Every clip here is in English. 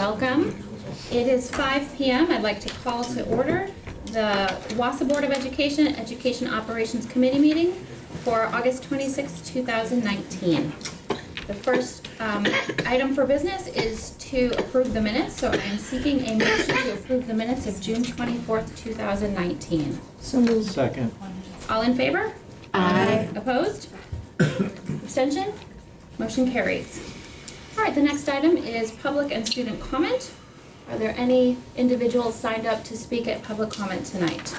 welcome. It is 5 p.m. I'd like to call to order the Wausau Board of Education Education Operations Committee meeting for August 26, 2019. The first item for business is to approve the minutes, so I am seeking a motion to approve the minutes of June 24th, 2019. So moved. Second. All in favor? Aye. Opposed? Abstention? Motion carries. All right, the next item is public and student comment. Are there any individuals signed up to speak at public comment tonight?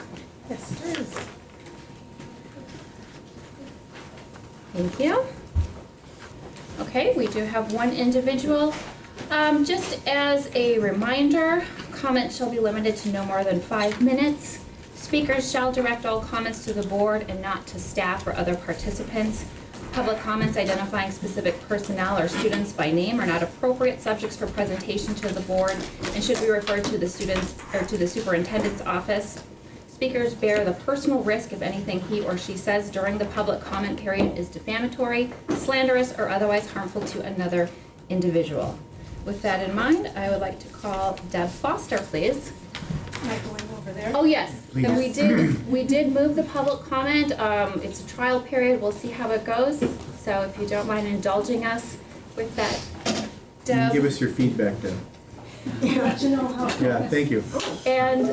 Yes, there is. Thank you. Okay, we do have one individual. Just as a reminder, comments shall be limited to no more than 5 minutes. Speakers shall direct all comments to the board and not to staff or other participants. Public comments identifying specific personnel or students by name are not appropriate subjects for presentation to the board and should be referred to the students or to the superintendent's office. Speakers bear the personal risk if anything he or she says during the public comment period is defamatory, slanderous, or otherwise harmful to another individual. With that in mind, I would like to call Deb Foster, please. Am I going over there? Oh, yes. And we did move the public comment. It's a trial period. We'll see how it goes. So if you don't mind indulging us with that, Deb. Give us your feedback then. Let you know how. Yeah, thank you. And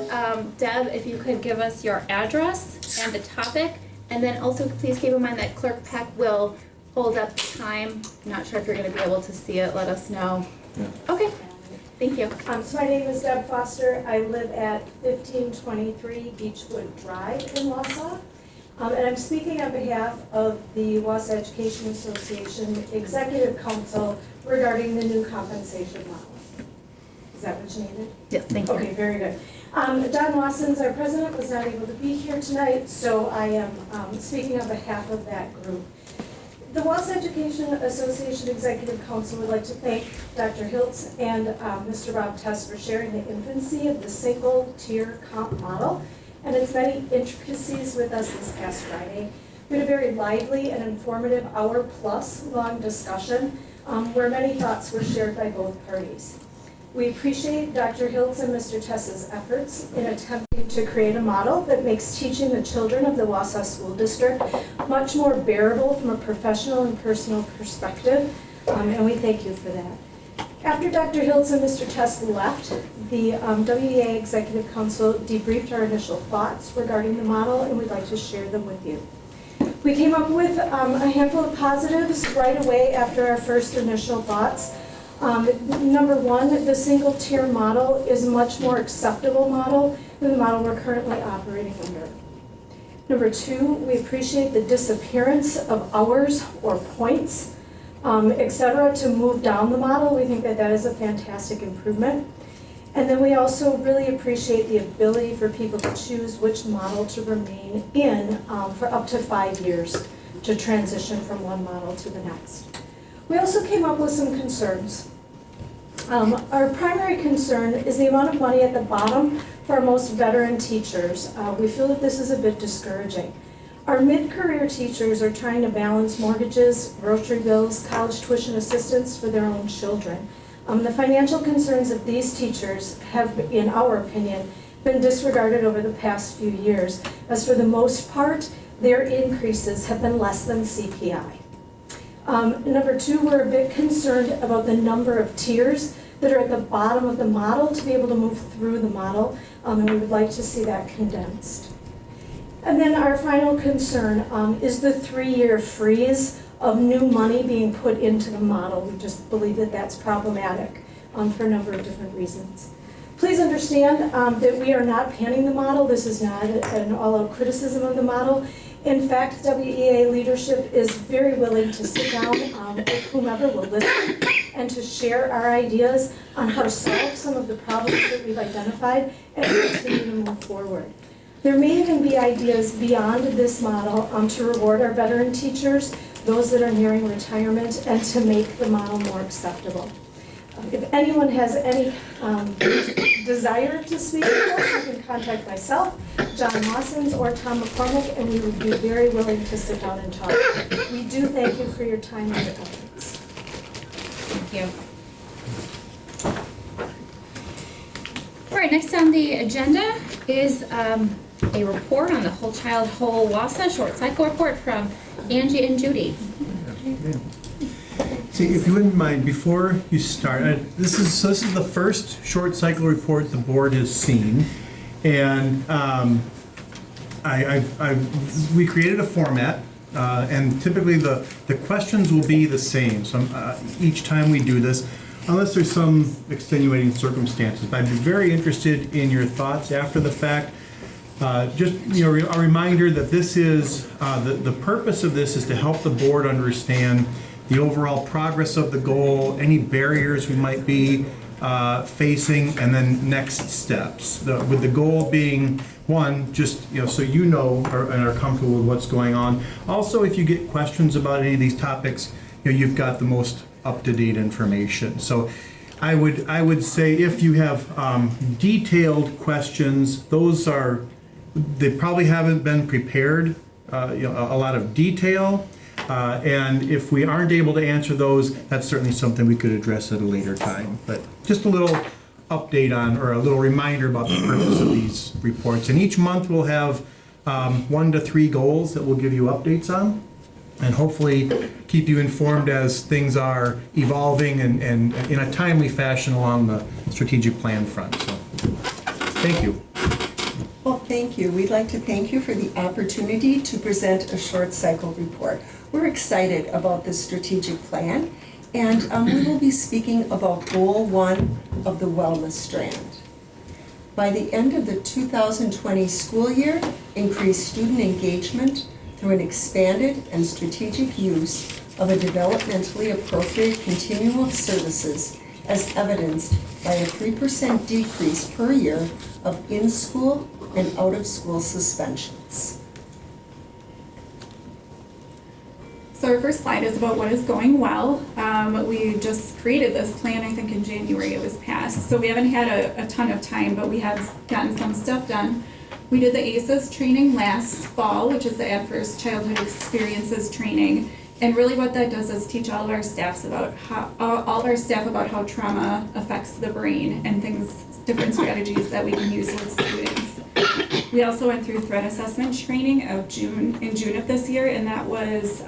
Deb, if you could give us your address and the topic, and then also please keep in mind that Clerk Peck will hold up the time. I'm not sure if you're going to be able to see it. Let us know. Yeah. Okay. Thank you. So my name is Deb Foster. I live at 1523 Beechwood Drive in Wausau. And I'm speaking on behalf of the Wausau Education Association Executive Council regarding the new compensation model. Is that what you needed? Yes, thank you. Okay, very good. Don Wassons, our president, was not able to be here tonight, so I am speaking on behalf of that group. The Wausau Education Association Executive Council would like to thank Dr. Hiltz and Mr. Rob Tess for sharing the infancy of the single-tier comp model and its many intricacies with us this past Friday. We had a very lively and informative hour-plus long discussion where many thoughts were shared by both parties. We appreciate Dr. Hiltz and Mr. Tess's efforts in attempting to create a model that makes teaching the children of the Wausau School District much more bearable from a professional and personal perspective, and we thank you for that. After Dr. Hiltz and Mr. Tess left, the WEA Executive Council debriefed our initial thoughts regarding the model, and we'd like to share them with you. We came up with a handful of positives right away after our first initial thoughts. Number one, the single-tier model is a much more acceptable model than the model we're currently operating under. Number two, we appreciate the disappearance of hours or points, etc., to move down the model. We think that that is a fantastic improvement. And then we also really appreciate the ability for people to choose which model to remain in for up to 5 years to transition from one model to the next. We also came up with some concerns. Our primary concern is the amount of money at the bottom for our most veteran teachers. We feel that this is a bit discouraging. Our mid-career teachers are trying to balance mortgages, grocery bills, college tuition assistance for their own children. The financial concerns of these teachers have, in our opinion, been disregarded over the past few years, as for the most part, their increases have been less than CPI. Number two, we're a bit concerned about the number of tiers that are at the bottom of the model to be able to move through the model, and we would like to see that condensed. And then our final concern is the 3-year freeze of new money being put into the model. We just believe that that's problematic for a number of different reasons. Please understand that we are not panning the model. This is not an all-out criticism of the model. In fact, WEA leadership is very willing to sit down with whomever will listen and to share our ideas on how to solve some of the problems that we've identified and continue to move forward. There may even be ideas beyond this model to reward our veteran teachers, those that are nearing retirement, and to make the model more acceptable. If anyone has any desire to speak with us, you can contact myself, John Wassons, or Tom McCormick, and we would be very willing to sit down and talk. We do thank you for your time and your efforts. Thank you. All right, next on the agenda is a report on the Whole Child Whole Wausau short cycle report from Angie and Judy. See, if you wouldn't mind, before you start, this is the first short cycle report the board has seen, and we created a format, and typically the questions will be the same. So each time we do this, unless there's some extenuating circumstances. But I'd be very interested in your thoughts after the fact. Just a reminder that this is the purpose of this is to help the board understand the overall progress of the goal, any barriers we might be facing, and then next steps. With the goal being, one, just so you know and are comfortable with what's going on. Also, if you get questions about any of these topics, you've got the most up-to-date information. So I would say if you have detailed questions, they probably haven't been prepared a lot of detail. And if we aren't able to answer those, that's certainly something we could address at a later time. But just a little update on, or a little reminder about the purpose of these reports. And each month we'll have 1 to 3 goals that we'll give you updates on, and hopefully keep you informed as things are evolving and in a timely fashion along the strategic plan front. So, thank you. Well, thank you. We'd like to thank you for the opportunity to present a short cycle report. We're excited about this strategic plan, and we will be speaking about Goal 1 of the Wellness Strand. By the end of the 2020 school year, increase student engagement through an expanded and strategic use of a developmentally appropriate continuum of services, as evidenced by a 3% decrease per year of in-school and out-of-school suspensions. So our first slide is about what is going well. We just created this plan, I think in January it was passed. So we haven't had a ton of time, but we have gotten some stuff done. We did the ACEs training last fall, which is the Adverse Childhood Experiences training. And really what that does is teach all of our staff about how trauma affects the brain and different strategies that we can use with students. We also went through threat assessment training in June of this year, and that was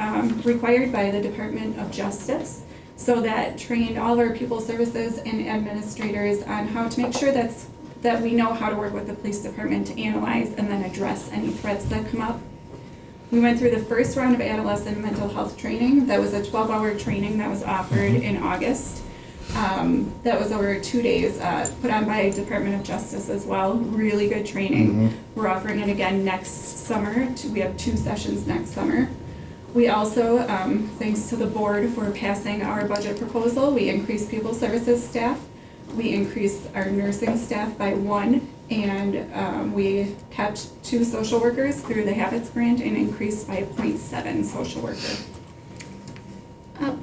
required by the Department of Justice. So that trained all of our pupil services and administrators on how to make sure that we know how to work with the police department to analyze and then address any threats that come up. We went through the first round of adolescent mental health training. That was a 12-hour training that was offered in August. That was over 2 days, put on by Department of Justice as well. Really good training. We're offering it again next summer. We have 2 sessions next summer. We also, thanks to the board for passing our budget proposal, we increased pupil services staff. We increased our nursing staff by 1, and we kept 2 social workers through the Habits Grant and increased by 0.7 social worker.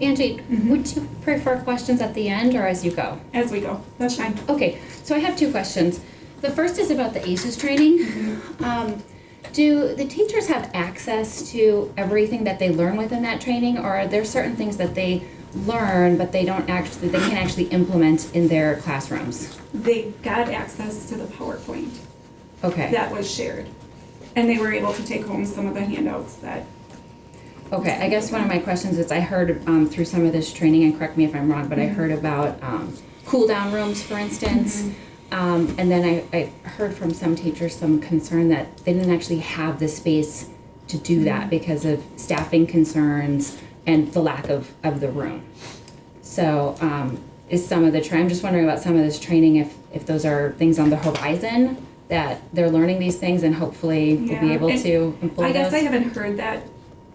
Angie, would you prefer questions at the end or as you go? As we go, that's fine. Okay, so I have 2 questions. The first is about the ACEs training. Do the teachers have access to everything that they learn within that training, or are there certain things that they learn but they can't actually implement in their classrooms? They got access to the PowerPoint Okay. that was shared, and they were able to take home some of the handouts that. Okay, I guess one of my questions is I heard through some of this training, and correct me if I'm wrong, but I heard about cool down rooms, for instance. And then I heard from some teachers some concern that they didn't actually have the space to do that because of staffing concerns and the lack of the room. So is some of the I'm just wondering about some of this training, if those are things on the horizon, that they're learning these things and hopefully will be able to employ I guess those? I haven't heard that.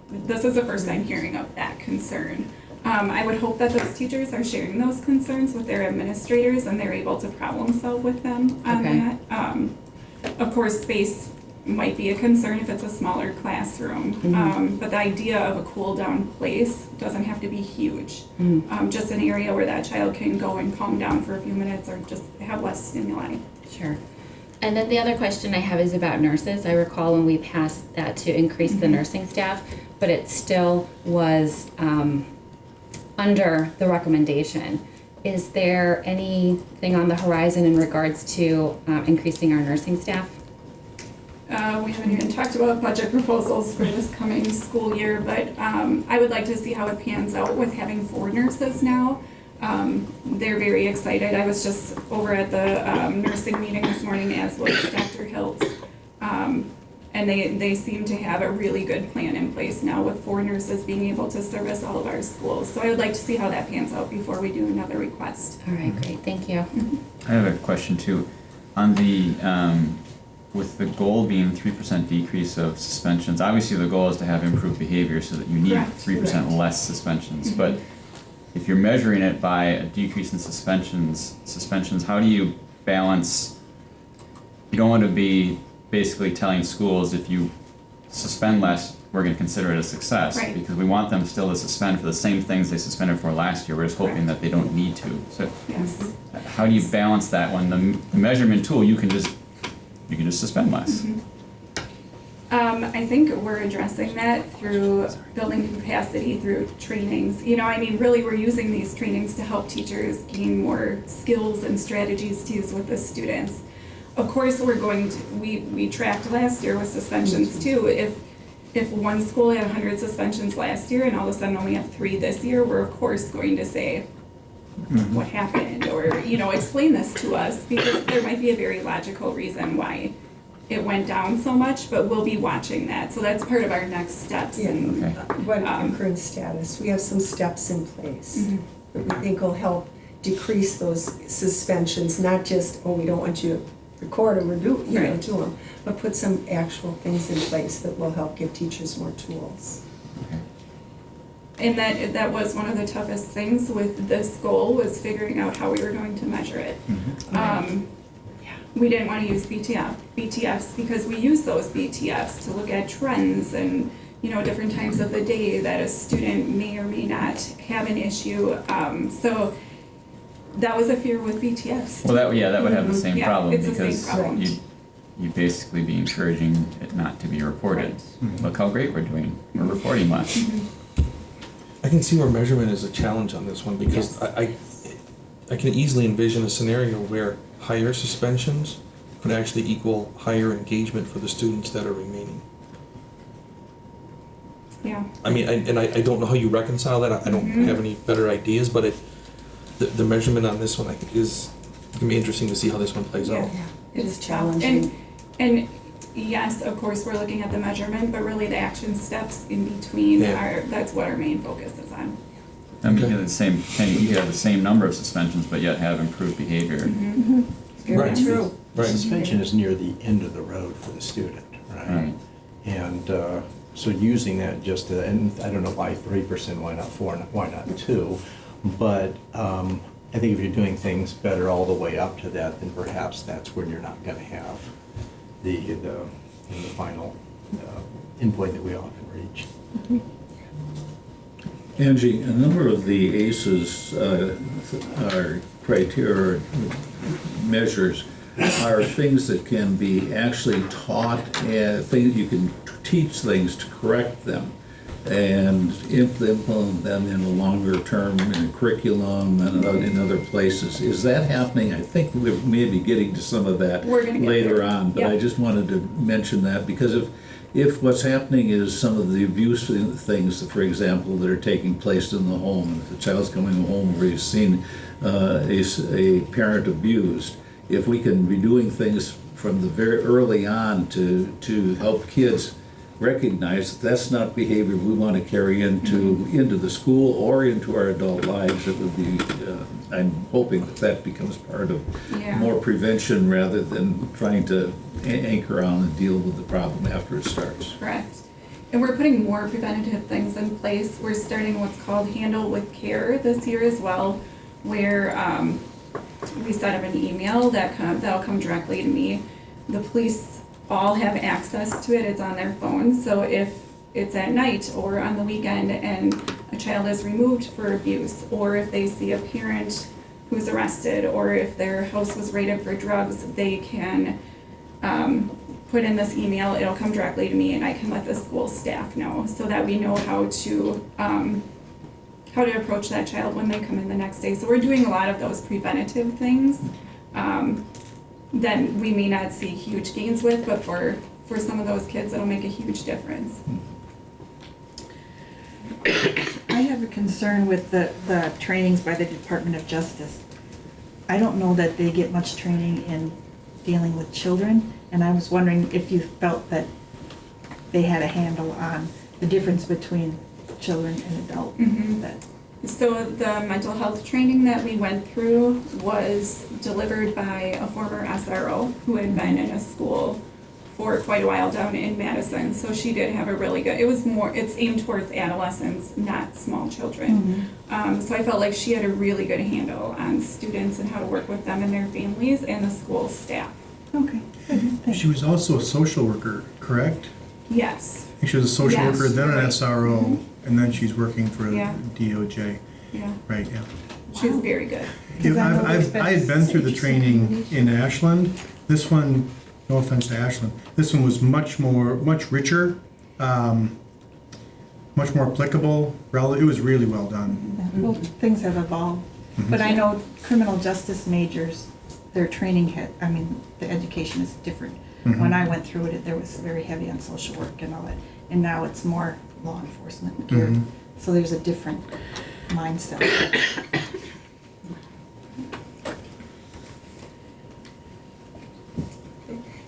This is the first I'm hearing of that concern. I would hope that those teachers are sharing those concerns with their administrators and they're able to problem solve with them on that. Of course, space might be a concern if it's a smaller classroom, but the idea of a cool down place doesn't have to be huge. Just an area where that child can go and calm down for a few minutes or just have less stimuli. Sure. And then the other question I have is about nurses. I recall when we passed that to increase the nursing staff, but it still was under the recommendation. is there anything on the horizon in regards to increasing our nursing staff? We haven't even talked about budget proposals for this coming school year, but I would like to see how it pans out with having 4 nurses now. They're very excited. I was just over at the nursing meeting this morning, as was Dr. Hiltz. And they seem to have a really good plan in place now with 4 nurses being able to service all of our schools. So I would like to see how that pans out before we do another request. All right, great, thank you. I have a question too. On the, with the goal being 3% decrease of suspensions, obviously the goal is to have improved behavior so that you need Correct. 3% less suspensions. But if you're measuring it by a decrease in suspensions, how do you balance, you don't want to be basically telling schools if you suspend less, we're going to consider it a success. Right. Because we want them still to suspend for the same things they suspended for last year. We're just hoping that they don't need to. So Yes. how do you balance that when the measurement tool, you can just suspend less? I think we're addressing that through building capacity, through trainings. You know, I mean, really, we're using these trainings to help teachers gain more skills and strategies to use with the students. Of course, we're going to, we tracked last year with suspensions too. If one school had 100 suspensions last year and all of a sudden only have 3 this year, we're of course going to say, what happened? Or, you know, explain this to us, because there might be a very logical reason why it went down so much, but we'll be watching that. So that's part of our next steps. Yeah. And Okay. What our current status, we have some steps in place that we think will help decrease those suspensions, not just, oh, we don't want you to record or do, you know, Right. do them, but put some actual things in place that will help give teachers more tools. And that was one of the toughest things with this goal, was figuring out how we were going to measure it. We didn't want to use BTFs because we use those BTFs to look at trends and, you know, different times of the day that a student may or may not have an issue. So that was a fear with BTFs. Well, that would have the same Yeah, problem, it's the same because problem. you'd basically be encouraging it not to be reported. Look how great we're doing, we're reporting less. I can see where measurement is a challenge on this one, because I can easily envision a scenario where higher suspensions could actually equal higher engagement for the students that are remaining. Yeah. I mean, I don't know how you reconcile that. I don't have any better ideas, but the measurement on this one, I think, is gonna be interesting to see how this one plays out. Yeah, it is tough. challenging. And yes, of course, we're looking at the measurement, but really the action steps in between Yeah. that's what our main focus is on. I mean, you could have the same number of suspensions, but yet have improved behavior. Very Right. true. Right. Suspension is near the end of the road for the student, right? Right. And so using that just to, and I don't know why 3%, why not 4, why not 2? But I think if you're doing things better all the way up to that, then perhaps that's where you're not going to have the final endpoint that we often reach. Angie, a number of the ACEs are criteria measures are things that can be actually taught, things you can teach things to correct them and implement them in a longer term in a curriculum and in other places. Is that happening? I think we may be getting to some of that We're gonna get later there. on, but Yep. I just wanted to mention that because if what's happening is some of the abuse things, for example, that are taking place in the home, and if a child's coming home where he's seen a parent abused, if we can be doing things from the very early on to help kids recognize that that's not behavior we want to carry into the school or into our adult lives, it would be, I'm hoping that becomes part of Yeah. more prevention rather than trying to anchor on and deal with the problem after it starts. Correct. And we're putting more preventative things in place. We're starting what's called Handle with Care this year as well, where we set up an email that'll come directly to me. The police all have access to it. It's on their phones. So if it's at night or on the weekend and a child is removed for abuse, or if they see a parent who's arrested, or if their house was raided for drugs, they can put in this email. It'll come directly to me, and I can let the school staff know so that we know how how to approach that child when they come in the next day. So we're doing a lot of those preventative things that we may not see huge gains with, but for some of those kids, it'll make a huge difference. I have a concern with the trainings by the Department of Justice. I don't know that they get much training in dealing with children, and I was wondering if you felt that they had a handle on the difference between children and adult. Mhm. That- So the mental health training that we went through was delivered by a former SRO who had been in a school for quite a while down in Madison. So she did have a really good, it's aimed towards adolescents, not small children. So I felt like she had a really good handle on students and how to work with them and their families and the school staff. Okay. She was also a social worker, correct? Yes, I think she was a social Yes, worker, then an right. SRO, and then she's working for Yeah. DOJ. yeah, Right, yeah. she was very good. Because I know there's been I had been through the some training in Ashland. This one, no offense to Ashland, this one was much richer, much more applicable. It was really well done. Well, things have evolved, but I know criminal justice majors, their training the education is different. When I went through it, there was very heavy on social work and all that, and now it's more law enforcement geared. So there's a different mindset.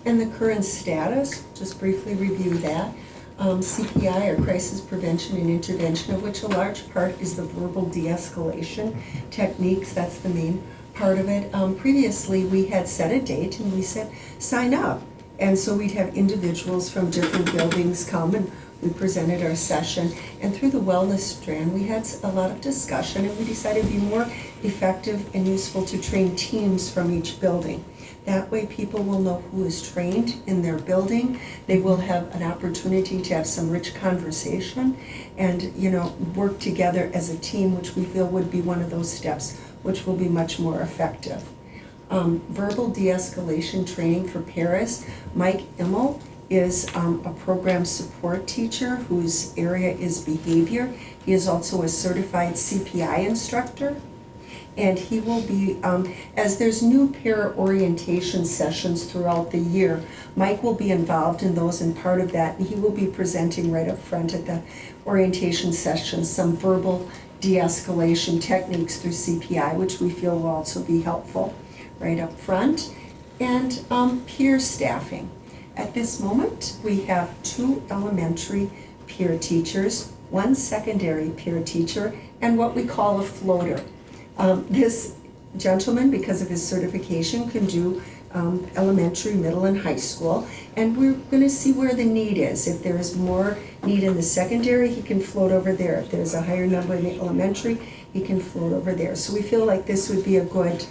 And the current status, just briefly review that. CPI, or Crisis Prevention and Intervention, of which a large part is the verbal de-escalation techniques, that's the main part of it. Previously, we had set a date and we said, sign up. And so we'd have individuals from different buildings come and we presented our session. And through the wellness strand, we had a lot of discussion and we decided it'd be more effective and useful to train teams from each building. That way people will know who is trained in their building. They will have an opportunity to have some rich conversation and, work together as a team, which we feel would be one of those steps, which will be much more effective. Verbal de-escalation training for Paris. Mike Immel is a program support teacher whose area is behavior. He is also a certified CPI instructor. And he will be, as there's new para orientation sessions throughout the year, Mike will be involved in those and part of that, and he will be presenting right up front at the orientation sessions some verbal de-escalation techniques through CPI, which we feel will also be helpful right up front. And peer staffing. At this moment, we have 2 elementary peer teachers, 1 secondary peer teacher, and what we call a floater. This gentleman, because of his certification, can do elementary, middle, and high school. And we're going to see where the need is. If there is more need in the secondary, he can float over there. If there's a higher number in the elementary, he can float over there. So we feel like this would be a good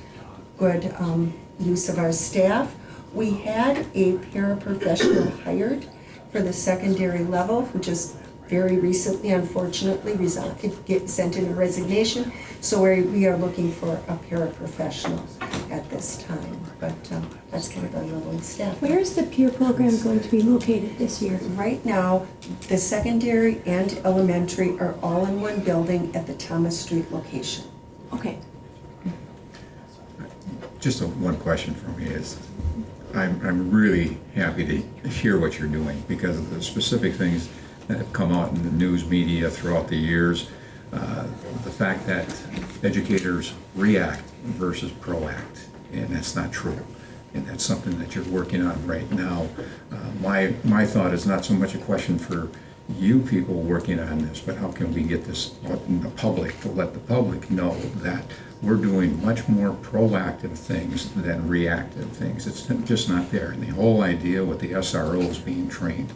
use of our staff. We had a paraprofessional hired for the secondary level who just very recently, unfortunately, sent in a resignation. So we are looking for a paraprofessional at this time. But that's kind of our level of staff. Where is the peer program going to be located this year? Right now, the secondary and elementary are all in one building at the Thomas Street location. Okay. Just one question for me is, I'm really happy to hear what you're doing because of the specific things that have come out in the news media throughout the years. The fact that educators react versus proact, and that's not true. And that's something that you're working on right now. My thought is not so much a question for you people working on this, but how can we get this out in the public to let the public know that we're doing much more proactive things than reactive things. It's just not there. And the whole idea with the SROs being trained,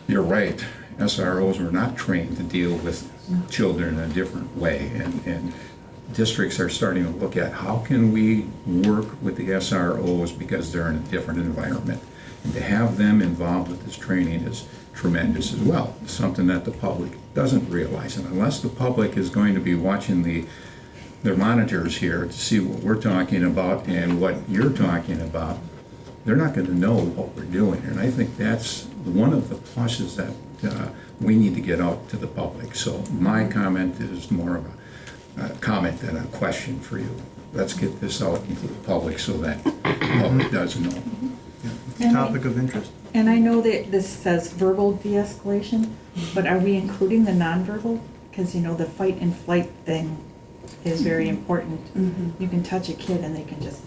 you're right, SROs were not trained to deal with children in a different way. And districts are starting to look at how can we work with the SROs because they're in a different environment. And to have them involved with this training is tremendous as well. It's something that the public doesn't realize. And unless the public is going to be watching their monitors here to see what we're talking about and what you're talking about, they're not going to know what we're doing. And I think that's one of the pluses that we need to get out to the public. So my comment is more of a comment than a question for you. Let's get this out into the public so that the public does know. It's a topic of interest. And I know that this says verbal de-escalation, but are we including the nonverbal? Because, you know, the fight and flight thing is very important. You can touch a kid and they can just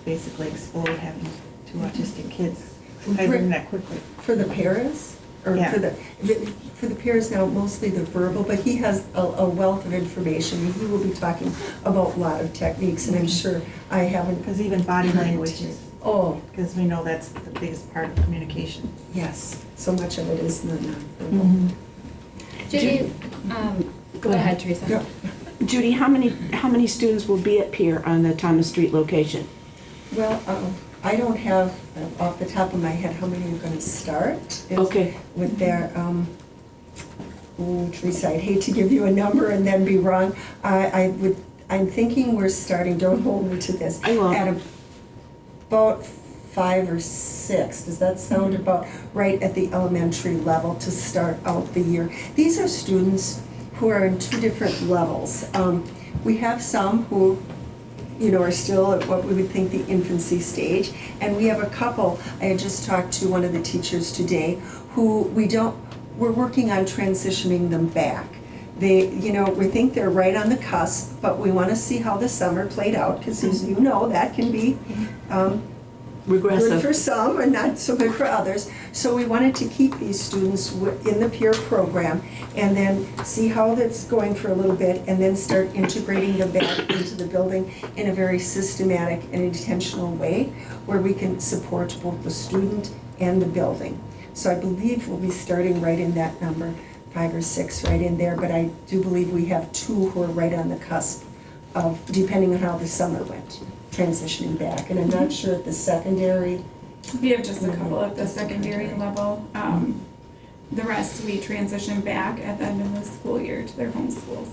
basically explode, having two autistic kids. I learned that quickly. For the paras, or Yeah. for the paras now, mostly the verbal, but he has a wealth of information, and he will be talking about a lot of techniques, and I'm sure I haven't. Because even body language is, Oh, because we know that's the biggest part of communication. yes, so much of it is the nonverbal. Judy, go ahead, Teresa. Yeah. Judy, how many students will be at Pier on the Thomas Street location? Well, I don't have off the top of my head how many are going to start. Okay. With their, Teresa, I'd hate to give you a number and then be wrong. I'm thinking we're starting, don't hold me to this. I won't. At about 5 or 6. Does that sound about right at the elementary level to start out the year? These are students who are in 2 different levels. We have some who, you know, are still at what we would think the infancy stage, and we have a couple. I had just talked to one of the teachers today who we're working on transitioning them back. They, you know, we think they're right on the cusp, but we want to see how the summer played out, because as you know, that can be good for some and not so good for others. So we wanted to keep these students in the peer program and then see how that's going for a little bit, and then start integrating them back into the building in a very systematic and intentional way where we can support both the student and the building. So I believe we'll be starting right in that number, 5 or 6 right in there, but I do believe we have 2 who are right on the cusp of, depending on how the summer went, transitioning back. And I'm not sure at the secondary. We have just a couple at the secondary level. The rest we transition back at the end of the school year to their home schools.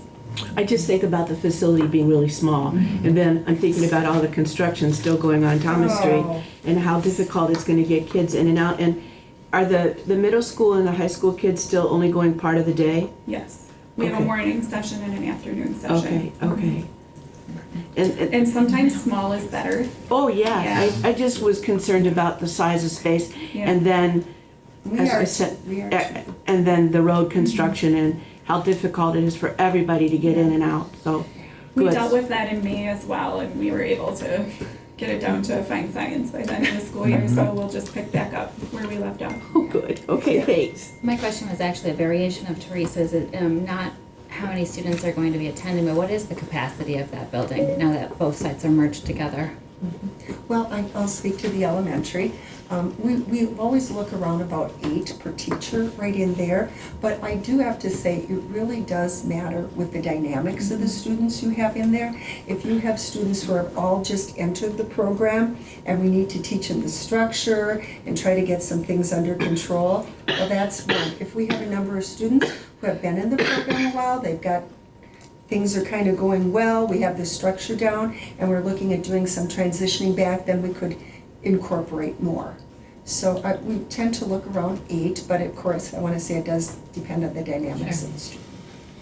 I just think about the facility being really small, and then I'm thinking about all the construction still going on Thomas Street, and how difficult it's going to get kids in and out. And are the middle school and the high school kids still only going part of the day? Yes. We have a Okay. morning session and an afternoon session. Okay. And sometimes small is better. Oh, yeah, Yeah. I just was concerned about the size of space, Yeah. and then, We as are, I said, we are. and then the road construction and how difficult it is for everybody to get in and out, so. We good. dealt with that in May as well, and we were able to get it down to a fine science by the end of the school year, so we'll just pick back up where we left off. Oh, good, okay, thanks. My question was actually a variation of Teresa's, not how many students are going to be attending, but what is the capacity of that building now that both sites are merged together? Well, I'll speak to the elementary. We always look around about 8 per teacher right in there, but I do have to say, it really does matter with the dynamics of the students you have in there. If you have students who have all just entered the program, and we need to teach them the structure and try to get some things under control, well, that's one. If we have a number of students who have been in the program a while, things are kind of going well, we have the structure down, and we're looking at doing some transitioning back, then we could incorporate more. So we tend to look around 8, but of course, I want to say it does depend on the dynamics of the student.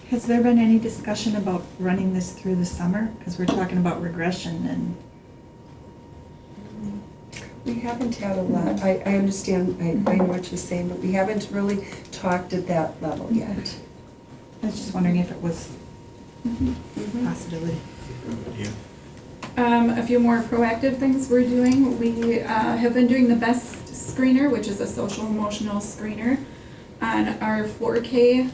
Has there been any discussion about running this through the summer? Because we're talking about regression and. We haven't had a lot, I understand, I know what you're saying, but we haven't really talked at that level yet. I was just wondering if it was a possibility. A few more proactive things we're doing. We have been doing the BEST screener, which is a social emotional screener, on our 4K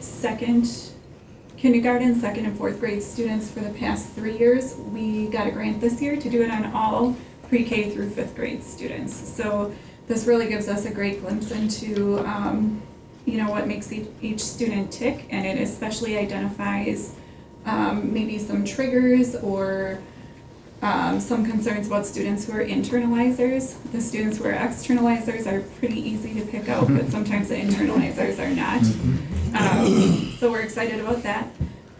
kindergarten, 2nd and 4th grade students for the past 3 years. We got a grant this year to do it on all pre-K through 5th grade students. So this really gives us a great glimpse into what makes each student tick, and it especially identifies maybe some triggers or some concerns about students who are internalizers. The students who are externalizers are pretty easy to pick out, but sometimes the internalizers are not. So we're excited about that.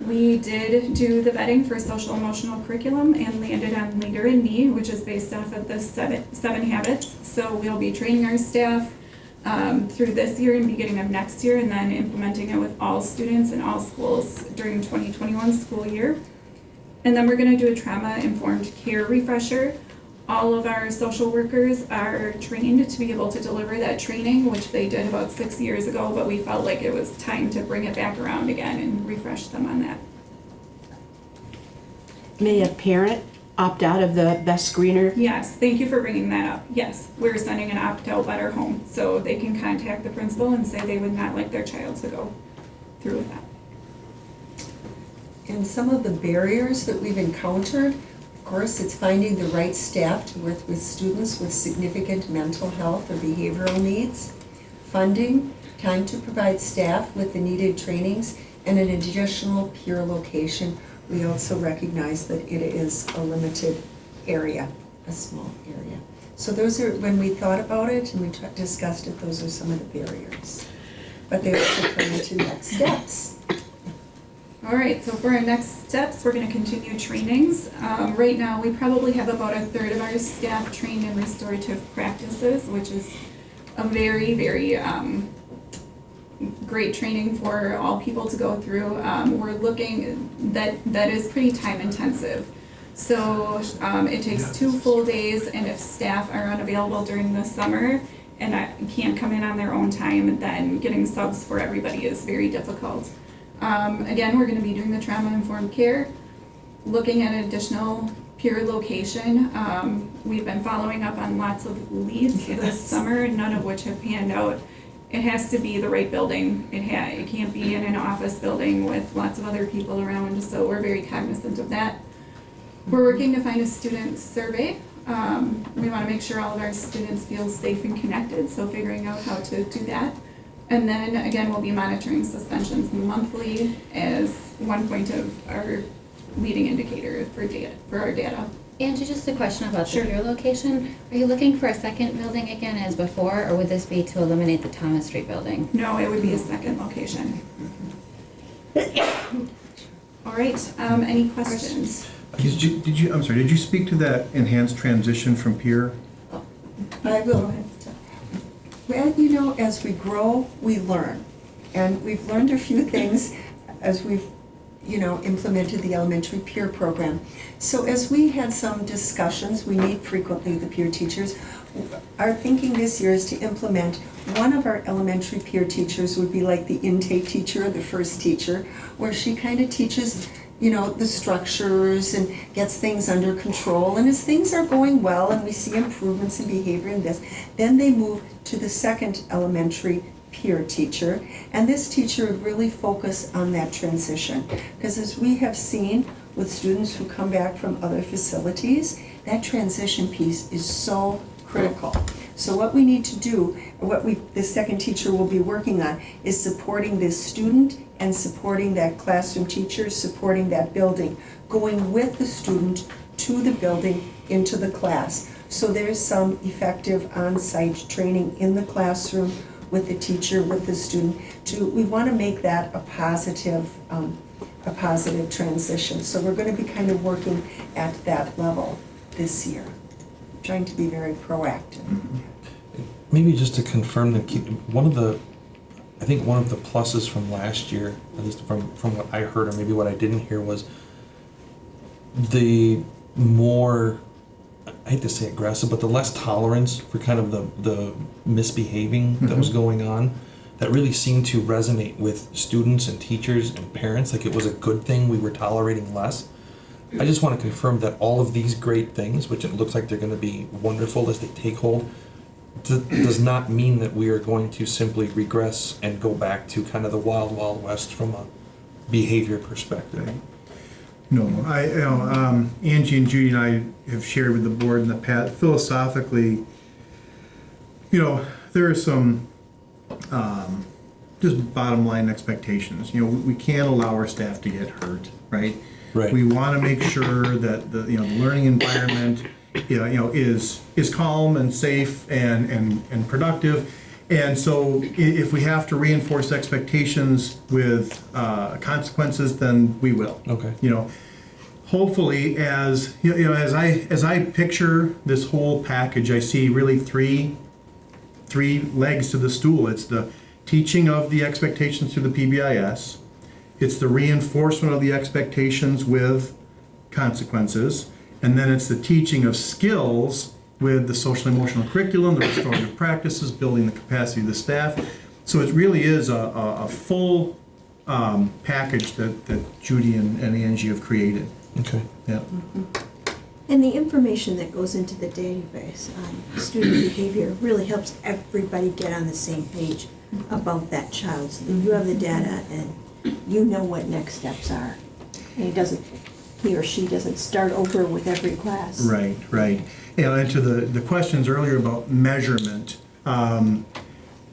We did do the vetting for social emotional curriculum and landed on Leader in Me, which is based off of the seven habits. So we'll be training our staff through this year and beginning of next year, and then implementing it with all students in all schools during 2021 school year. And then we're gonna do a trauma-informed care refresher. All of our social workers are trained to be able to deliver that training, which they did about 6 years ago, but we felt like it was time to bring it back around again and refresh them on that. May a parent opt out of the best screener? Yes, thank you for bringing that up. Yes, we're sending an opt-out letter home, so they can contact the principal and say they would not like their child to go through with that. And some of the barriers that we've encountered, of course, it's finding the right staff to work with students with significant mental health or behavioral needs, funding, time to provide staff with the needed trainings, and an additional peer location. We also recognize that it is a limited area, a small area. So those are, when we thought about it and we discussed it, those are some of the barriers. But they also come into next steps. All right, so for our next steps, we're gonna continue trainings. Right now, we probably have about a third of our staff trained in restorative practices, which is a very, very great training for all people to go through. We're looking, that is pretty time intensive. So it takes 2 full days, and if staff are unavailable during the summer and can't come in on their own time, then getting subs for everybody is very difficult. Again, we're gonna be doing the trauma-informed care, looking at an additional peer location. We've been following up on lots of leads this summer, none of which have panned out. It has to be the right building. It can't be in an office building with lots of other people around, so we're very cognizant of that. We're working to find a student survey. We wanna make sure all of our students feel safe and connected, so figuring out how to do that. And then, again, we'll be monitoring suspensions monthly as one point of our leading indicator for our data. Angie, just a question about Sure. the peer location. Are you looking for a second building again as before, or would this be to eliminate the Thomas Street building? No, it would be a second location. All right, any questions? Did you speak to that enhanced transition from peer? I will. Well, you know, as we grow, we learn. And we've learned a few things as we've, implemented the elementary peer program. So as we had some discussions, we meet frequently, the peer teachers. Our thinking this year is to implement one of our elementary peer teachers would be like the intake teacher, the first teacher, where she kind of teaches the structures and gets things under control. And as things are going well and we see improvements in behavior in this, then they move to the second elementary peer teacher. And this teacher would really focus on that transition. Because as we have seen with students who come back from other facilities, that transition piece is so critical. So what we need to do, the second teacher will be working on, is supporting this student and supporting that classroom teacher, supporting that building, going with the student to the building, into the class. So there's some effective on-site training in the classroom with the teacher, with the student. We want to make that a positive transition. So we're going to be kind of working at that level this year, trying to be very proactive. Maybe just to confirm that one of the pluses from last year, at least from what I heard, or maybe what I didn't hear, was the more, I hate to say aggressive, but the less tolerance for kind of the misbehaving that was going on. That really seemed to resonate with students and teachers and parents, like it was a good thing, we were tolerating less. I just want to confirm that all of these great things, which it looks like they're going to be wonderful as they take hold, does not mean that we are going to simply regress and go back to kind of the wild, wild west from a behavior perspective. No, Angie and Judy and I have shared with the board in the past, philosophically, there are some just bottom line expectations. We can't allow our staff to get hurt, right? Right. We want to make sure that the learning environment is calm and safe and productive. And so if we have to reinforce expectations with consequences, then we will. Okay. Hopefully, as I picture this whole package, I see really three three legs to the stool. It's the teaching of the expectations through the PBIS. It's the reinforcement of the expectations with consequences. And then it's the teaching of skills with the social emotional curriculum, the restorative practices, building the capacity of the staff. So it really is a full package that Judy and Angie have created. Okay. Yeah. And the information that goes into the database on student behavior really helps everybody get on the same page about that child. So that you have the data and you know what next steps are. And he or she doesn't start over with every class. Right, right. And to the questions earlier about measurement,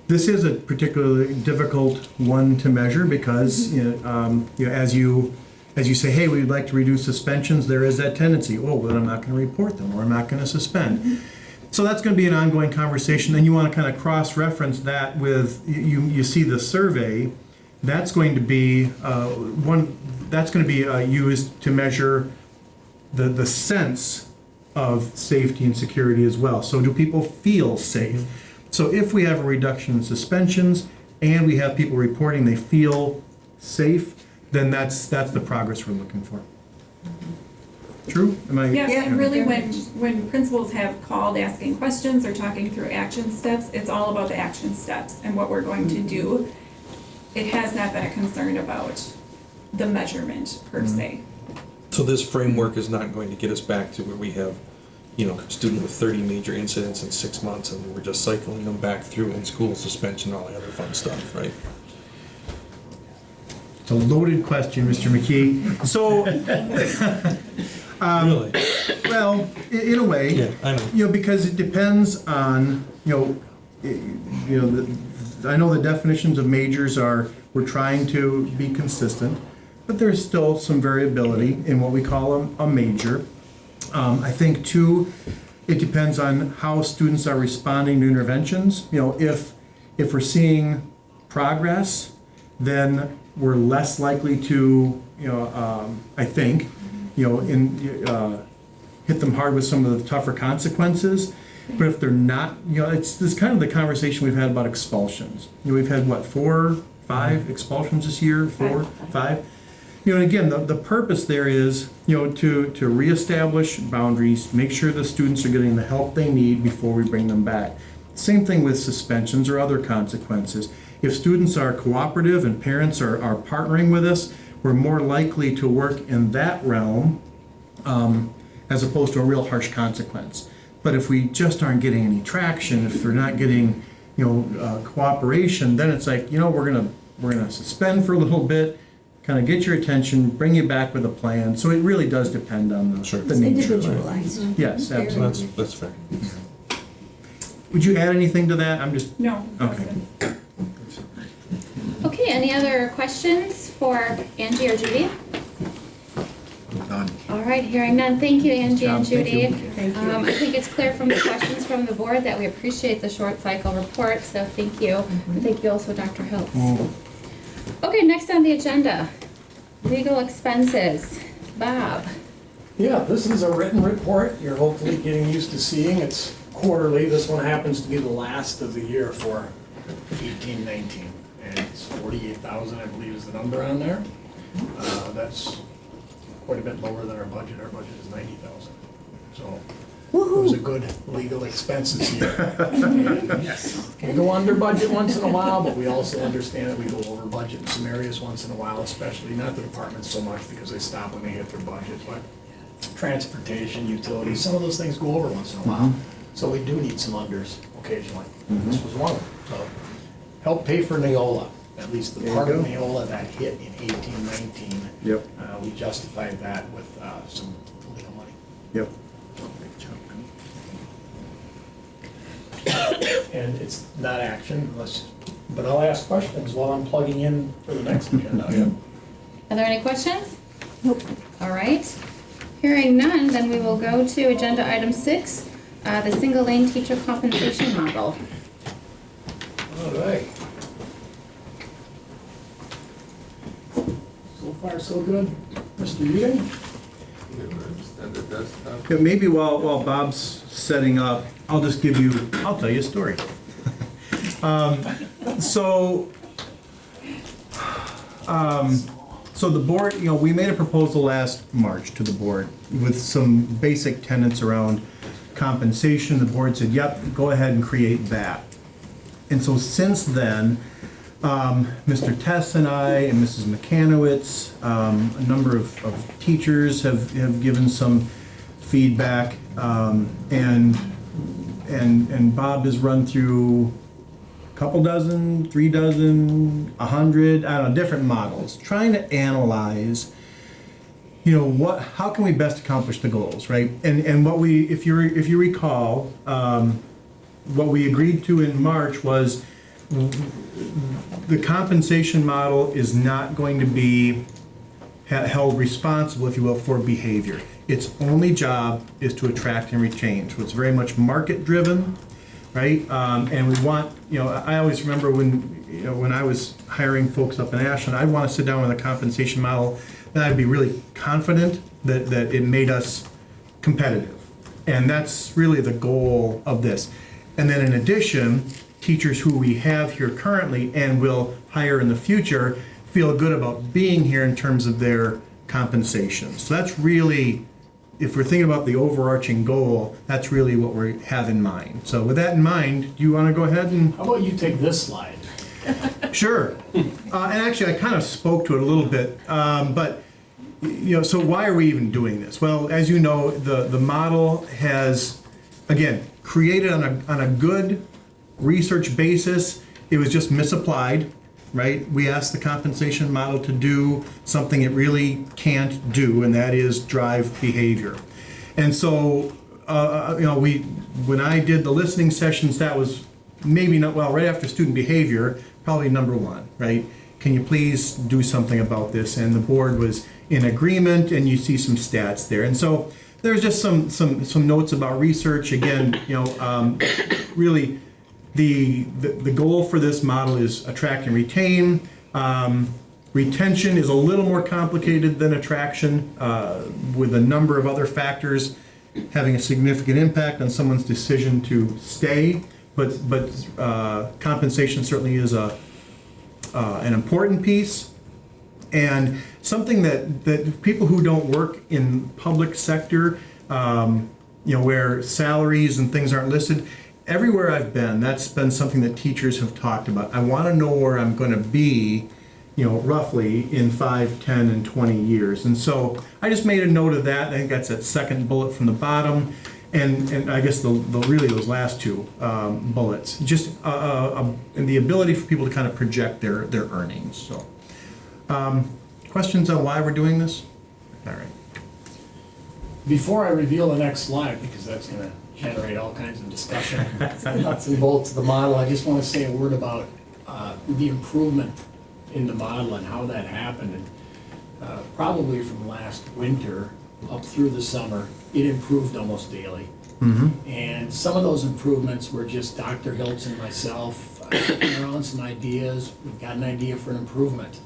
this is a particularly difficult one to measure because as you say, hey, we'd like to reduce suspensions, there is that tendency, oh, well, then I'm not going to report them or I'm not going to suspend. So that's going to be an ongoing conversation. Then you want to kind of cross-reference that with, you see the survey, that's going to be used to measure the sense of safety and security as well. So do people feel safe? So if we have a reduction in suspensions and we have people reporting they feel safe, then that's the progress we're looking for. True? Am I? Yeah, and really when principals have called asking questions or talking through action steps, it's all about the action steps and what we're going to do. It has not been a concern about the measurement per se. So this framework is not going to get us back to where we have, a student with 30 major incidents in 6 months and we're just cycling them back through in school suspension and all the other fun stuff, right? It's a loaded question, Mr. McKee. So, Really? well, in a way, Yeah, I know. because it depends on, I know the definitions of majors we're trying to be consistent, but there's still some variability in what we call a major. I think too, it depends on how students are responding to interventions. If we're seeing progress, then we're less likely to, I think, hit them hard with some of the tougher consequences. But if they're not, it's this kind of the conversation we've had about expulsions. We've had, 4, 5 expulsions this year? 4, 5? And again, the purpose there is, to reestablish boundaries, make sure the students are getting the help they need before we bring them back. Same thing with suspensions or other consequences. If students are cooperative and parents are partnering with us, we're more likely to work in that realm as opposed to a real harsh consequence. But if we just aren't getting any traction, if they're not getting cooperation, then it's like, we're gonna suspend for a little bit, kind of get your attention, bring you back with a plan. So it really does depend on the It's nature. individualized. Yes, absolutely. That's fair. Would you add anything to that? I'm just, No. okay. Okay, any other questions for Angie or Judy? Done. All right, hearing none, thank you, Angie and Thank Judy. you. Thank you. I think it's clear from the questions from the board that we appreciate the short cycle report, so thank you. And thank you also, Dr. Hiltz. Okay, next on the agenda, legal expenses. Bob. Yeah, this is a written report you're hopefully getting used to seeing. It's quarterly. This one happens to be the last of the year for 18-19. And it's 48,000, I believe, is the number on there. That's quite a bit lower than our budget. Our budget is 90,000. So it was a good legal expenses year. Yes. We go under budget once in a while, but we also understand that we go over budget in some areas once in a while, especially not the departments so much because they stop when they hit their budget, but transportation, utilities, some of those things go over once in a while. So we do need some unders occasionally. This was one of them. So help pay for Neola, at least the part of Neola that hit in 18-19. Yep. We justified that with some legal money. Yep. And it's not action unless, but I'll ask questions while I'm plugging in for the next agenda. Are there any questions? Nope. All right. Hearing none, then we will go to agenda item 6, the single lane teacher compensation model. All right. So far, so good. Mr. Ewing? Yeah, maybe while Bob's setting up, I'll tell you a story. So, so the board, we made a proposal last March to the board with some basic tenets around compensation. The board said, yep, go ahead and create that. And so since then, Mr. Tess and I and Mrs. McCanowitz, a number of teachers have given some feedback, and Bob has run through a couple dozen, 3 dozen, 100, I don't know, different models, trying to analyze, how can we best accomplish the goals, right? And what we, if you recall, what we agreed to in March was the compensation model is not going to be held responsible, if you will, for behavior. Its only job is to attract and retain. So it's very much market driven, right? And we want, I always remember when I was hiring folks up in Ashland, I'd want to sit down with a compensation model that I'd be really confident that it made us competitive. And that's really the goal of this. And then in addition, teachers who we have here currently and will hire in the future feel good about being here in terms of their compensation. So that's really, if we're thinking about the overarching goal, that's really what we have in mind. So with that in mind, do you want to go ahead and? How about you take this slide? Sure. And actually, I kind of spoke to it a little bit, but so why are we even doing this? Well, as you know, the model has, again, created on a good research basis. It was just misapplied, right? We asked the compensation model to do something it really can't do, and that is drive behavior. And so, when I did the listening sessions, that was maybe not, well, right after student behavior, probably number one, right? Can you please do something about this? And the board was in agreement, and you see some stats there. And so there's just some notes about research. Again, really the goal for this model is attract and retain. Retention is a little more complicated than attraction, with a number of other factors having a significant impact on someone's decision to stay. But compensation certainly is an important piece, and something that people who don't work in public sector, where salaries and things aren't listed, everywhere I've been, that's been something that teachers have talked about. I want to know where I'm going to be, roughly in 5, 10, and 20 years. And so I just made a note of that. I think that's that second bullet from the bottom. And I guess really those last two bullets, just and the ability for people to kind of project their earnings. So, questions on why we're doing this? All right. Before I reveal the next slide, because that's going to generate all kinds of discussion, nuts and bolts of the model, I just want to say a word about the improvement in the model and how that happened. And probably from last winter up through the summer, it improved almost daily. Mm-hmm. And some of those improvements were just Dr. Hiltz and myself throwing around some ideas. We've got an idea for an improvement.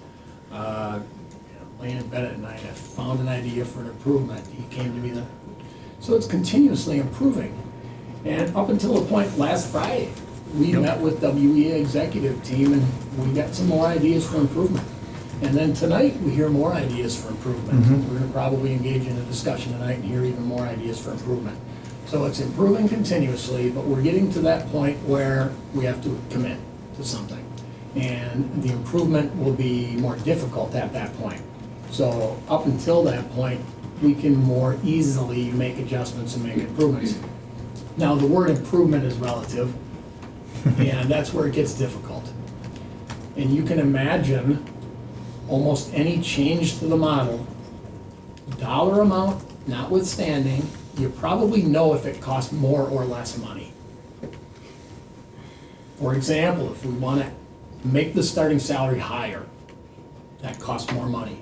Laying in bed at night, I found an idea for an improvement. He came to me so it's continuously improving. And up until the point last Friday, we met with WEA executive team and we got some more ideas for improvement. And then tonight, we hear more ideas for improvement. Mm-hmm. We're going to probably engage in a discussion tonight and hear even more ideas for improvement. So it's improving continuously, but we're getting to that point where we have to commit to something. And the improvement will be more difficult at that point. So up until that point, we can more easily make adjustments and make improvements. Now, the word improvement is relative, and that's where it gets difficult. And you can imagine almost any change to the model, dollar amount notwithstanding, you probably know if it costs more or less money. For example, if we want to make the starting salary higher, that costs more money.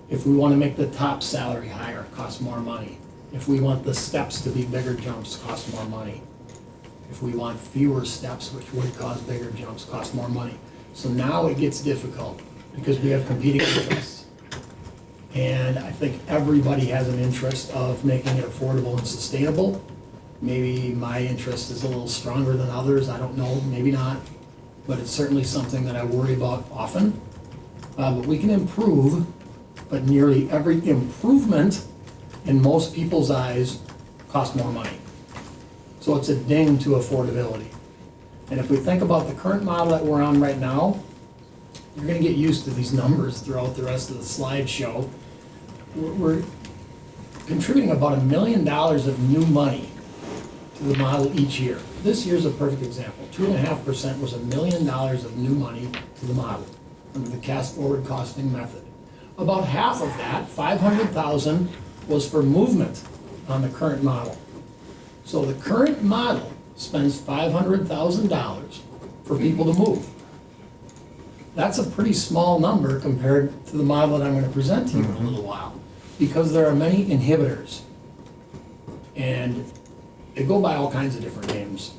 If we want to make the top salary higher, it costs more money. If we want the steps to be bigger jumps, it costs more money. If we want fewer steps, which would cause bigger jumps, cost more money. So now it gets difficult because we have competing interests. And I think everybody has an interest of making it affordable and sustainable. Maybe my interest is a little stronger than others, I don't know, maybe not. But it's certainly something that I worry about often. But we can improve, but nearly every improvement in most people's eyes costs more money. So it's a ding to affordability. And if we think about the current model that we're on right now, you're gonna get used to these numbers throughout the rest of the slideshow. We're contributing about $1 million of new money to the model each year. This year's a perfect example. 2.5% was $1 million of new money to the model under the cast forward costing method. About half of that, 500,000, was for movement on the current model. So the current model spends $500,000 for people to move. That's a pretty small number compared to the model that I'm going to present to you in a little while, because there are many inhibitors. And they go by all kinds of different names.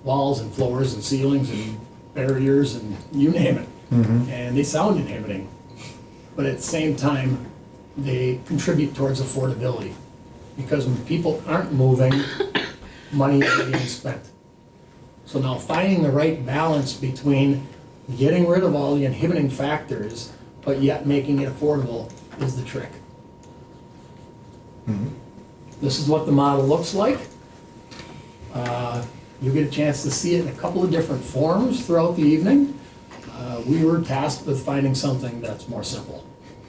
Walls and floors and ceilings and barriers and you name it. And they sound inhibiting. But at the same time, they contribute towards affordability. Because when people aren't moving, money is being spent. So now finding the right balance between getting rid of all the inhibiting factors, but yet making it affordable is the trick. This is what the model looks like. You'll get a chance to see it in a couple of different forms throughout the evening. We were tasked with finding something that's more simple.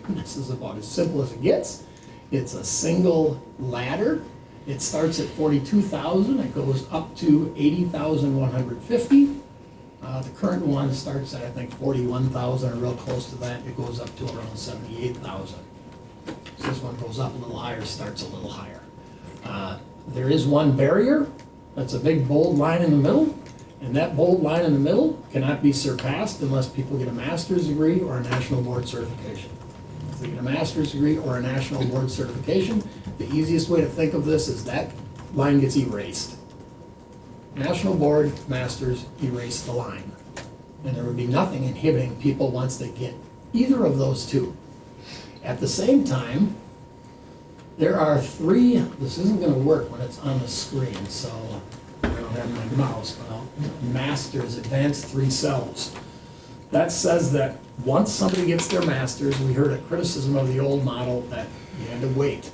This is about as simple as it gets. It's a single ladder. It starts at 42,000. It goes up to 80,150. The current one starts at, I think, 41,000 or real close to that. It goes up to around 78,000. So this one goes up a little higher, starts a little higher. There is one barrier. That's a big bold line in the middle. And that bold line in the middle cannot be surpassed unless people get a master's degree or a national board certification. If they get a master's degree or a national board certification, the easiest way to think of this is that line gets erased. National board, masters, erase the line. And there would be nothing inhibiting people once they get either of those two. At the same time, there are three, this isn't gonna work when it's on the screen, so I don't have my mouse, but masters, advanced 3 cells. That says that once somebody gets their master's, we heard a criticism of the old model that you had to wait.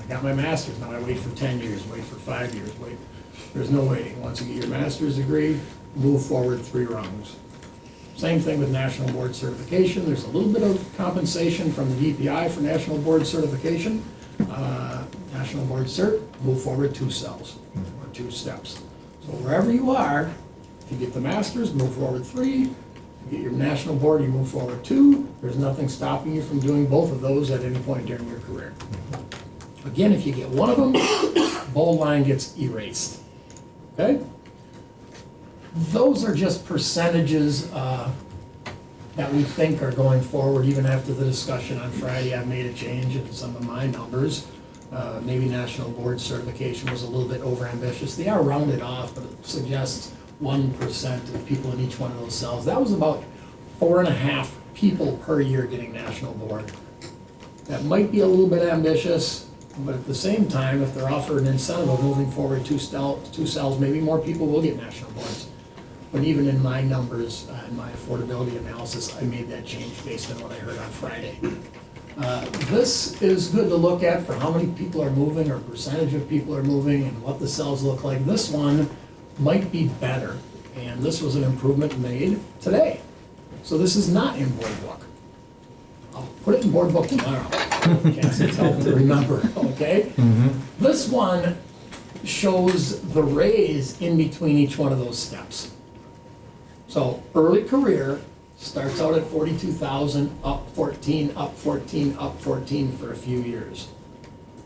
I got my master's, now I wait for 10 years, wait for 5 years, wait. There's no waiting. Once you get your master's degree, move forward 3 rungs. Same thing with national board certification. There's a little bit of compensation from the DPI for national board certification. National board cert, move forward 2 cells or 2 steps. So wherever you are, if you get the master's, move forward 3. If you get your national board, you move forward 2. There's nothing stopping you from doing both of those at any point during your career. Again, if you get one of them, bold line gets erased. Okay? Those are just percentages that we think are going forward. Even after the discussion on Friday, I made a change in some of my numbers. Maybe national board certification was a little bit overambitious. They are rounded off, but it suggests 1% of people in each one of those cells. That was about 4.5 people per year getting national board. That might be a little bit ambitious, but at the same time, if they're offered an incentive of moving forward 2 cells, maybe more people will get national boards. But even in my numbers, in my affordability analysis, I made that change based on what I heard on Friday. This is good to look at for how many people are moving or percentage of people are moving and what the cells look like. This one might be better, and this was an improvement made today. So this is not in board book. I'll put it in board book tomorrow. Cassie's helping to remember, okay? This one shows the raise in between each one of those steps. So early career starts out at 42,000, up 14, up 14, up 14 for a few years.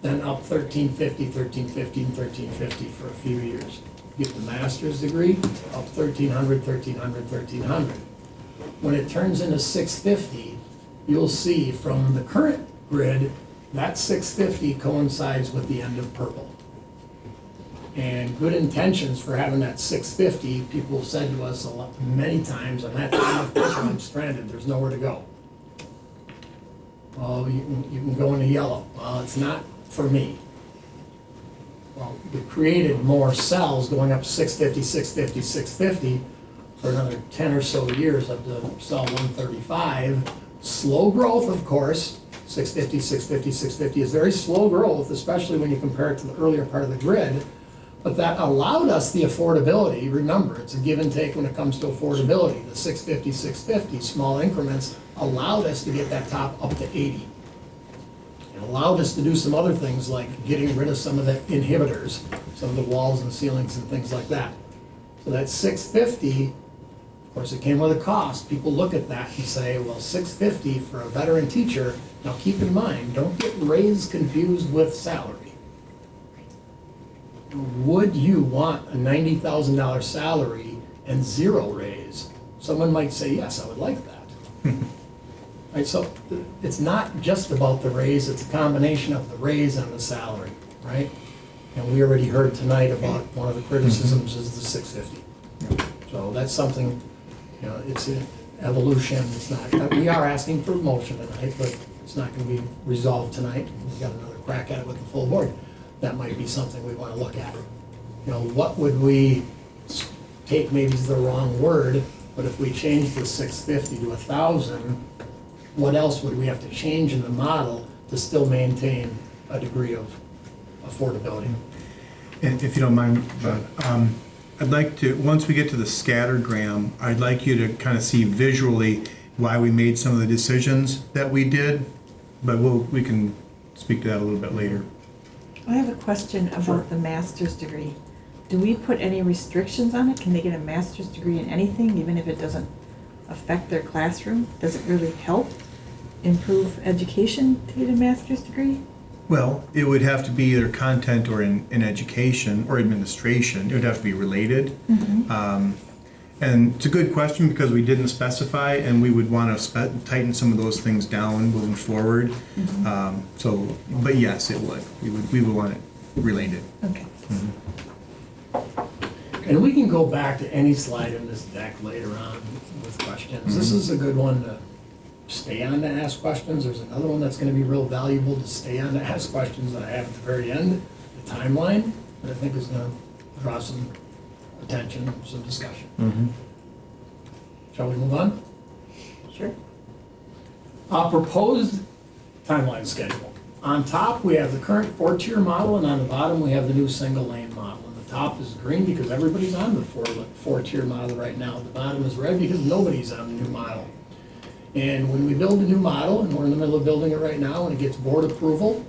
Then up 1350, 1350, and 1350 for a few years. Get the master's degree, up 1300, 1300, 1300. When it turns into 650, you'll see from the current grid, that 650 coincides with the end of purple. And good intentions for having that 650, people said to us many times, I'm at the end of purple, I'm stranded, there's nowhere to go. Well, you can go into yellow. Well, it's not for me. Well, we created more cells going up 650, 650, 650 for another 10 or so years up to cell 135. Slow growth, of course. 650, 650, 650 is very slow growth, especially when you compare it to the earlier part of the grid. But that allowed us the affordability. Remember, it's a give and take when it comes to affordability. The 650, 650, small increments allowed us to get that top up to 80. It allowed us to do some other things like getting rid of some of the inhibitors, some of the walls and ceilings and things like that. So that 650, of course, it came with a cost. People look at that and say, well, 650 for a veteran teacher. Now keep in mind, don't get raise confused with salary. Would you want a $90,000 salary and zero raise? Someone might say, yes, I would like that. Right, so it's not just about the raise, it's a combination of the raise and the salary, right? And we already heard tonight about one of the criticisms is the 650. So that's something, you know, it's an evolution. It's not, we are asking for a motion tonight, but it's not going to be resolved tonight. We've got another crack at it with the full board. That might be something we want to look at. You know, what would we take, maybe is the wrong word, but if we change the 650 to 1,000, what else would we have to change in the model to still maintain a degree of affordability? And if you don't mind, I'd like to, once we get to the scattergram, I'd like you to kind of see visually why we made some of the decisions that we did, but we can speak to that a little bit later. I have a question about the master's degree. Do we put any restrictions on it? Can they get a master's degree in anything, even if it doesn't affect their classroom? Does it really help improve education to get a master's degree? Well, it would have to be either content or in education or administration. It would have to be related. And it's a good question because we didn't specify, and we would want to tighten some of those things down moving forward. But yes, it would. We would want it related. Okay. And we can go back to any slide in this deck later on with questions. This is a good one to stay on to ask questions. There's another one that's going to be real valuable to stay on to ask questions that I have at the very end, the timeline, that I think is going to draw some attention, some discussion. Shall we move on? Sure. Proposed timeline schedule. On top, we have the current 4-tier model, and on the bottom, we have the new single-lane model. And the top is green because everybody's on the 4-tier model right now. The bottom is red because nobody's on the new model. And when we build a new model, and we're in the middle of building it right now, and it gets board approval,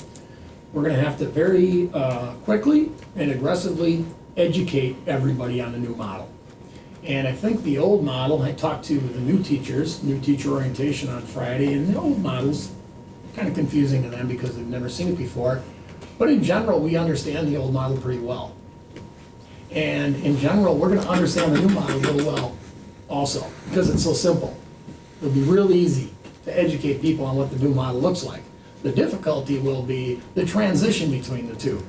we're going to have to very quickly and aggressively educate everybody on the new model. And I think the old model, I talked to the new teachers, new teacher orientation on Friday, and the old model's kind of confusing to them because they've never seen it before. But in general, we understand the old model pretty well. And in general, we're going to understand the new model really well also because it's so simple. It'll be real easy to educate people on what the new model looks like. The difficulty will be the transition between the two.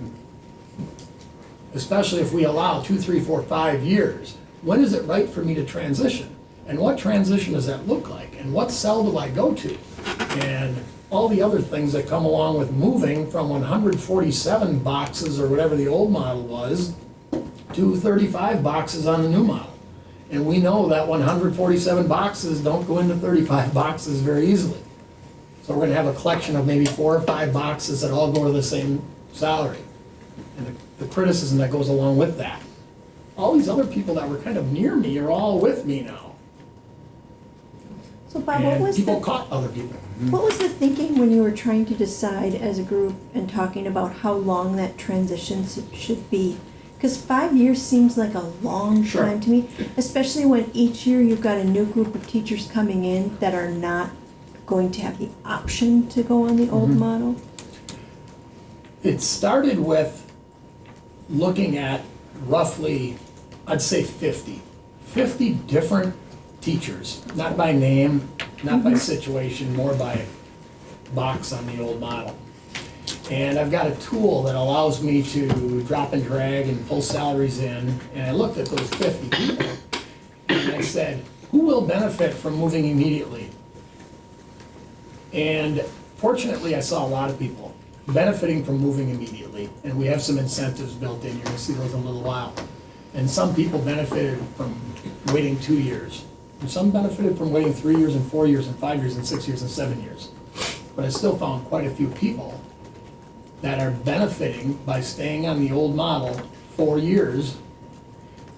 Especially if we allow 2, 3, 4, 5 years. When is it right for me to transition? And what transition does that look like? And what cell do I go to? And all the other things that come along with moving from 147 boxes or whatever the old model was to 35 boxes on the new model. And we know that 147 boxes don't go into 35 boxes very easily. So we're going to have a collection of maybe 4 or 5 boxes that all go to the same salary. And the criticism that goes along with that. All these other people that were kind of near me are all with me now. So Bob, what And was people the, caught other people. what was the thinking when you were trying to decide as a group and talking about how long that transition should be? Because 5 years seems like a long Sure. time to me, especially when each year you've got a new group of teachers coming in that are not going to have the option to go on the old model. It started with looking at roughly, I'd say 50 different teachers, not by name, not by situation, more by box on the old model. And I've got a tool that allows me to drop and drag and pull salaries in, and I looked at those 50 people, and I said, who will benefit from moving immediately? And fortunately, I saw a lot of people. benefiting from moving immediately, and we have some incentives built in. You're gonna see those in a little while. And some people benefited from waiting 2 years. And some benefited from waiting 3 years and 4 years and 5 years and 6 years and 7 years. But I still found quite a few people that are benefiting by staying on the old model 4 years,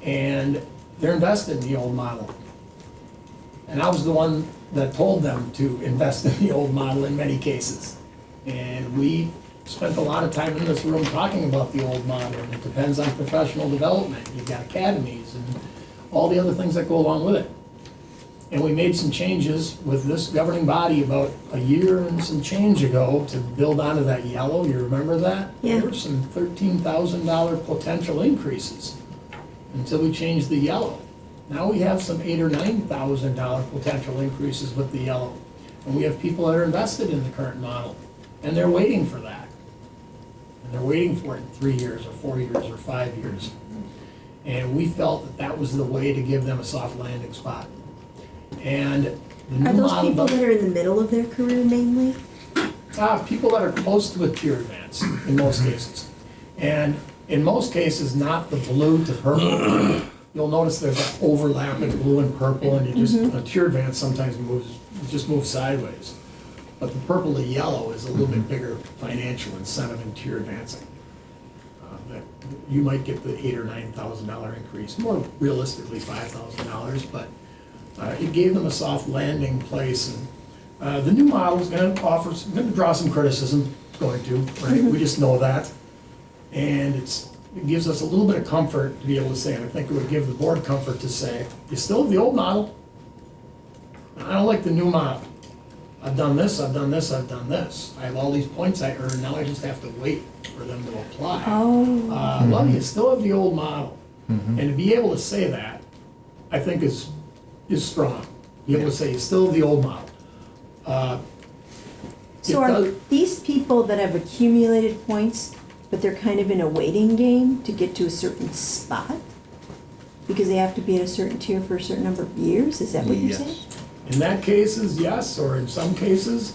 and they're invested in the old model. And I was the one that told them to invest in the old model in many cases. And we spent a lot of time in this room talking about the old model, and it depends on professional development. You've got academies and all the other things that go along with it. And we made some changes with this governing body about a year and some change ago to build onto that yellow. You remember that? Yeah. There were some $13,000 potential increases until we changed the yellow. Now we have some $8,000 or $9,000 potential increases with the yellow. And we have people that are invested in the current model, and they're waiting for that. And they're waiting for it in 3 years or 4 years or 5 years. And we felt that that was the way to give them a soft landing spot. And the new Are those model people does- that are in the middle of their career mainly? People that are close to a tier advance in most cases. And in most cases, not the blue to purple. You'll notice there's an overlap in blue and purple, and a tier advance sometimes just moves sideways. But the purple to yellow is a little bit bigger financial incentive in tier advancing. That you might get the $8,000 or $9,000 increase, more realistically $5,000, but it gave them a soft landing place. And the new model is going to draw some criticism, going to, right? We just know that. And it gives us a little bit of comfort to be able to say, and I think it would give the board comfort to say, you still have the old model. I don't like the new model. I've done this, I've done this, I've done this. I have all these points I earned, now I just have to wait for them to apply. Oh. Well, you still have the old model. And to be able to say that, I think is strong. Be able to say, you still have the old model. So are these people that have accumulated points, but they're kind of in a waiting game to get to a certain spot? Because they have to be at a certain tier for a certain number of years? Is that what you're saying? In that cases, yes, or in some cases,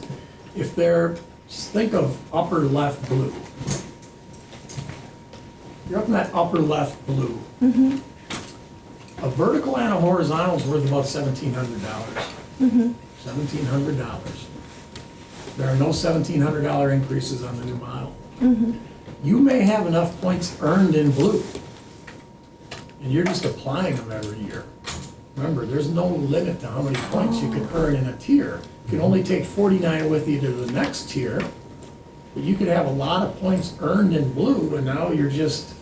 if they're, just think of upper left blue. You're up in that upper left blue. A vertical and a horizontal is worth about $1,700. $1,700. There are no $1,700 increases on the new model. You may have enough points earned in blue, and you're just applying them every year. Remember, there's no limit to how many points you can earn in a tier. You can only take 49 with you to the next tier, but you could have a lot of points earned in blue, and now you're just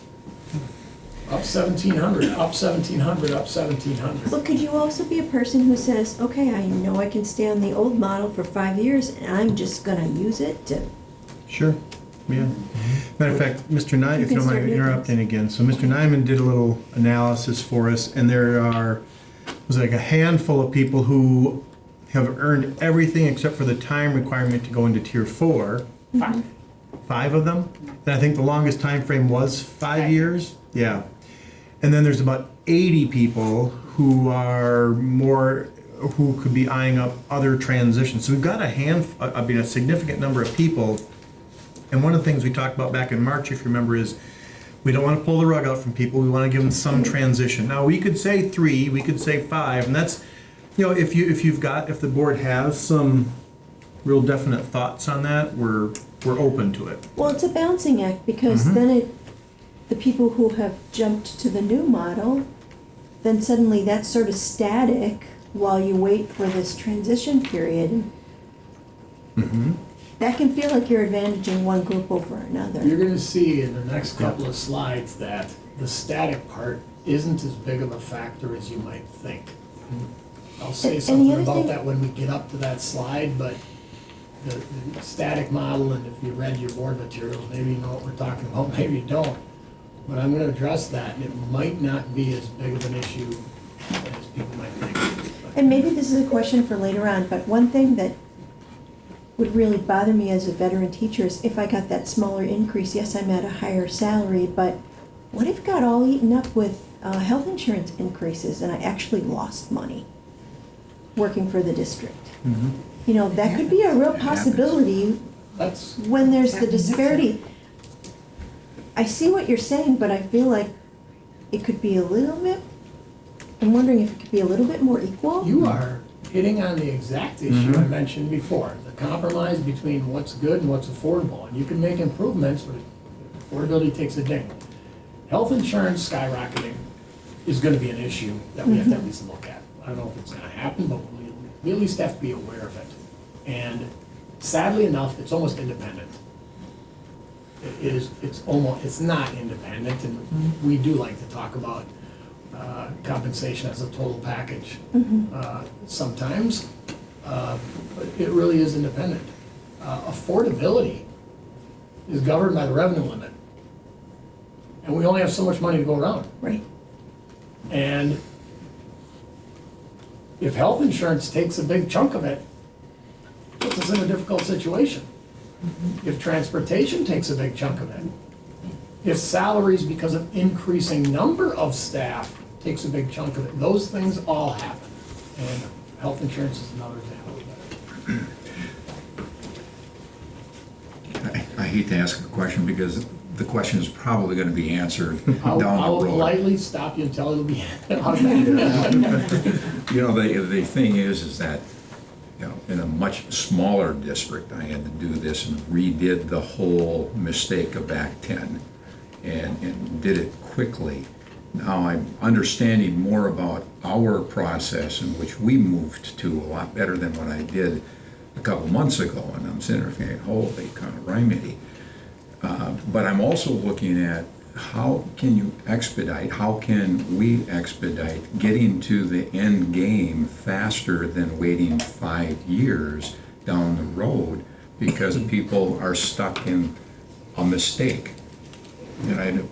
up 1,700, up 1,700, up 1,700. But could you also be a person who says, okay, I know I can stay on the old model for 5 years, and I'm just gonna use it to... Sure, yeah. Matter of fact, Mr. Nyman, if you can don't mind start new interrupting again, so Mr. Nyman did a little analysis for us, and was like a handful of people who have earned everything except for the time requirement to go into tier 4. 5. 5 of them? And I think the longest time frame was 5 years? Yeah. And then there's about 80 people who could be eyeing up other transitions. So we've got a significant number of people. And one of the things we talked about back in March, if you remember, is we don't want to pull the rug out from people. We want to give them some transition. Now, we could say 3, we could say 5, and that's, if the board has some real definite thoughts on that, we're open to it. Well, it's a balancing act, because then the people who have jumped to the new model, then suddenly that's sort of static while you wait for this transition period. That can feel like you're advantaging one group over another. You're gonna see in the next couple of slides that the static part isn't as big of a factor as you might think. I'll say And the something other about thing- that when we get up to that slide, but the static model, and if you read your board materials, maybe you know what we're talking about, maybe you don't. But I'm gonna address that, and it might not be as big of an issue as people might think. And maybe this is a question for later on, but one thing that would really bother me as a veteran teacher is if I got that smaller increase. Yes, I'm at a higher salary, but what if it got all eaten up with health insurance increases and I actually lost money working for the district? That could be a real possibility That's, when there's the disparity, I see what you're saying, but I feel like it could be a little bit, I'm wondering if it could be a little bit more equal? you are hitting on the exact issue I mentioned before, the compromise between what's good and what's affordable. And you can make improvements, but affordability takes a ding. Health insurance skyrocketing is gonna be an issue that we have to at least look at. I don't know if it's gonna happen, but we at least have to be aware of it. And sadly enough, it's almost independent. It's not independent, and we do like to talk about compensation as a total package sometimes, but it really is independent. Affordability is governed by the revenue limit, and we only have so much money to go around. Right. And if health insurance takes a big chunk of it, it puts us in a difficult situation. If transportation takes a big chunk of it, if salaries because of increasing number of staff takes a big chunk of it, those things all happen. And health insurance is another example of that. I hate to ask a question because the question is probably going to be answered down the road. I'll politely stop you until it'll be. You know, the thing is that, you know, in a much smaller district, I had to do this and redid the whole mistake of Act 10 and did it quickly. Now I'm understanding more about our process in which we moved to a lot better than what I did a couple months ago, and I'm sitting there thinking, holy criminy. But I'm also looking at how can you expedite, how can we expedite getting to the end game faster than waiting 5 years down the road because people are stuck in a mistake. And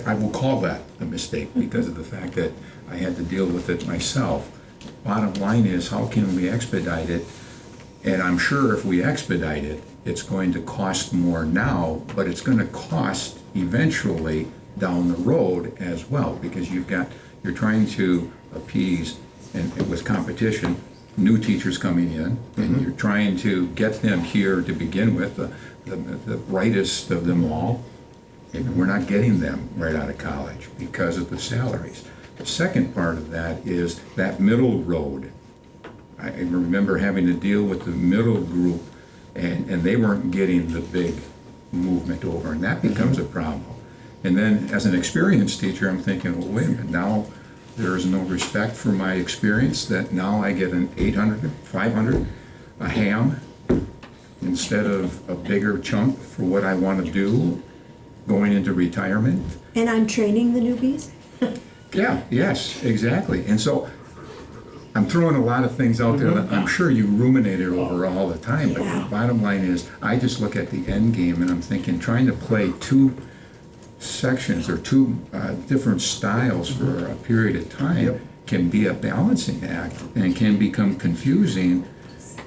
I will call that a mistake because of the fact that I had to deal with it myself. Bottom line is, how can we expedite it? And I'm sure if we expedite it, it's going to cost more now, but it's going to cost eventually down the road as well, because you're trying to appease, and with competition, new teachers coming in, and you're trying to get them here to begin with, the brightest of them all. And we're not getting them right out of college because of the salaries. The second part of that is that middle road. I remember having to deal with the middle group, and they weren't getting the big movement over, and that becomes a problem. And then as an experienced teacher, I'm thinking, well, wait a minute, now there is no respect for my experience, that now I get an 800, 500, a ham, instead of a bigger chunk for what I want to do going into retirement. And I'm training the newbies? Yeah, yes, exactly. And so I'm throwing a lot of things out there that I'm sure you ruminate it over all the time, but the bottom line is, I just look at the end game and I'm thinking, trying to play two sections or two different styles for a period of time can be a balancing act and can become confusing,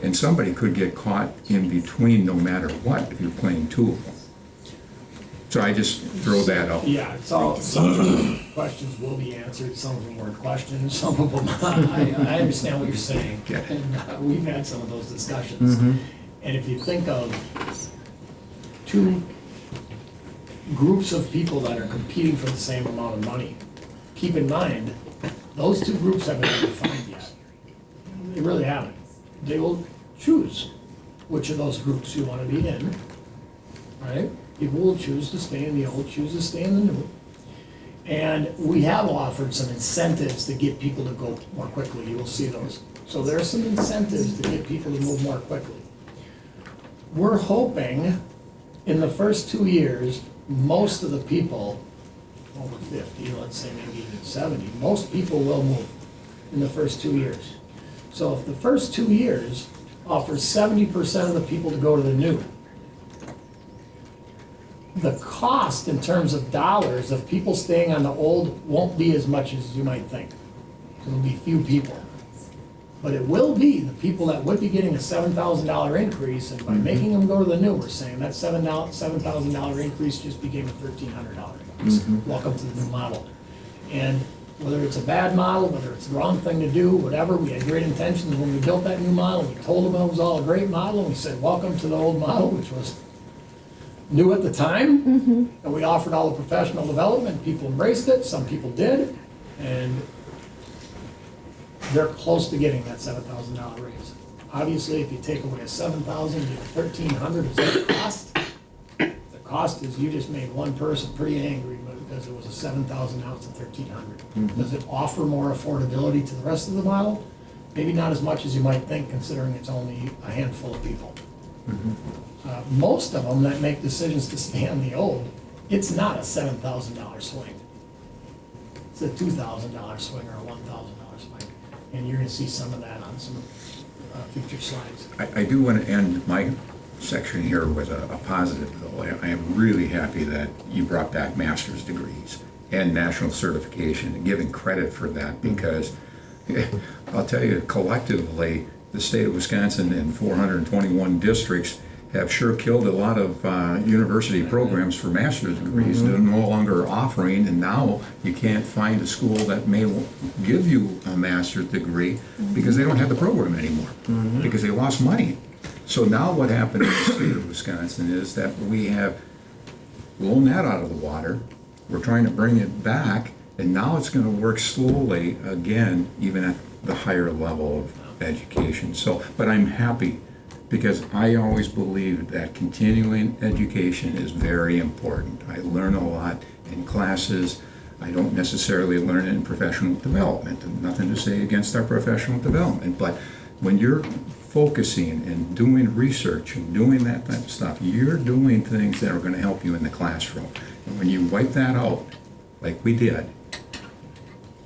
and somebody could get caught in between no matter what if you're playing two of them. So I just throw that out. Yeah, it's all, some of the questions will be answered, some of them weren't questions, some of them, I understand what you're saying. And we've had some of those discussions. And if you think of two groups of people that are competing for the same amount of money, keep in mind, those two groups haven't been defined yet. They really haven't. They will choose which of those groups you want to be in, right? People will choose to stay in the old, choose to stay in the new. And we have offered some incentives to get people to go more quickly. You will see those. So there are some incentives to get people to move more quickly. We're hoping in the first 2 years, most of the people, over 50, let's say maybe even 70, most people will move in the first 2 years. So if the first 2 years offers 70% of the people to go to the new, the cost in terms of dollars of people staying on the old won't be as much as you might think. It'll be few people. But it will be the people that would be getting a $7,000 increase, and by making them go to the new, we're saying that $7,000 increase just became a $1,300 increase. Welcome to the new model. And Whether it's a bad model, whether it's the wrong thing to do, whatever, we had great intentions when we built that new model. We told them it was all a great model, and we said, welcome to the old model, which was new at the time. And we offered all the professional development. People embraced it, some people did, and they're close to getting that $7,000 raise. Obviously, if you take away a $7,000, you get $1,300, is that the cost? The cost is you just made one person pretty angry, but because it was a $7,000, now it's a $1,300. Does it offer more affordability to the rest of the model? Maybe not as much as you might think, considering it's only a handful of people. Most of them that make decisions to stay on the old, it's not a $7,000 swing. It's a $2,000 swing or a $1,000 swing. And you're gonna see some of that on some future slides. I do want to end my section here with a positive, though. I am really happy that you brought back master's degrees and national certification, and giving credit for that, because I'll tell you, collectively, the state of Wisconsin and 421 districts have sure killed a lot of university programs for master's degrees. They're no longer offering, and now you can't find a school that may give you a master's degree because they don't have the program anymore, because they lost money. So now what happened in the state of Wisconsin is that we have blown that out of the water. We're trying to bring it back, and now it's going to work slowly again, even at the higher level of education. So, but I'm happy, because I always believed that continuing education is very important. I learn a lot in classes. I don't necessarily learn it in professional development, and nothing to say against our professional development, but when you're focusing and doing research and doing that type of stuff, you're doing things that are going to help you in the classroom. And when you wipe that out, like we did,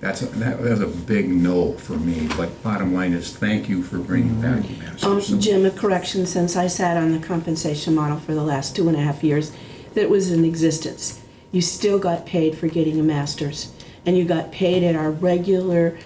that was a big no for me. But bottom line is, thank you for bringing back the masters. Jim, a correction, since I sat on the compensation model for the last 2.5 years that was in existence, you still got paid for getting a master's, and you got paid at our regular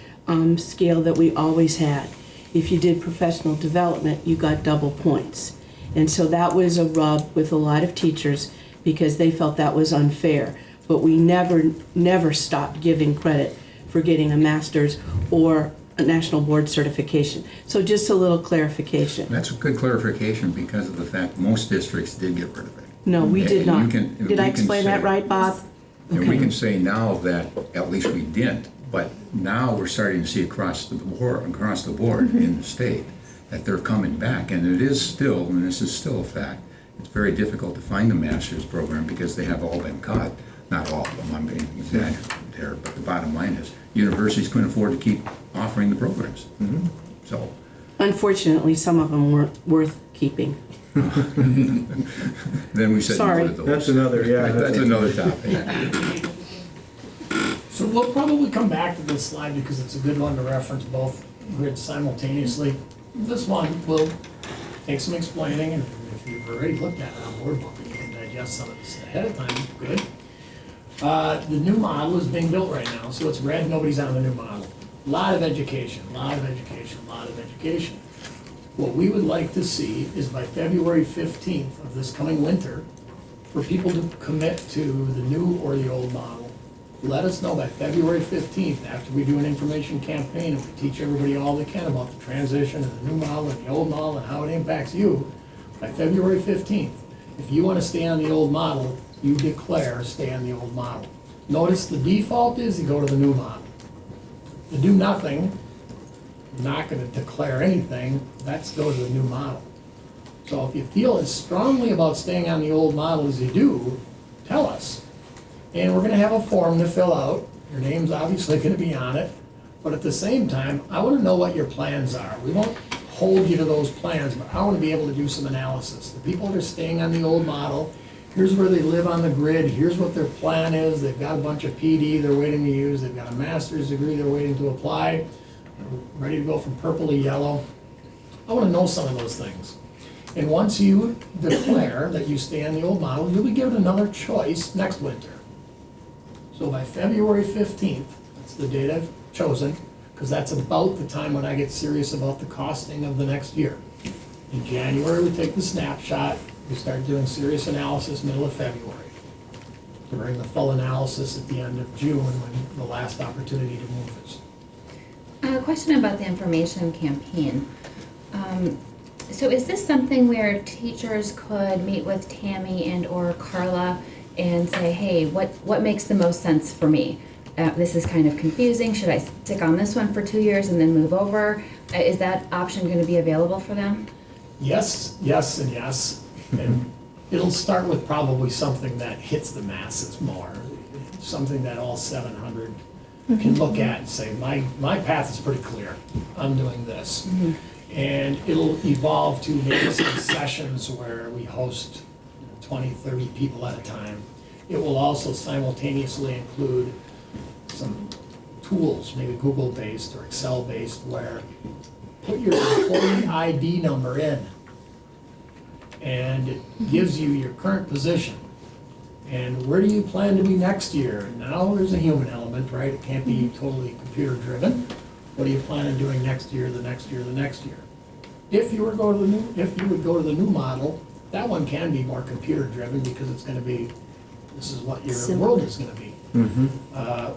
scale that we always had. If you did professional development, you got double points. And so that was a rub with a lot of teachers, because they felt that was unfair. But we never stopped giving credit for getting a master's or a national board certification. So just a little clarification. That's a good clarification, because of the fact most districts did get rid of it. No, we did not. Did I we can explain that say- right, Bob? And we can say now that at least we didn't, but now we're starting to see across the board in the state that they're coming back, and it is still, and this is still a fact, it's very difficult to find a master's program because they have all been cut. Not all of them, I'm being exaggerated there, but the bottom line is universities couldn't afford to keep offering the programs. So, Unfortunately, some of them weren't worth keeping. then we said Sorry. no to those. That's another, yeah. That's another topic. So we'll probably come back to this slide because it's a good one to reference both grids simultaneously. This one will take some explaining, and if you've already looked at it on board book and you can digest some of this ahead of time, good. The new model is being built right now, so it's red, nobody's on the new model. A lot of education, a lot of education, a lot of education. What we would like to see is by February 15th of this coming winter, for people to commit to the new or the old model. Let us know by February 15th, after we do an information campaign and we teach everybody all they can about the transition of the new model and the old model and how it impacts you. By February 15th, if you want to stay on the old model, you declare stay on the old model. Notice the default is you go to the new model. To do nothing, not going to declare anything, that's go to the new model. So if you feel as strongly about staying on the old model as you do, tell us. And we're going to have a form to fill out. Your name's obviously going to be on it. But at the same time, I want to know what your plans are. We won't hold you to those plans, but I want to be able to do some analysis. The people that are staying on the old model, here's where they live on the grid, here's what their plan is. They've got a bunch of PD they're waiting to use. They've got a master's degree they're waiting to apply. They're ready to go from purple to yellow. I want to know some of those things. And once you declare that you stay on the old model, you'll be given another choice next winter. So by February 15th, that's the date I've chosen, because that's about the time when I get serious about the costing of the next year. In January, we take the snapshot, we start doing serious analysis middle of February. to bring the full analysis at the end of June when the last opportunity to move is. A question about the information campaign. So is this something where teachers could meet with Tammy and or Carla and say, hey, what makes the most sense for me? This is kind of confusing. Should I stick on this one for 2 years and then move over? Is that option going to be available for them? Yes, yes, and yes. And it'll start with probably something that hits the masses more, something that all 700 can look at and say, my path is pretty clear. I'm doing this. Mm-hmm. And it'll evolve to maybe some sessions where we host 20, 30 people at a time. It will also simultaneously include some tools, maybe Google-based or Excel-based, where put your employee ID number in, and it gives you your current position. And where do you plan to be next year? Now there's a human element, right? It can't be totally computer-driven. What do you plan on doing next year, the next year, the next year? If you would go to the new model, that one can be more computer-driven because it's gonna be, this is what your world is gonna be.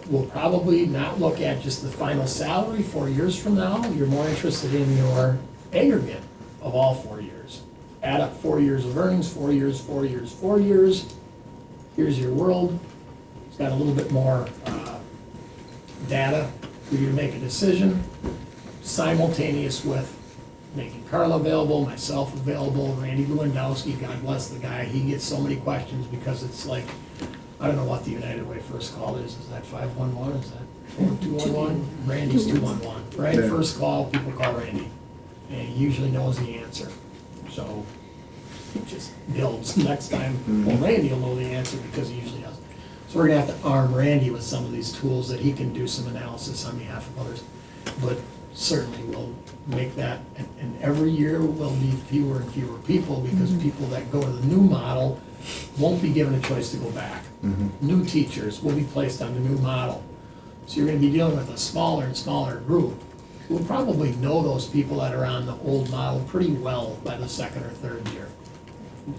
We'll probably not look at just the final salary 4 years from now. You're more interested in your aggregate of all 4 years. Add up 4 years of earnings, 4 years, 4 years, 4 years. Here's your world. It's got a little bit more data for you to make a decision, simultaneous with making Carla available, myself available, Randy Lewandowski, God bless the guy. He gets so many questions because it's like, I don't know what the United Way first call is. Is that 511? Is that 4211? Randy's 211, right? Yeah. First call, people call Randy. And he usually knows the answer. So it just builds. Next time, well, Randy will know the answer because he usually does. So we're gonna have to arm Randy with some of these tools that he can do some analysis on behalf of others. But certainly we'll make that, and every year will be fewer and fewer people because people that go to the new model won't be given a choice to go back. New teachers will be placed on the new model. So you're gonna be dealing with a smaller and smaller group who will probably know those people that are on the old model pretty well by the second or third year.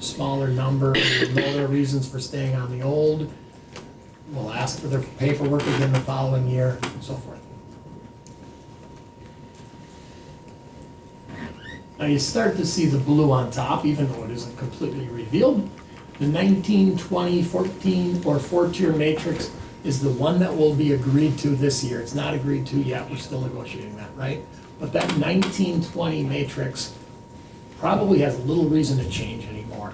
Smaller number, will know their reasons for staying on the old, will ask for their paperwork again the following year, and so forth. Now you start to see the blue on top, even though it isn't completely revealed. The 19, 20, 14, or 4-tier matrix is the one that will be agreed to this year. It's not agreed to yet, we're still negotiating that, right? But that 19, 20 matrix probably has little reason to change anymore.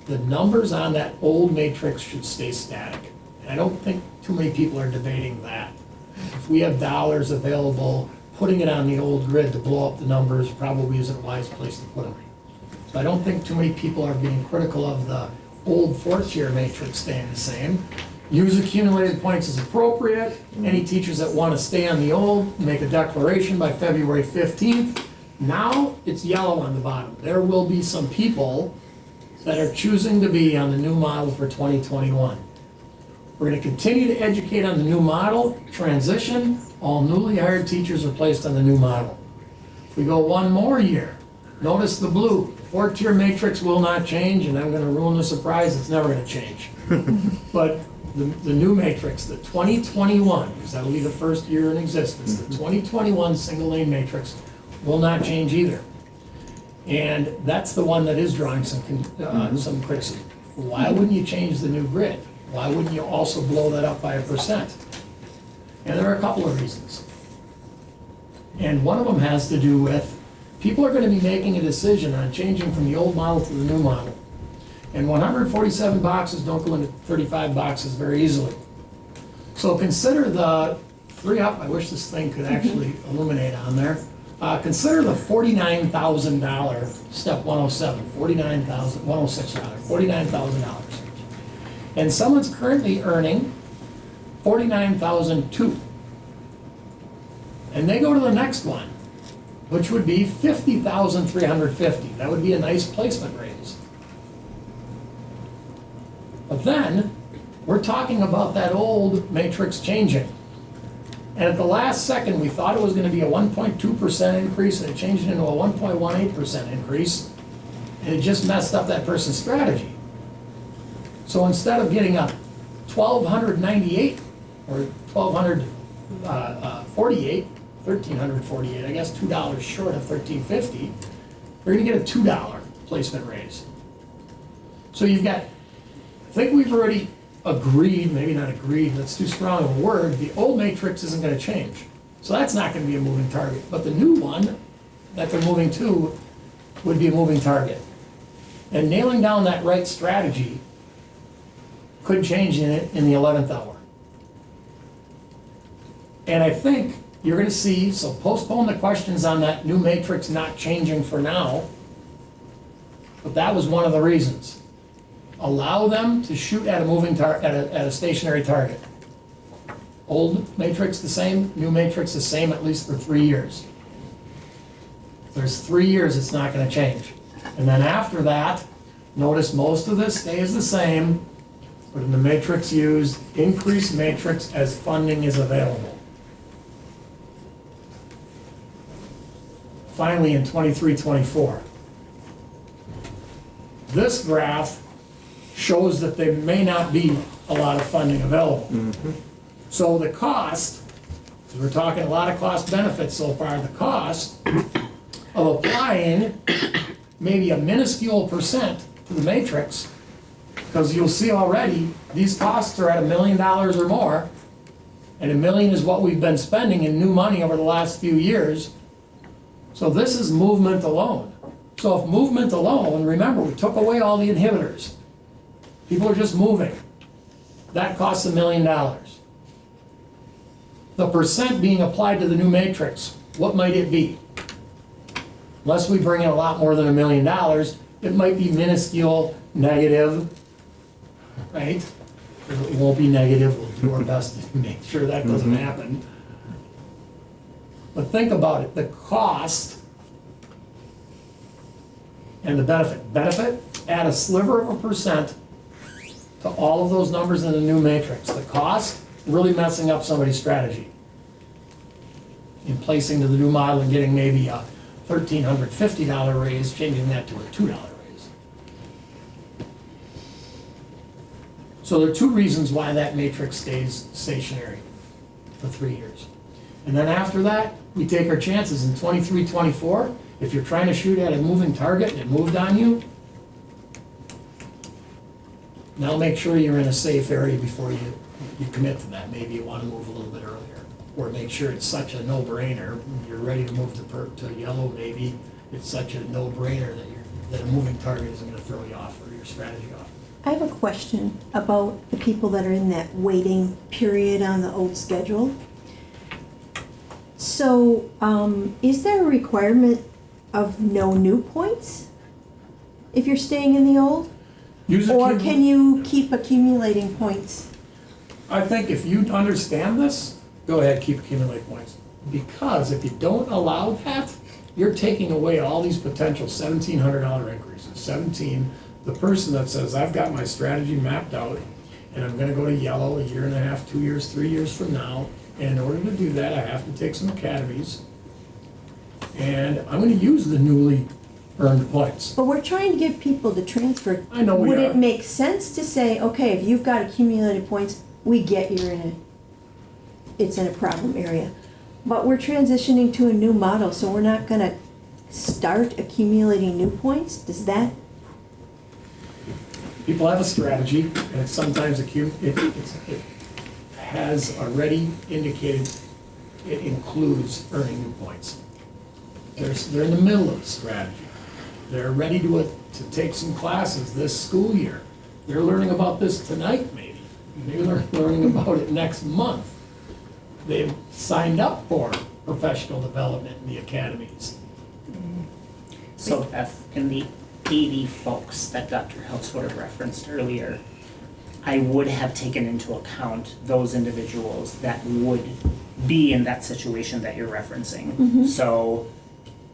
The numbers on that old matrix should stay static. And I don't think too many people are debating that. If we have dollars available, putting it on the old grid to blow up the numbers probably isn't a wise place to put them. So I don't think too many people are being critical of the old 4-tier matrix staying the same. Use accumulated points as appropriate. Any teachers that want to stay on the old, make a declaration by February 15th. Now it's yellow on the bottom. There will be some people that are choosing to be on the new model for 2021. We're going to continue to educate on the new model, transition, all newly hired teachers are placed on the new model. If we go one more year, notice the blue. The 4-tier matrix will not change, and I'm going to ruin the surprise, it's never going to change. But the new matrix, the 2021, because that'll be the first year in existence, the 2021 single lane matrix will not change either. And that's the one that is drawing some criticism. Why wouldn't you change the new grid? Why wouldn't you also blow that up by 1%? And there are a couple of reasons. And one of them has to do with, people are going to be making a decision on changing from the old model to the new model. And 147 boxes don't go into 35 boxes very easily. So consider the I wish this thing could actually illuminate on there. Consider the $49,000, step 107, $49,000. And someone's currently earning $49,002. And they go to the next one, which would be $50,350. That would be a nice placement raise. But then, we're talking about that old matrix changing. And at the last second, we thought it was going to be a 1.2% increase, and it changed into a 1.18% increase, and it just messed up that person's strategy. So instead of getting a 1,298 or 1,248, 1,348, I guess $2 short of 1,350, they're gonna get a $2 placement raise. So you've got, I think we've already agreed, maybe not agreed, that's too strong of a word, the old matrix isn't gonna change. So that's not gonna be a moving target, but the new one that they're moving to would be a moving target. And nailing down that right strategy could change in the 11th hour. And I think you're gonna see, so postpone the questions on that new matrix not changing for now, but that was one of the reasons. Allow them to shoot at a moving at a stationary target. Old matrix the same, new matrix the same, at least for 3 years. There's 3 years it's not gonna change. And then after that, notice most of this stays the same, but in the matrix used, increase matrix as funding is available. Finally, in 23-24. This graph shows that there may not be a lot of funding available. So the cost, because we're talking a lot of cost benefits so far, the cost of applying maybe a minuscule percent to the matrix, because you'll see already, these costs are at $1 million or more, and $1 million is what we've been spending in new money over the last few years. So this is movement alone. So if movement alone, remember, we took away all the inhibitors. People are just moving. That costs $1 million. The percent being applied to the new matrix, what might it be? Unless we bring in a lot more than $1 million, it might be minuscule, negative, right? It won't be negative, we'll do our best to make sure that doesn't happen. But think about it, the cost and the benefit. Benefit, add a sliver of a percent to all of those numbers in the new matrix. The cost, really messing up somebody's strategy. In placing to the new model and getting maybe a $1,350 raise, changing that to a $2 raise. So there are two reasons why that matrix stays stationary for 3 years. And then after that, we take our chances in 23-24. If you're trying to shoot at a moving target and it moved on you, now make sure you're in a safe area before you commit to that. Maybe you want to move a little bit earlier. Or make sure it's such a no-brainer. You're ready to move to yellow, maybe. It's such a no-brainer that a moving target isn't going to throw you off or your strategy off. I have a question about the people that are in that waiting period on the old schedule. So, is there a requirement of no new points if you're staying in the old? Or can you keep accumulating points? I think if you understand this, go ahead, keep accumulating points. Because if you don't allow that, you're taking away all these potential $1,700 increases. The person that says, I've got my strategy mapped out, and I'm gonna go to yellow a year and a half, 2 years, 3 years from now, and in order to do that, I have to take some academies, and I'm gonna use the newly earned points. But we're trying to get people to transfer. I know we Would are. it make sense to say, okay, if you've got accumulated points, we get it's in a problem area. But we're transitioning to a new model, so we're not gonna start accumulating new points? Does that? People have a strategy, and it's sometimes it has already indicated it includes earning new points. They're in the middle of the strategy. They're ready to take some classes this school year. They're learning about this tonight, maybe. They're learning about it next month. They've signed up for professional development in the academies. So Beth, in the 80 folks that Dr. Heltzwater referenced earlier, I would have taken into account those individuals that would be in that situation that you're referencing. So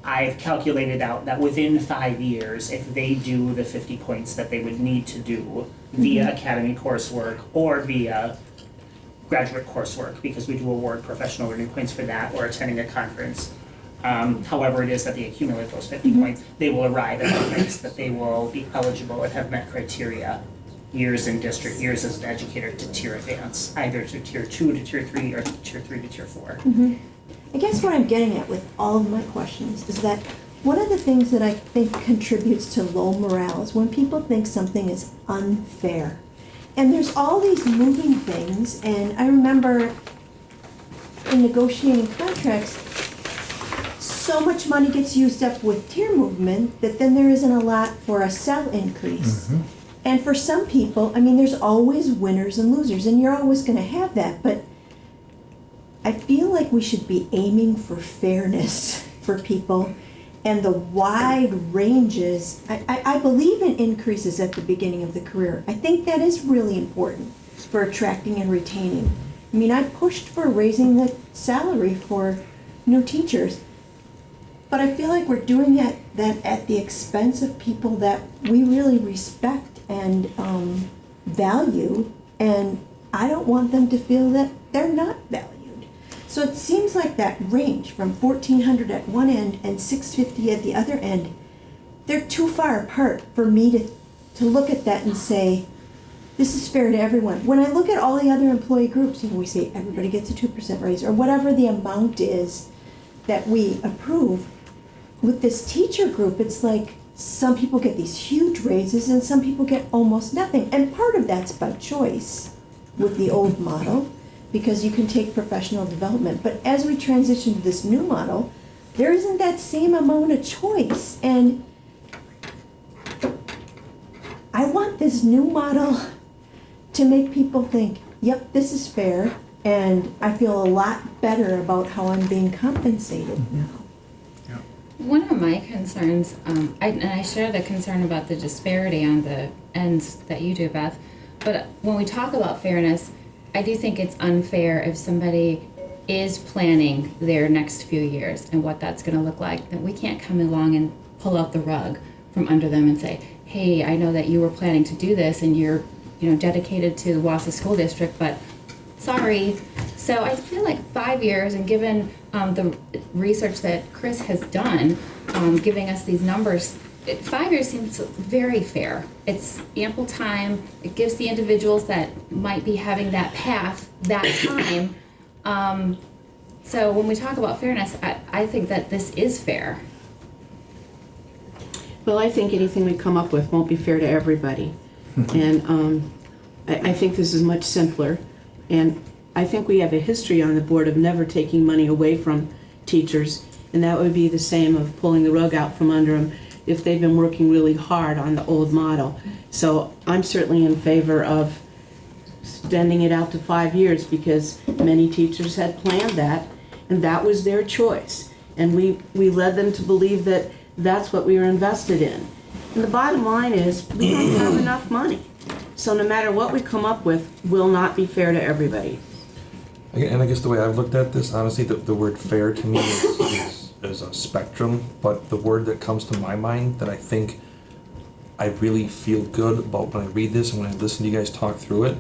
I've calculated out that within 5 years, if they do the 50 points that they would need to do via academy coursework or via graduate coursework, because we do award professional learning points for that, or attending a conference, however it is that they accumulate those 50 points, they will arrive at the place that they will be eligible and have met criteria years in district, years as an educator to tier advance, either to tier 2 to tier 3 or tier 3 to tier 4. I guess what I'm getting at with all of my questions is that one of the things that I think contributes to low morale is when people think something is unfair. And there's all these moving things, and I remember in negotiating contracts, so much money gets used up with tier movement that then there isn't a lot for a cell increase. And for some people, I mean, there's always winners and losers, and you're always going to have that, but I feel like we should be aiming for fairness for people and the wide ranges. I believe in increases at the beginning of the career. I think that is really important for attracting and retaining. I mean, I pushed for raising the salary for new teachers, but I feel like we're doing that at the expense of people that we really respect and value, and I don't want them to feel that they're not valued. So it seems like that range from 1,400 at one end and 650 at the other end, they're too far apart for me to look at that and say, this is fair to everyone. When I look at all the other employee groups, we say everybody gets a 2% raise or whatever the amount is that we approve. With this teacher group, it's like some people get these huge raises and some people get almost nothing. And part of that's by choice with the old model, because you can take professional development. But as we transition to this new model, there isn't that same amount of choice. And I want this new model to make people think, yep, this is fair, and I feel a lot better about how I'm being compensated now. One of my concerns, and I share the concern about the disparity on the ends that you do, Beth, but when we talk about fairness, I do think it's unfair if somebody is planning their next few years and what that's going to look like, that we can't come along and pull out the rug from under them and say, hey, I know that you were planning to do this and you're dedicated to the Wausau School District, but sorry. So I feel like 5 years, and given the research that Chris has done, giving us these numbers, 5 years seems very fair. It's ample time. It gives the individuals that might be having that path that time. So when we talk about fairness, I think that this is fair. Well, I think anything we come up with won't be fair to everybody. And I think this is much simpler. And I think we have a history on the board of never taking money away from teachers. And that would be the same of pulling the rug out from under them if they've been working really hard on the old model. So I'm certainly in favor of extending it out to 5 years because many teachers had planned that, and that was their choice. And we led them to believe that that's what we were invested in. And the bottom line is we don't have enough money. So no matter what we come up with will not be fair to everybody. And I guess the way I've looked at this, honestly, the word fair to me is a spectrum, but the word that comes to my mind that I think I really feel good about when I read this and when I listen to you guys talk through it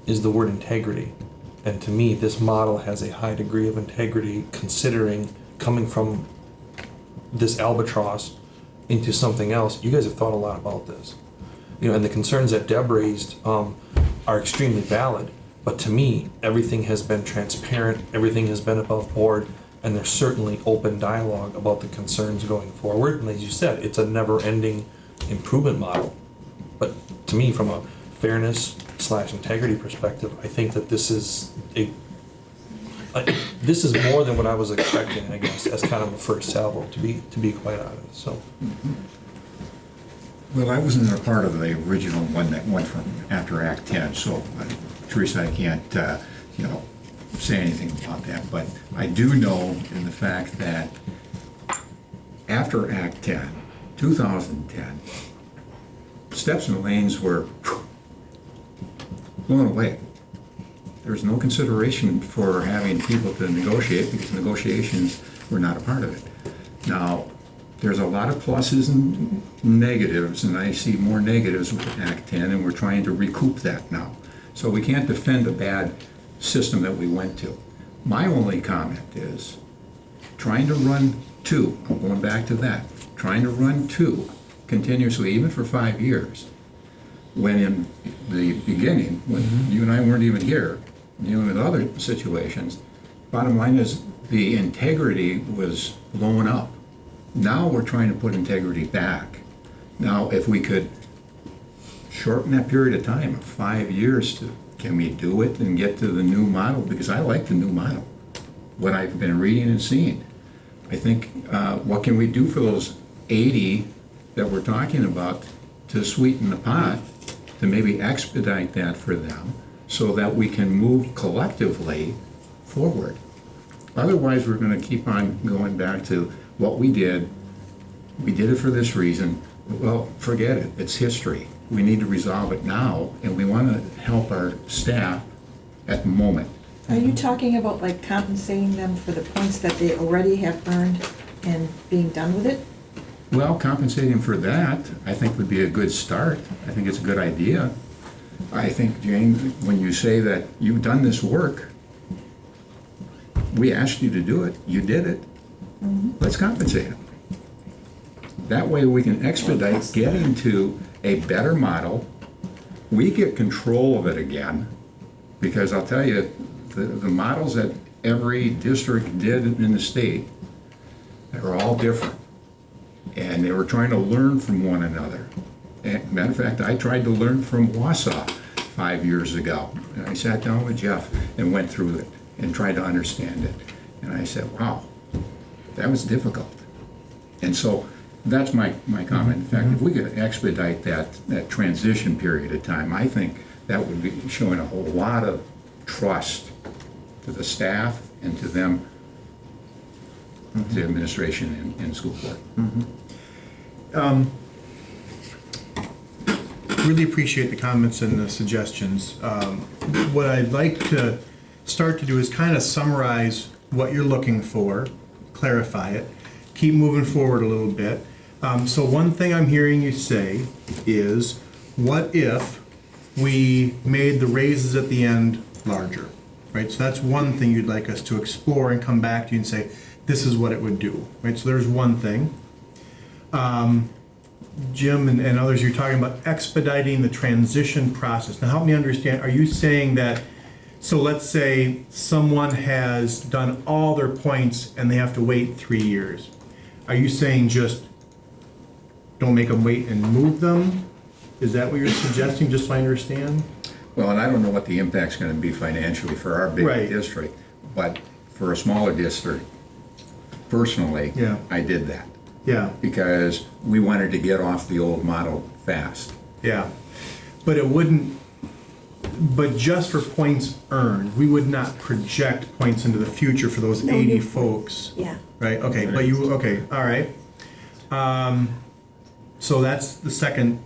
is the word integrity. And to me, this model has a high degree of integrity considering coming from this albatross into something else. You guys have thought a lot about this. And the concerns that Deb raised are extremely valid. But to me, everything has been transparent, everything has been above board, and there's certainly open dialogue about the concerns going forward. And as you said, it's a never-ending improvement model. But to me, from a fairness/integrity perspective, I think that this is this is more than what I was expecting, I guess, as kind of a first salvo, to be quite honest. So. Well, I wasn't a part of the original one that went from after Act 10, so Teresa, I can't, say anything about that. But I do know in the fact that after Act 10, 2010, steps and lanes were blown away. There was no consideration for having people to negotiate because negotiations were not a part of it. Now, there's a lot of pluses and negatives, and I see more negatives with Act 10, and we're trying to recoup that now. So we can't defend a bad system that we went to. My only comment is trying to run two, I'm going back to that, trying to run two continuously, even for 5 years, when in the beginning, when you and I weren't even here, dealing with other situations, bottom line is the integrity was blowing up. Now we're trying to put integrity back. Now, if we could shorten that period of time of 5 years can we do it and get to the new model? Because I like the new model, what I've been reading and seeing. I think, what can we do for those 80 that we're talking about to sweeten the pot, to maybe expedite that for them so that we can move collectively forward. Otherwise, we're going to keep on going back to what we did. We did it for this reason. Well, forget it. It's history. We need to resolve it now, and we want to help our staff at the moment. Are you talking about like compensating them for the points that they already have earned and being done with it? Well, compensating for that, I think would be a good start. I think it's a good idea. I think, Jane, when you say that you've done this work, we asked you to do it, you did it. Let's compensate them. That way we can expedite getting to a better model. We get control of it again, because I'll tell you, the models that every district did in the state, they were all different. And they were trying to learn from one another. And matter of fact, I tried to learn from Wausau 5 years ago. And I sat down with Jeff and went through it and tried to understand it. And I said, wow, that was difficult. And so that's my comment. In fact, if we could expedite that transition period of time, I think that would be showing a whole lot of trust to the staff and to them, the administration and school board. Really appreciate the comments and the suggestions. What I'd like to start to do is kind of summarize what you're looking for, clarify it, keep moving forward a little bit. So one thing I'm hearing you say is, what if we made the raises at the end larger, right? So that's one thing you'd like us to explore and come back to you and say, this is what it would do, right? So there's one thing. Jim and others, you're talking about expediting the transition process. Now help me understand, are you saying that, so let's say someone has done all their points and they have to wait 3 years. Are you saying just don't make them wait and move them? Is that what you're suggesting, just so I understand? Well, and I don't know what the impact's going to be financially for our big district, but for a smaller district, personally, I did that. Yeah. Because we wanted to get off the old model fast. Yeah. But it wouldn't, but just for points earned, we would not project points into the future for those 80 folks. Yeah. Right, okay, but you, okay, all right. So that's the second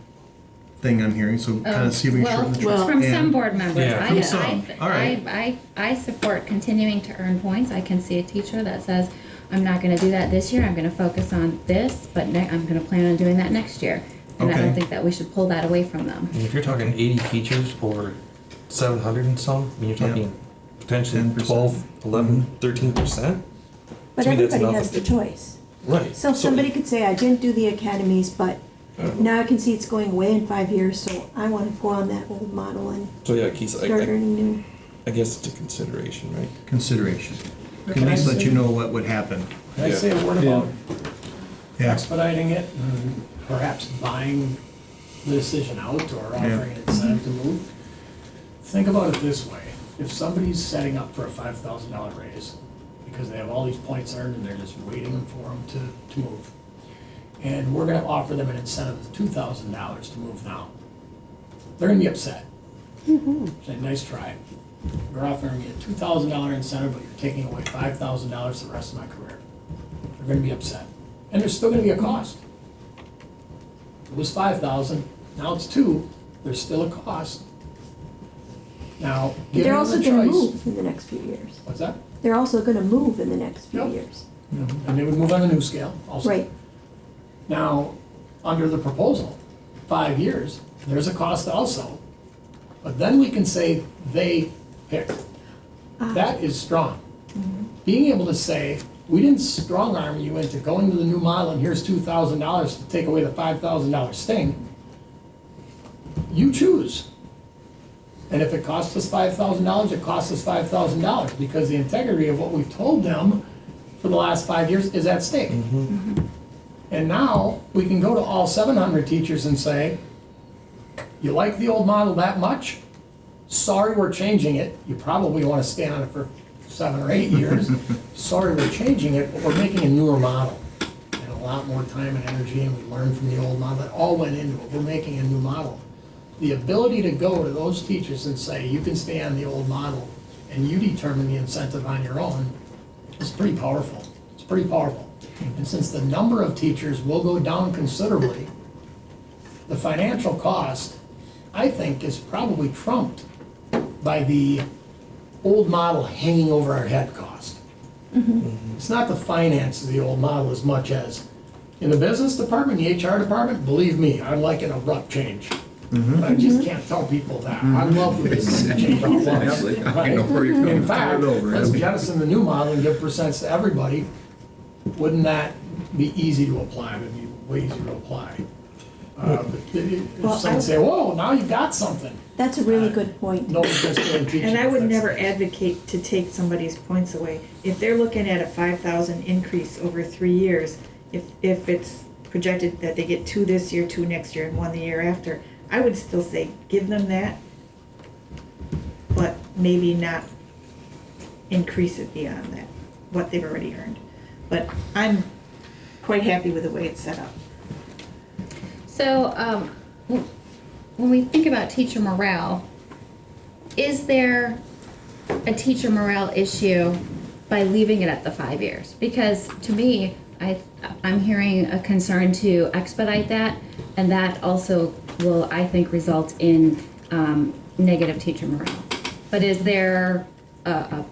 thing I'm hearing, so kind of see if we can shorten the trust. From some board members, Yeah, from some. All right. I support continuing to earn points. I can see a teacher that says, I'm not gonna do that this year, I'm gonna focus on this, but I'm gonna plan on doing that next year. And I don't Okay. think that we should pull that away from them. And if you're talking 80 teachers over 700 and some, I mean, you're talking potentially 10%. 12, 11, 13%? But To me, that's everybody enough. has the choice. Right. So somebody could say, I didn't do the academies, but now I can see it's going away in 5 years, so I want to go on that old model and So yeah, Keith, start earning new. I guess it's a consideration, right? Consideration. Can Can I at least let say- you know what would happen. Can I say a word about Yeah. expediting it and perhaps buying the decision out or offering an incentive to move? Think about it this way. If somebody's setting up for a $5,000 raise because they have all these points earned and they're just waiting for them to move, and we're gonna offer them an incentive of $2,000 to move now, they're gonna be upset. Say, nice try. You're offering me a $2,000 incentive, but you're taking away $5,000 the rest of my career. They're gonna be upset. And there's still gonna be a cost. It was 5,000, now it's 2, there's still a cost. Now, give They're them also the gonna choice. move in the next few years. What's that? They're also gonna move in the next few Yep. years. And they would move on the new scale also. Right. Now, under the proposal, 5 years, there's a cost also. But then we can say they pick. That is strong. Being able to say, we didn't strong arm you into going to the new model and here's $2,000 to take away the $5,000 sting. you choose. And if it costs us $5,000, it costs us $5,000, because the integrity of what we've told them for the last 5 years is at stake. And now, we can go to all 700 teachers and say, you like the old model that much? Sorry, we're changing it. You probably want to stay on it for 7 or 8 years. Sorry, we're changing it, but we're making a newer model. And a lot more time and energy, and we learned from the old model. That all went into it. We're making a new model. The ability to go to those teachers and say, you can stay on the old model, and you determine the incentive on your own, is pretty powerful. It's pretty powerful. And since the number of teachers will go down considerably, the financial cost, I think, is probably trumped by the old model hanging over our head cost. It's not the finance of the old model as much as, in the business department, the HR department, believe me, I'd like an abrupt change. But I just can't tell people that. I love for this to change all at once. I know where you're coming In fact, from. let's jettison the new model and give percents to everybody. Wouldn't that be easy to apply? It'd be way easier to apply. But if someone say, whoa, now you've got something. That's a really good point. Nobody's just going to teach you. And I would that's- never advocate to take somebody's points away. If they're looking at a 5,000 increase over 3 years, if it's projected that they get 2 this year, 2 next year, and 1 the year after, I would still say, give them that, but maybe not increase it beyond that, what they've already earned. But I'm quite happy with the way it's set up. So, when we think about teacher morale, is there a teacher morale issue by leaving it at the 5 years? Because to me, I'm hearing a concern to expedite that, and that also will, I think, result in negative teacher morale. But is there a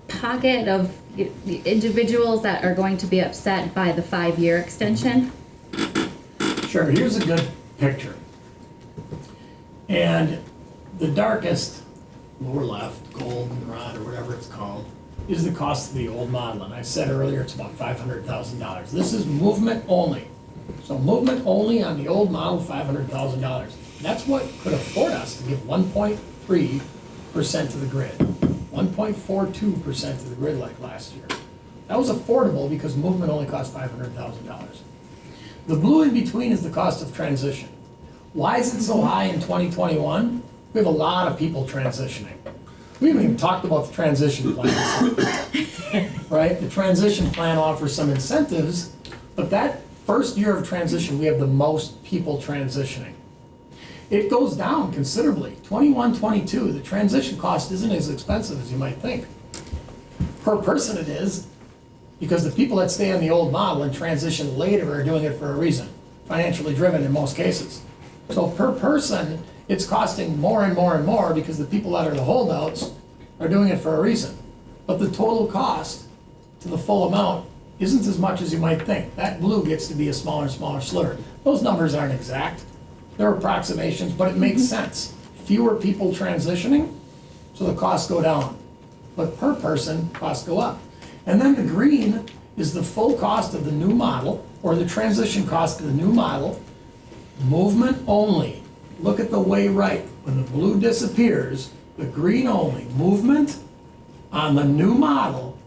pocket of individuals that are going to be upset by the 5-year extension? Sure, here's a good picture. And the darkest, lower left, goldenrod, or whatever it's called, is the cost of the old model. And I said earlier, it's about $500,000. This is movement only. So movement only on the old model, $500,000. That's what could afford us to give 1.3% to the grid, 1.42% to the grid like last year. That was affordable because movement only cost $500,000. The blue in between is the cost of transition. Why is it so high in 2021? We have a lot of people transitioning. We haven't even talked about the transition plan, right? The transition plan offers some incentives, but that first year of transition, we have the most people transitioning. It goes down considerably. 21, 22, the transition cost isn't as expensive as you might think. Per person it is, because the people that stay on the old model and transition later are doing it for a reason, financially driven in most cases. So per person, it's costing more and more and more because the people that are the holdouts are doing it for a reason. But the total cost to the full amount isn't as much as you might think. That blue gets to be a smaller and smaller sliver. Those numbers aren't exact. They're approximations, but it makes sense. Fewer people transitioning, so the costs go down. But per person, costs go up. And then the green is the full cost of the new model, or the transition cost of the new model, movement only. Look at the way right. When the blue disappears, the green only. Movement on the new model,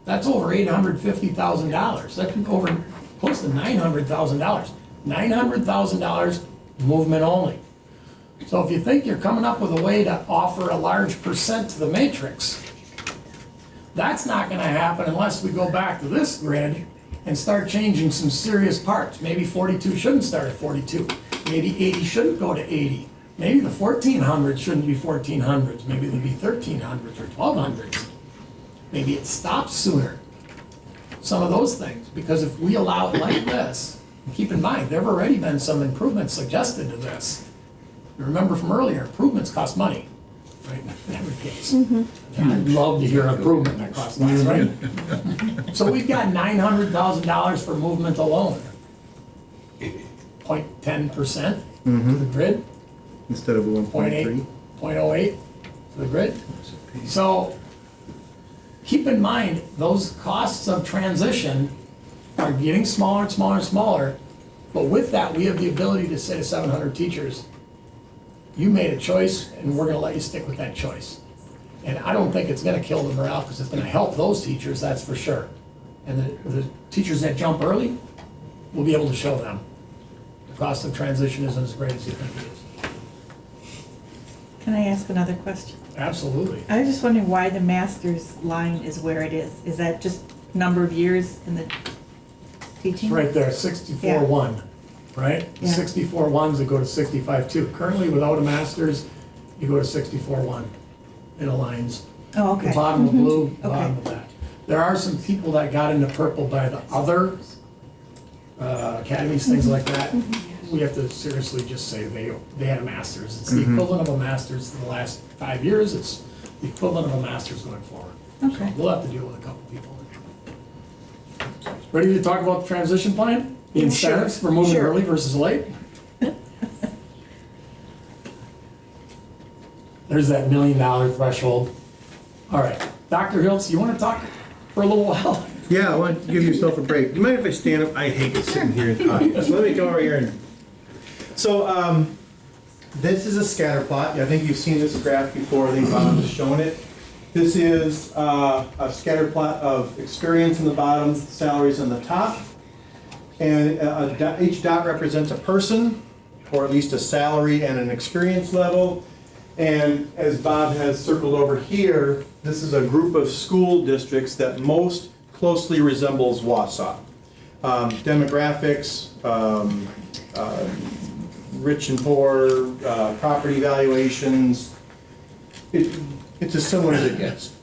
that's over $850,000. That's over close to $900,000. $900,000 movement only. So if you think you're coming up with a way to offer a large percent to the matrix, that's not going to happen unless we go back to this grid and start changing some serious parts. Maybe 42 shouldn't start at 42. Maybe 80 shouldn't go to 80. Maybe the 1400s shouldn't be 1400s. Maybe they'll be 1300s or 1200s. Maybe it stops sooner. Some of those things. Because if we allow it like this, keep in mind, there have already been some improvements suggested to this. You remember from earlier, improvements cost money, right, in every case. I'd love to hear improvement that costs less, right? So we've got $900,000 for movement alone. 0.10% to the grid, Instead of 1.3. 0.08 to the grid. So keep in mind, those costs of transition are getting smaller and smaller and smaller. But with that, we have the ability to say to 700 teachers, you made a choice and we're gonna let you stick with that choice. And I don't think it's gonna kill the morale, because it's gonna help those teachers, that's for sure. And the teachers that jump early, we'll be able to show them. The cost of transition isn't as great as you think it is. Can I ask another question? Absolutely. I was just wondering why the master's line is where it is. Is that just number of years in the teaching? It's right there, 64-1, right? Yeah. 64 ones that go to 65-2. Currently, without a master's, you go to 64-1. It aligns. Oh, okay. The bottom of blue, Okay. bottom of that. There are some people that got into purple by the other academies, things like that. We have to seriously just say they had a master's. It's the equivalent of a master's in the last 5 years. It's the equivalent of a master's going forward. Okay. So we'll have to deal with a couple people. Ready to talk about the transition plan? The incentives for moving Sure. early versus late? There's that $1 million threshold. All right, Dr. Hiltz, you want to talk for a little while? Yeah, I want to give yourself a break. Do you mind if I stand up? I hate sitting here and talking. So let me come over here and. So this is a scatter plot. I think you've seen this graph before. I think Bob has shown it. This is a scatter plot of experience in the bottom, salaries on the top. And each dot represents a person, or at least a salary and an experience level. And as Bob has circled over here, this is a group of school districts that most closely resembles Wausau. Demographics, rich and poor, property valuations, it's as similar as it gets.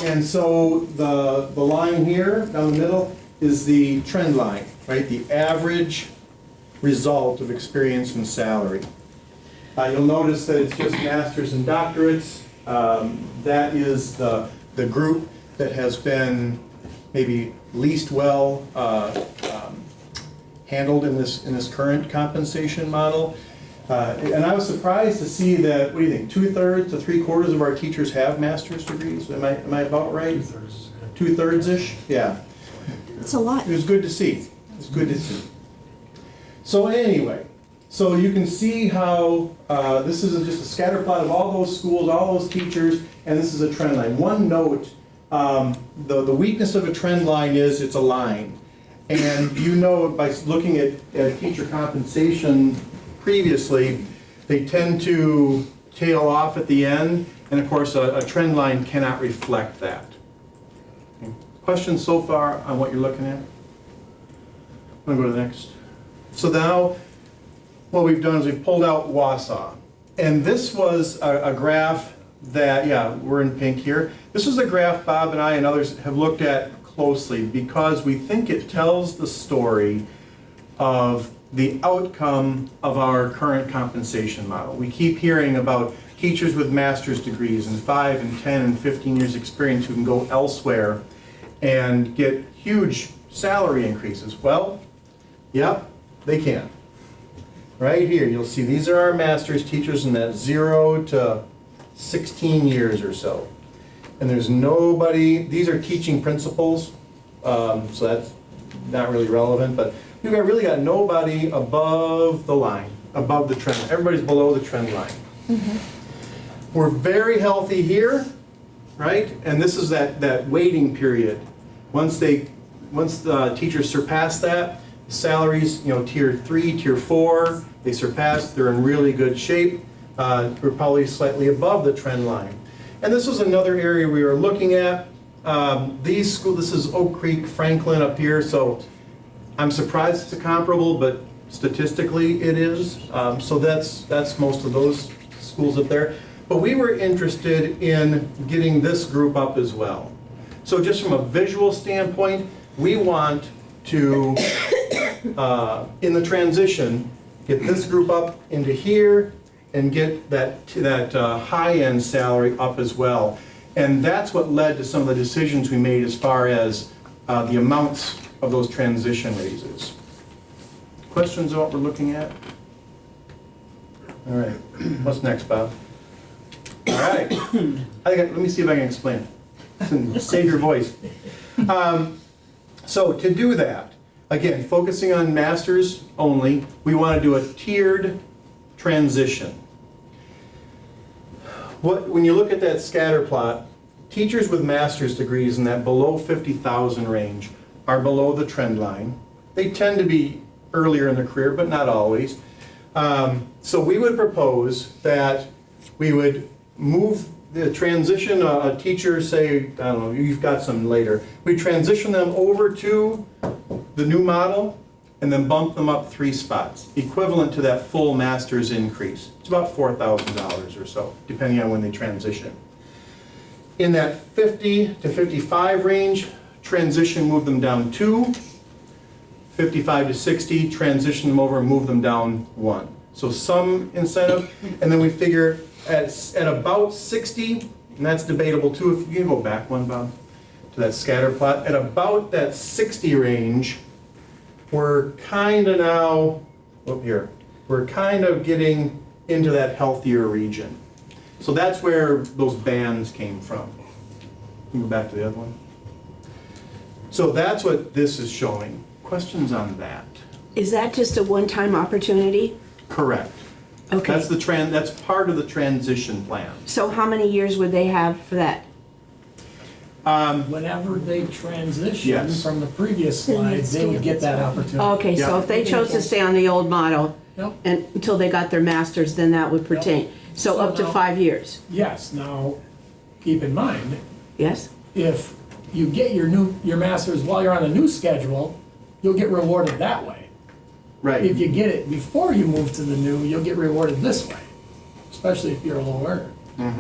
And so the line here down the middle is the trend line, right? The average result of experience and salary. You'll notice that it's just masters and doctorates. That is the group that has been maybe least well handled in this current compensation model. And I was surprised to see that, what do you think, 2/3 to 3/4 of our teachers have master's degrees? Am I about right? 2/3. 2/3-ish? Yeah. It's a lot. It was good to see. It was good to see. So anyway, so you can see how this is just a scatter plot of all those schools, all those teachers, and this is a trend line. One note, the weakness of a trend line is it's a line. And you know by looking at teacher compensation previously, they tend to tail off at the end, and of course a trend line cannot reflect that. Okay. Questions so far on what you're looking at? I'm going to go to the next. So now what we've done is we've pulled out Wausau. And this was a graph that, yeah, we're in pink here. This is a graph Bob and I and others have looked at closely because we think it tells the story of the outcome of our current compensation model. We keep hearing about teachers with master's degrees and 5 and 10 and 15 years experience who can go elsewhere and get huge salary increases. Well, yep, they can. Right here, you'll see these are our master's teachers in that 0 to 16 years or so. And there's nobody, these are teaching principals, so that's not really relevant, but we've really got nobody above the line, above the trend. Everybody's below the trend line. Mm-hmm. We're very healthy here, right? And this is that waiting period. Once the teachers surpass that, salaries, tier 3, tier 4, they surpass, they're in really good shape. We're probably slightly above the trend line. And this was another area we were looking at. These schools, this is Oak Creek, Franklin up here, so I'm surprised it's a comparable, but statistically it is. So that's most of those schools up there. But we were interested in getting this group up as well. So just from a visual standpoint, we want to, in the transition, get this group up into here and get that high-end salary up as well. And that's what led to some of the decisions we made as far as the amounts of those transition raises. Questions on what we're looking at? All right, what's next, Bob? All right, let me see if I can explain it. Save your voice. So to do that, again, focusing on masters only, we want to do a tiered transition. when you look at that scatter plot, teachers with master's degrees in that below 50,000 range are below the trend line. They tend to be earlier in their career, but not always. So we would propose that we would move the transition, a teacher, say, I don't know, you've got some later, we transition them over to the new model and then bump them up 3 spots, equivalent to that full master's increase. It's about $4,000 or so, depending on when they transition. In that 50 to 55 range, transition, move them down 2. 55 to 60, transition them over and move them down 1. So some incentive, and then we figure at about 60, and that's debatable too, if you can go back one, Bob, to that scatter plot, at about that 60 range, we're kind of now, we're kind of getting into that healthier region. So that's where those bands came from. Can we go back to the other one? So that's what this is showing. Questions on that? Is that just a one-time opportunity? Correct. Okay. That's part of the transition plan. So how many years would they have for that? Whenever they transition Yes. from the previous Then slide, it's they would get that opportunity. Okay, so Yeah. if they chose to stay on the old model Yep. and until they got their masters, then that would pertain. So So up to now- 5 years, Yes, now, keep in mind, yes? if you get your master's while you're on the new schedule, you'll get rewarded that way. If Right. you get it before you move to the new, you'll get rewarded this way, especially if you're a low earner.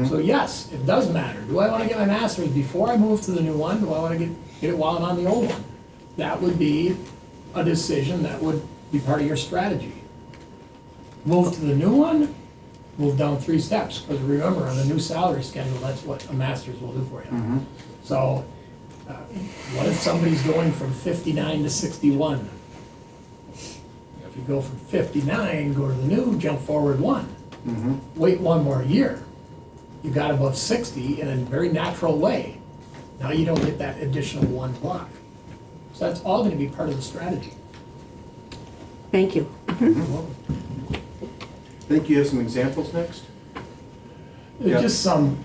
So yes, it does matter. Do I want to get my master's before I move to the new one? Do I want to get it while I'm on the old one? That would be a decision that would be part of your strategy. Move to the new one, move down 3 steps, because remember, on the new salary schedule, that's what a master's will do for you. So, what if somebody's going from 59 to 61? If you go from 59, go to the new, jump forward 1. Wait 1 more year. You got above 60 in a very natural way. Now you don't get that additional 1 block. So that's all gonna be part of the strategy. Thank you. I think you have some examples next? Yeah. Just some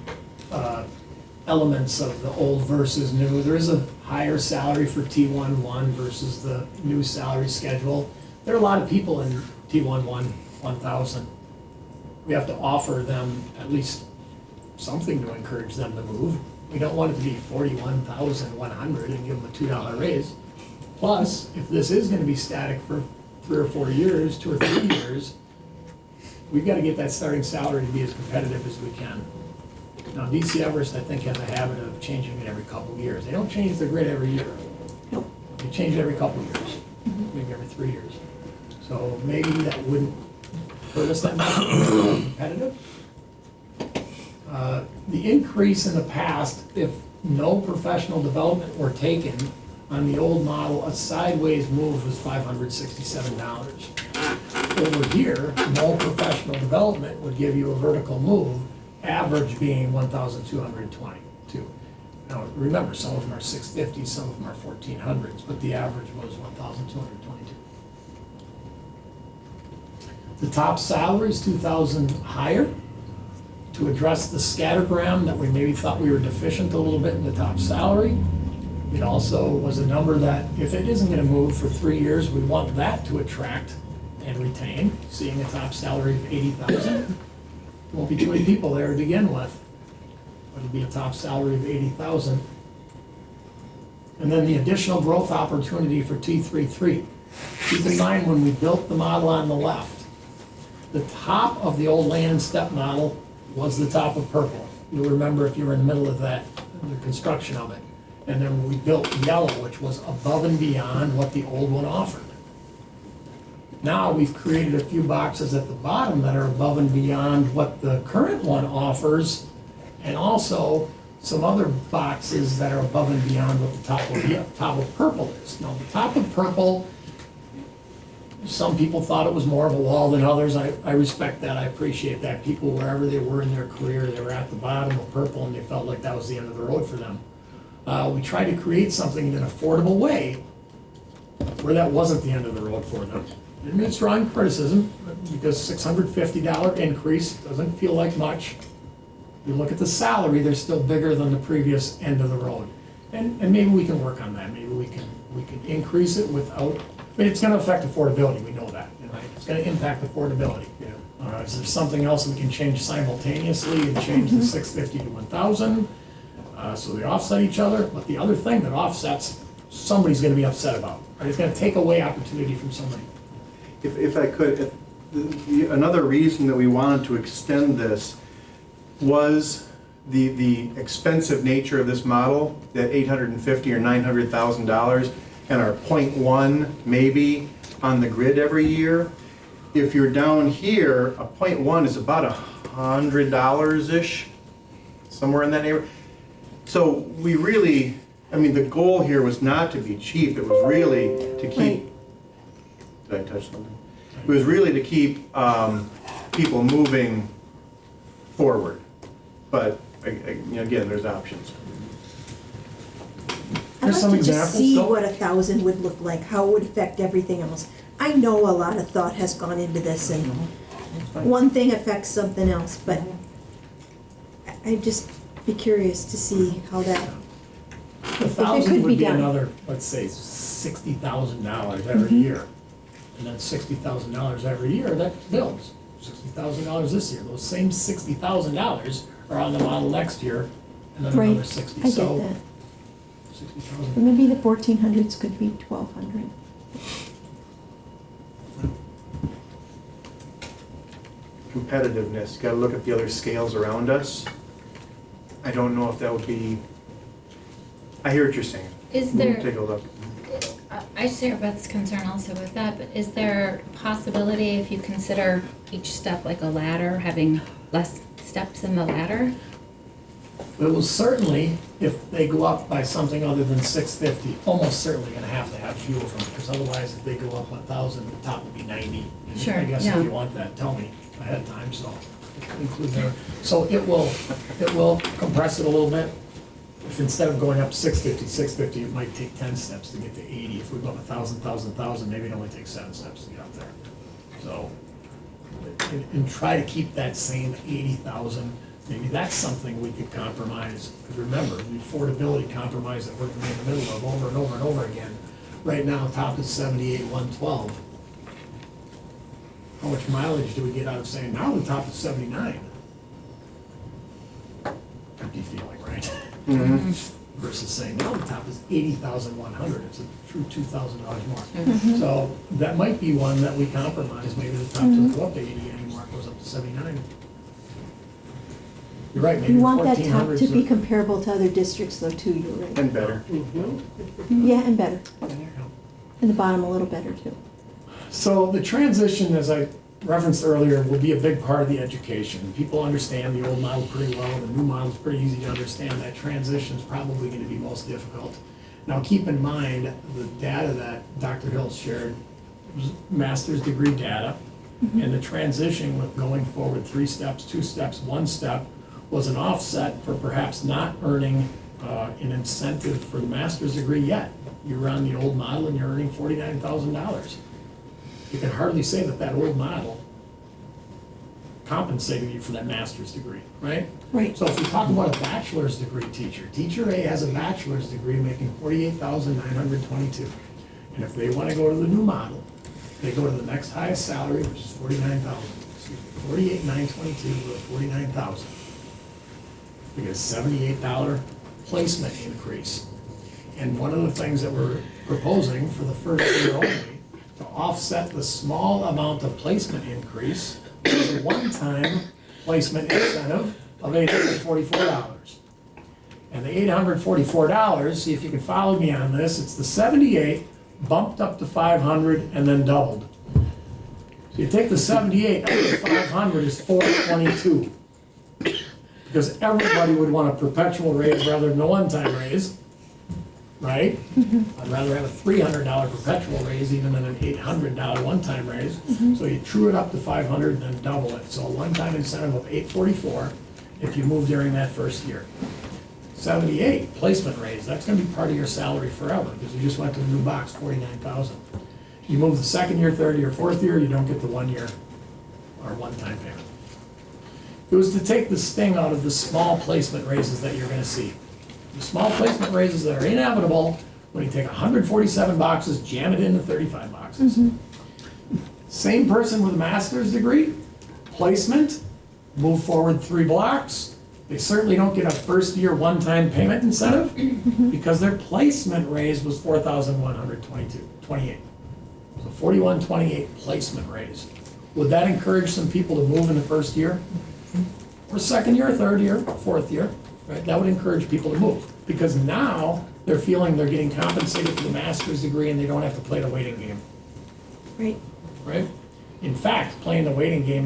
elements of the old versus new. There is a higher salary for T11 versus the new salary schedule. There are a lot of people in T11 1000. We have to offer them at least something to encourage them to move. We don't want it to be 41,100 and give them a $2 raise. Plus, if this is gonna be static for 3 or 4 years, 2 or 3 years, we've got to get that starting salary to be as competitive as we can. Now, DC Everest, I think, has a habit of changing it every couple of years. They don't change the grid every year. Nope. They change it every couple of years, maybe every 3 years. So maybe that wouldn't hurt us that much, competitive. The increase in the past, if no professional development were taken on the old model, a sideways move was $567. Over here, no professional development would give you a vertical move, average being 1,222. Now, remember, some of them are 650s, some of them are 1400s, but the average was 1,222. The top salary is 2,000 higher to address the scattergram that we maybe thought we were deficient a little bit in the top salary. It also was a number that if it isn't gonna move for 3 years, we want that to attract and retain, seeing a top salary of 80,000. Won't be too many people there to begin with. It'll be a top salary of 80,000. And then the additional growth opportunity for T33. Keep in mind, when we built the model on the left, the top of the old land and step model was the top of purple. You'll remember if you were in the middle of that, the construction of it. And then we built yellow, which was above and beyond what the old one offered. Now we've created a few boxes at the bottom that are above and beyond what the current one offers, and also some other boxes that are above and beyond what the top of purple is. Now, the top of purple, some people thought it was more of a wall than others. I respect that, I appreciate that. People, wherever they were in their career, they were at the bottom of purple and they felt like that was the end of the road for them. We tried to create something in an affordable way where that wasn't the end of the road for them. Didn't mean strong criticism, because $650 increase doesn't feel like much. You look at the salary, they're still bigger than the previous end of the road. And maybe we can work on that, maybe we can increase it without, but it's gonna affect affordability, we know that, right? It's gonna impact affordability. Is there something else we can change simultaneously and change the 650 to 1,000? So they offset each other, but the other thing that offsets, somebody's gonna be upset about, right? It's gonna take away opportunity from somebody. If I could, another reason that we wanted to extend this was the expensive nature of this model, that $850,000 or $900,000, and our 0.1 maybe on the grid every year. If you're down here, a 0.1 is about $100-ish, somewhere in that neighborhood. So we really, I mean, the goal here was not to be cheap, it was really to keep, did I touch something? It was really to keep people moving forward. But again, there's options. I'd Here's like some to just examples, see though. what 1,000 would look like, how it would affect everything else. I know a lot of thought has gone into this, and one thing affects something else, but I'd just be curious to see how that, if it 1,000 could would be be done. another, let's say, $60,000 every year. And then $60,000 every year, that builds. $60,000 this year. Those same $60,000 are on the model next year, and then Right, another 60. I get So that. 60,000. But maybe the 1,400s could be 1,200. Competitiveness, gotta look at the other scales around us. I don't know if that would be, I hear what you're saying. Is there, Take a look. I share Beth's concern also with that, but is there a possibility if you consider each step like a ladder, having less steps in the ladder? It will certainly, if they go up by something other than 650, almost certainly gonna have to have fuel from it, because otherwise if they go up 1,000, the top would be 90. And Sure, I guess yeah. if you want that, tell me ahead of time, so include there. So it will compress it a little bit. If instead of going up 650, it might take 10 steps to get to 80. If we go up 1,000, maybe it only takes 7 steps to get up there. So, and try to keep that same 80,000. Maybe that's something we could compromise. Because remember, the affordability compromise that we're gonna be in the middle of over and over and over again. Right now, top is 78,112. How much mileage do we get out of saying, now the top is 79? Empty feeling, right? Versus saying, now the top is 80,100, it's a true $2,000 more. So that might be one that we compromise, maybe the top doesn't go up to 80 anymore, it goes up to 79. You're right, maybe You the want that top 1,400s to be are- comparable to other districts though too, you're right. And better. Yeah, and better. And the bottom a little better too. So the transition, as I referenced earlier, will be a big part of the education. People understand the old model pretty well, the new model is pretty easy to understand. That transition is probably going to be most difficult. Now, keep in mind, the data that Dr. Hill shared was master's degree data, and the transition with going forward 3 steps, 2 steps, 1 step was an offset for perhaps not earning an incentive for the master's degree yet. You're on the old model and you're earning $49,000. You can hardly say that that old model compensated you for that master's degree, right? Right. So if we talk about a bachelor's degree teacher, teacher A has a bachelor's degree making $48,922. And if they want to go to the new model, they go to the next highest salary, which is $48,922 or $49,000. We get a $78 placement increase. And one of the things that we're proposing for the first year only, to offset the small amount of placement increase, is a one-time placement incentive of $844. And the $844, see if you can follow me on this, it's the 78 bumped up to 500 and then doubled. So you take the 78 up to 500 is 422. Because everybody would want a perpetual raise rather than a one-time raise, right? I'd rather have a $300 perpetual raise even than an $800 one-time raise. So you true it up to 500 and then double it. So a one-time incentive of $844 if you move during that first year. 78 placement raise, that's gonna be part of your salary forever because you just went to the new box, 49,000. You move the second year, third year, fourth year, you don't get the 1 year or one-time payment. It was to take the sting out of the small placement raises that you're gonna see. The small placement raises that are inevitable when you take 147 boxes, jam it into 35 boxes. Same person with a master's degree, placement, move forward 3 blocks. They certainly don't get a first-year one-time payment incentive because their placement raise was 4,128. So 4128 placement raise. Would that encourage some people to move in the first year? Or second year, third year, fourth year, right? That would encourage people to move. Because now they're feeling they're getting compensated for the master's degree and they don't have to play the waiting game, Right. right? In fact, playing the waiting game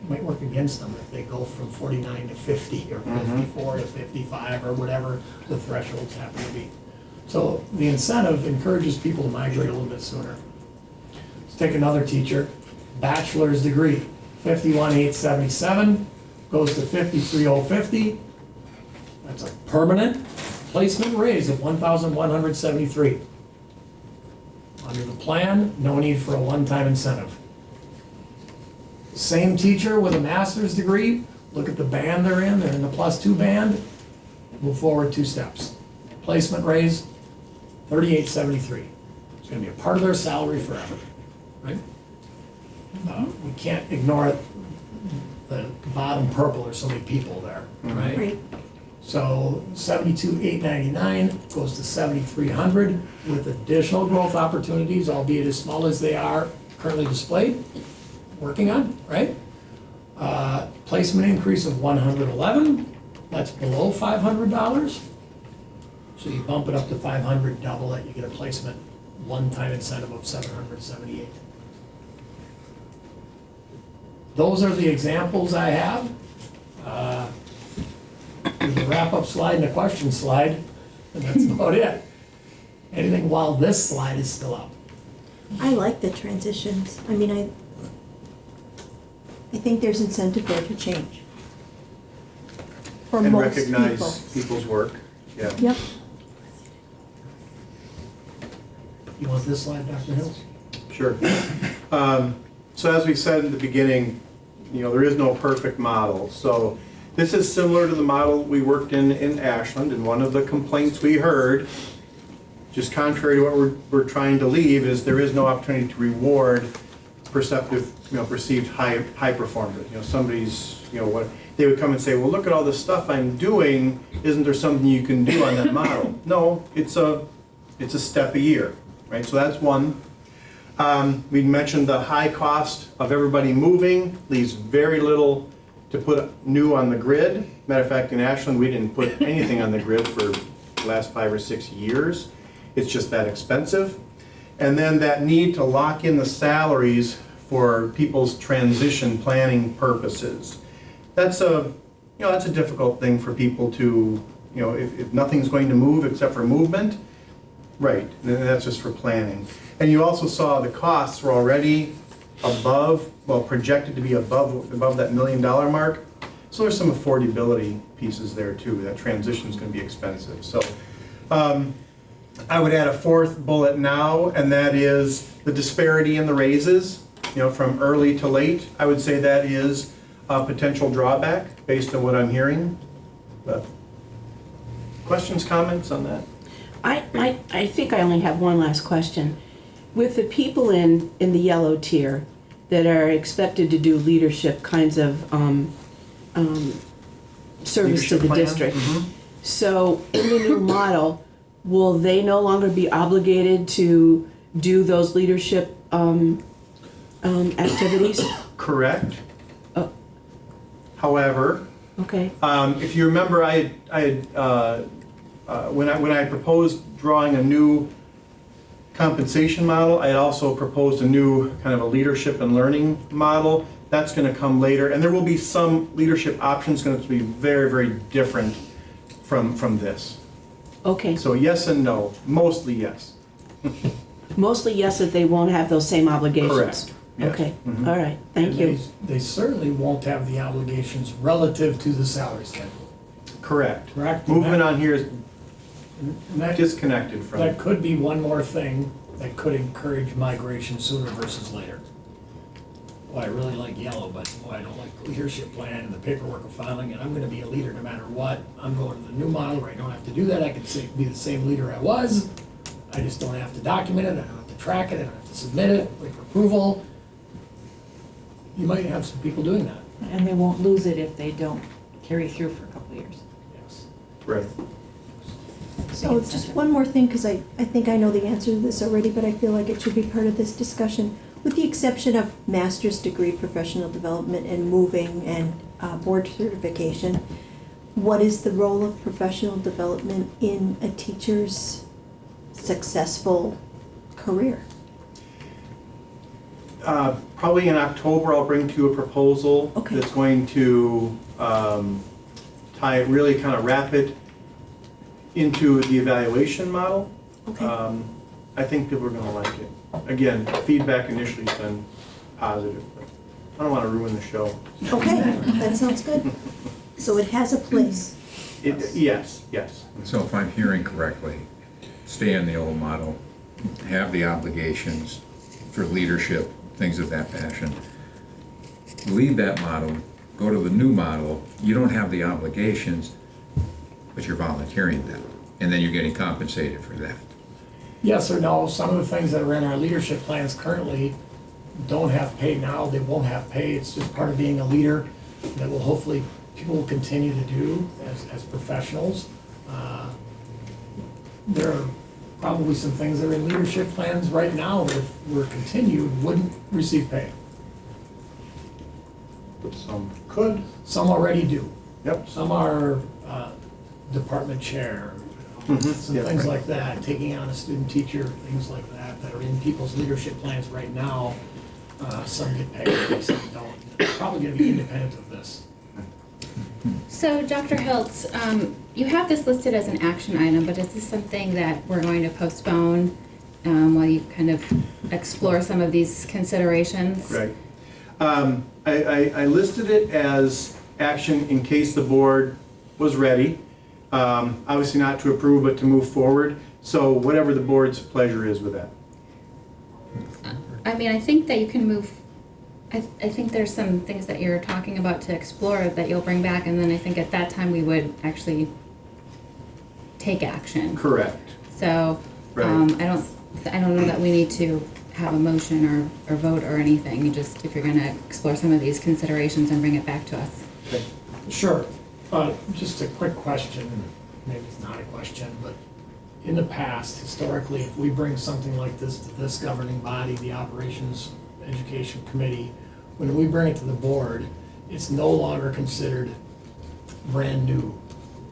might work against them if they go from 49 to 50 or 54 to 55 or whatever the thresholds happen to be. So the incentive encourages people to migrate a little bit sooner. Let's take another teacher, bachelor's degree, 51,877, goes to 53,050. That's a permanent placement raise of 1,173. Under the plan, no need for a one-time incentive. Same teacher with a master's degree, look at the band they're in the +2 band, move forward 2 steps. Placement raise, 3873. It's gonna be a part of their salary forever, right? We can't ignore the bottom purple, there's so many people there, right? Right. So 72,899 goes to 7,300 with additional growth opportunities, albeit as small as they are currently displayed, working on, right? Placement increase of 111, that's below $500. So you bump it up to 500, double it, you get a placement one-time incentive of 778. Those are the examples I have. There's a wrap-up slide and a question slide, and that's about it. Anything while this slide is still up. I like the transitions. I mean, I think there's incentive there to change. For And most recognize people. people's work, yeah. Yep. You want this slide, Dr. Hills? Sure. So as we said in the beginning, there is no perfect model. So this is similar to the model we worked in Ashland, and one of the complaints we heard, just contrary to what we're trying to leave, is there is no opportunity to reward perceived high performers. Somebody's, what they would come and say, well, look at all the stuff I'm doing. Isn't there something you can do on that model? No, it's a step a year, right? So that's one. We mentioned the high cost of everybody moving, leaves very little to put new on the grid. Matter of fact, in Ashland, we didn't put anything on the grid for the last 5 or 6 years. It's just that expensive. And then that need to lock in the salaries for people's transition planning purposes. That's a difficult thing for people to, if nothing's going to move except for movement, right, and that's just for planning. And you also saw the costs were already projected to be above that $1 million mark. So there's some affordability pieces there too. That transition is going to be expensive. So I would add a 4th bullet now, and that is the disparity in the raises, from early to late. I would say that is a potential drawback based on what I'm hearing. But questions, comments on that? I think I only have one last question. With the people in the yellow tier that are expected to do leadership kinds of service to the district, so in the new model, will they no longer be obligated to do those leadership activities? Correct. However, Okay. if you remember, when I proposed drawing a new compensation model, I had also proposed a new kind of a leadership and learning model. That's going to come later, and there will be some leadership options going to be very, very different from this. Okay. So yes and no, mostly yes. Mostly yes, that they won't have those same obligations. Correct. Yes. Okay. Mhm. All right. Thank And you. They certainly won't have the obligations relative to the salary schedule. Correct. Correct? Movement on here is And that- disconnected from. That could be one more thing that could encourage migration sooner versus later. boy, I really like yellow, but boy, I don't like the leadership plan and the paperwork of filing, and I'm gonna be a leader no matter what. I'm going to the new model where I don't have to do that. I can be the same leader I was. I just don't have to document it, I don't have to track it, I don't have to submit it, wait for approval. You might have some people doing that. And they won't lose it if they don't carry through for a couple of years. Yes. Right. So just one more thing, because I think I know the answer to this already, but I feel like it should be part of this discussion. With the exception of master's degree professional development and moving and board certification, what is the role of professional development in a teacher's successful career? Probably in October, I'll bring to you a proposal Okay. that's going to tie it, really kind of wrap it into the evaluation model. Okay. I think people are gonna like it. Again, feedback initially has been positive, but I don't wanna ruin the show. Okay, that sounds good. So it has a place. Yes. So if I'm hearing correctly, stay in the old model, have the obligations for leadership, things of that fashion. Leave that model, go to the new model, you don't have the obligations, but you're volunteering them, and then you're getting compensated for that. Yes or no, some of the things that are in our leadership plans currently don't have pay now, they won't have pay, it's just part of being a leader that will hopefully, people will continue to do as professionals. There are probably some things that are in leadership plans right now that if were continued, wouldn't receive pay. Some Could, some already do. Yep. Some are department chair, some Yeah, things right. like that, taking on a student teacher, things like that are in people's leadership plans right now. Some get paid, some don't. It's probably gonna be independent of this. So, Dr. Hiltz, you have this listed as an action item, but is this something that we're going to postpone while you kind of explore some of these considerations? Right. I listed it as action in case the board was ready. Obviously not to approve, but to move forward. So whatever the board's pleasure is with that. I mean, I think that you can move, I think there's some things that you're talking about to explore that you'll bring back, and then I think at that time we would actually take action. Correct. So, Right. I don't know that we need to have a motion or vote or anything. You just, if you're gonna explore some of these considerations and bring it back to us. Okay. Sure. Just a quick question, maybe it's not a question, but in the past, historically, if we bring something like this to this governing body, the Operations Education Committee, when we bring it to the board, it's no longer considered brand new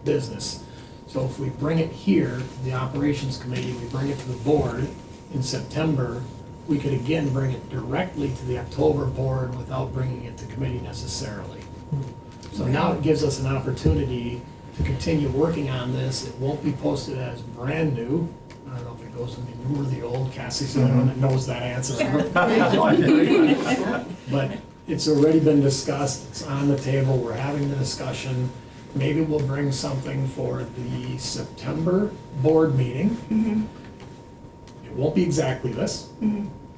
business. So if we bring it here, the Operations Committee, we bring it to the board in September, we could again bring it directly to the October board without bringing it to committee necessarily. So now it gives us an opportunity to continue working on this. It won't be posted as brand new. I don't know if it goes in the new or the old. Cassie's the only one that knows that answer. But it's already been discussed, it's on the table, we're having the discussion. Maybe we'll bring something for the September board meeting. It won't be exactly this,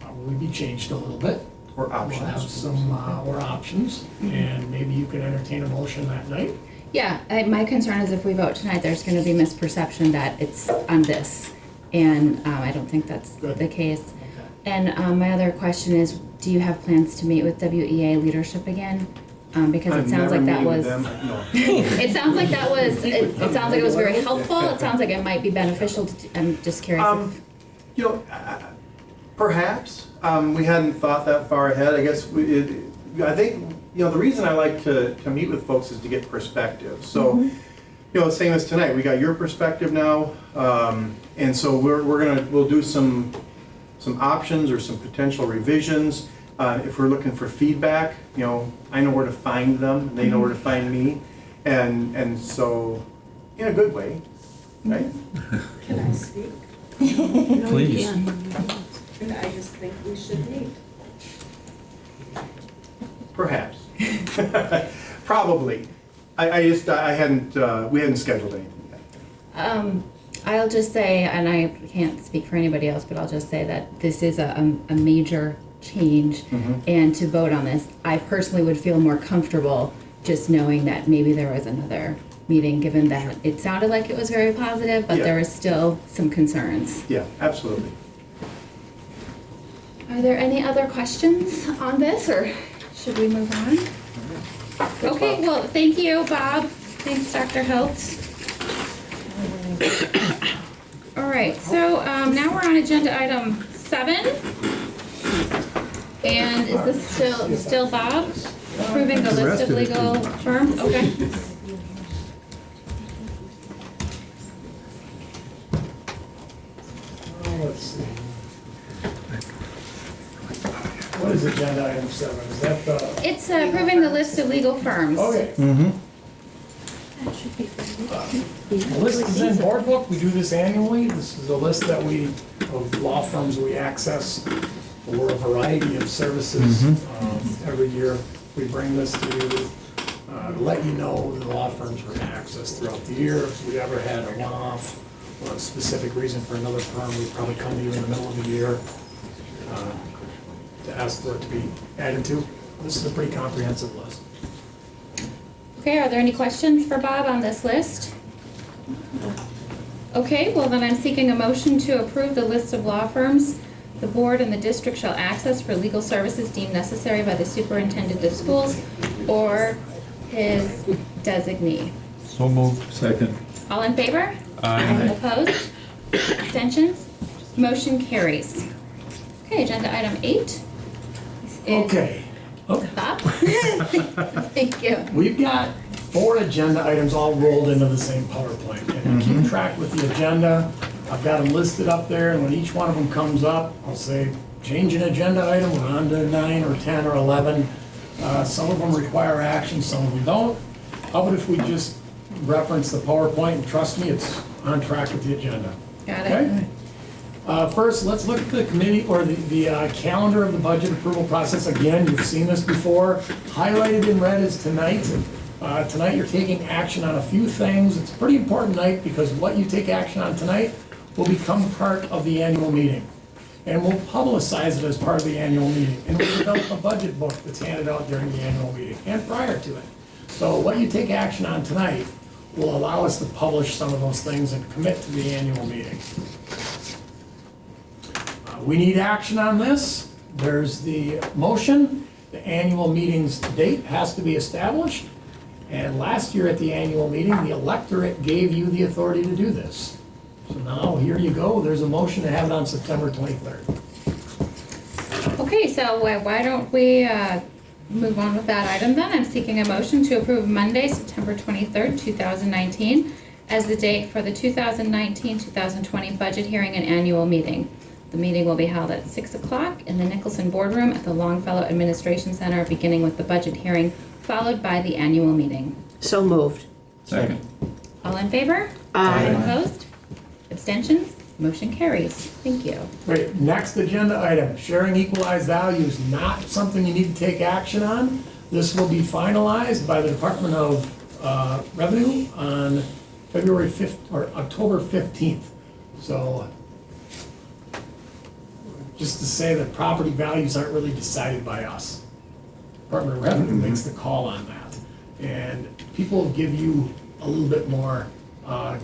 probably be changed a little bit. Or We'll have options. some, or options, and maybe you can entertain a motion that night. Yeah, my concern is if we vote tonight, there's gonna be misperception that it's on this. And I don't think that's Good. the case. Okay. And my other question is, do you have plans to meet with WEA leadership again? Because it I've sounds never like that met with was. them. No. It sounds like that was, it sounds like it was very helpful. It sounds like it might be beneficial to, I'm just curious. You know, perhaps, we hadn't thought that far ahead. I guess I think, you know, the reason I like to meet with folks is to get perspective. So, you know, same as tonight, we got your perspective now. And so we'll do some options or some potential revisions. If we're looking for feedback, you know, I know where to find them, they know where to find me. And so, in a good way, right? Can I speak? Please. And I just think we should meet. Perhaps. Probably. We hadn't scheduled anything yet. I'll just say, and I can't speak for anybody else, but I'll just say that this is a major change and to vote on this, I personally would feel more comfortable just knowing that maybe there was another meeting, given that it sounded like it was very positive, but Yeah. there was still some concerns. Yeah, absolutely. Are there any other questions on this, or should we move on? Okay, well, thank you, Bob. Thanks, Dr. Hilt. All right, so now we're on agenda item 7. And is this still Bob? Approving the list of legal firms? Okay. Let's see. What is agenda item 7? Is that the? It's approving the list of legal firms. Okay. The list is in board book. We do this annually. This is a list that of law firms we access for a variety of services. Every year, we bring this to you, to let you know the law firms we're gonna access throughout the year. If we ever had a one-off or a specific reason for another firm, we'd probably come to you in the middle of the year to ask for it to be added to. This is a pretty comprehensive list. Okay, are there any questions for Bob on this list? Okay, well then I'm seeking a motion to approve the list of law firms the board and the district shall access for legal services deemed necessary by the superintendent of schools or his designee. So moved. Second. All in favor? Aye. Opposed? Abstentions? Motion carries. Okay, agenda item 8 is Okay. Bob. Thank you. We've got 4 agenda items all rolled into the same PowerPoint. And to keep track with the agenda, I've got them listed up there, and when each one of them comes up, I'll say, change an agenda item, we're on to 9 or 10 or 11. Some of them require action, some of them don't. How about if we just reference the PowerPoint, and trust me, it's on track with the agenda. Got it. Okay? First, let's look at the committee, or the calendar of the budget approval process. Again, you've seen this before. Highlighted in red is tonight. Tonight, you're taking action on a few things. It's a pretty important night because what you take action on tonight will become part of the annual meeting. And we'll publicize it as part of the annual meeting. And we'll develop a budget book that's handed out during the annual meeting and prior to it. So what you take action on tonight will allow us to publish some of those things and commit to the annual meeting. We need action on this. There's the motion. The annual meeting's date has to be established. And last year at the annual meeting, the electorate gave you the authority to do this. So now, here you go. There's a motion to have it on September 23rd. Okay, so why don't we move on with that item then? I'm seeking a motion to approve Monday, September 23rd, 2019 as the date for the 2019-2020 budget hearing and annual meeting. The meeting will be held at 6 o'clock in the Nicholson Boardroom at the Longfellow Administration Center, beginning with the budget hearing, followed by the annual meeting. So moved. Second. All in favor? Aye. Opposed? Abstentions? Motion carries. Thank you. Great. Next agenda item, sharing equalized values, not something you need to take action on. This will be finalized by the Department of Revenue on February 5th or October 15th. So just to say that property values aren't really decided by us. Department of Revenue makes the call on that. And people give you a little bit more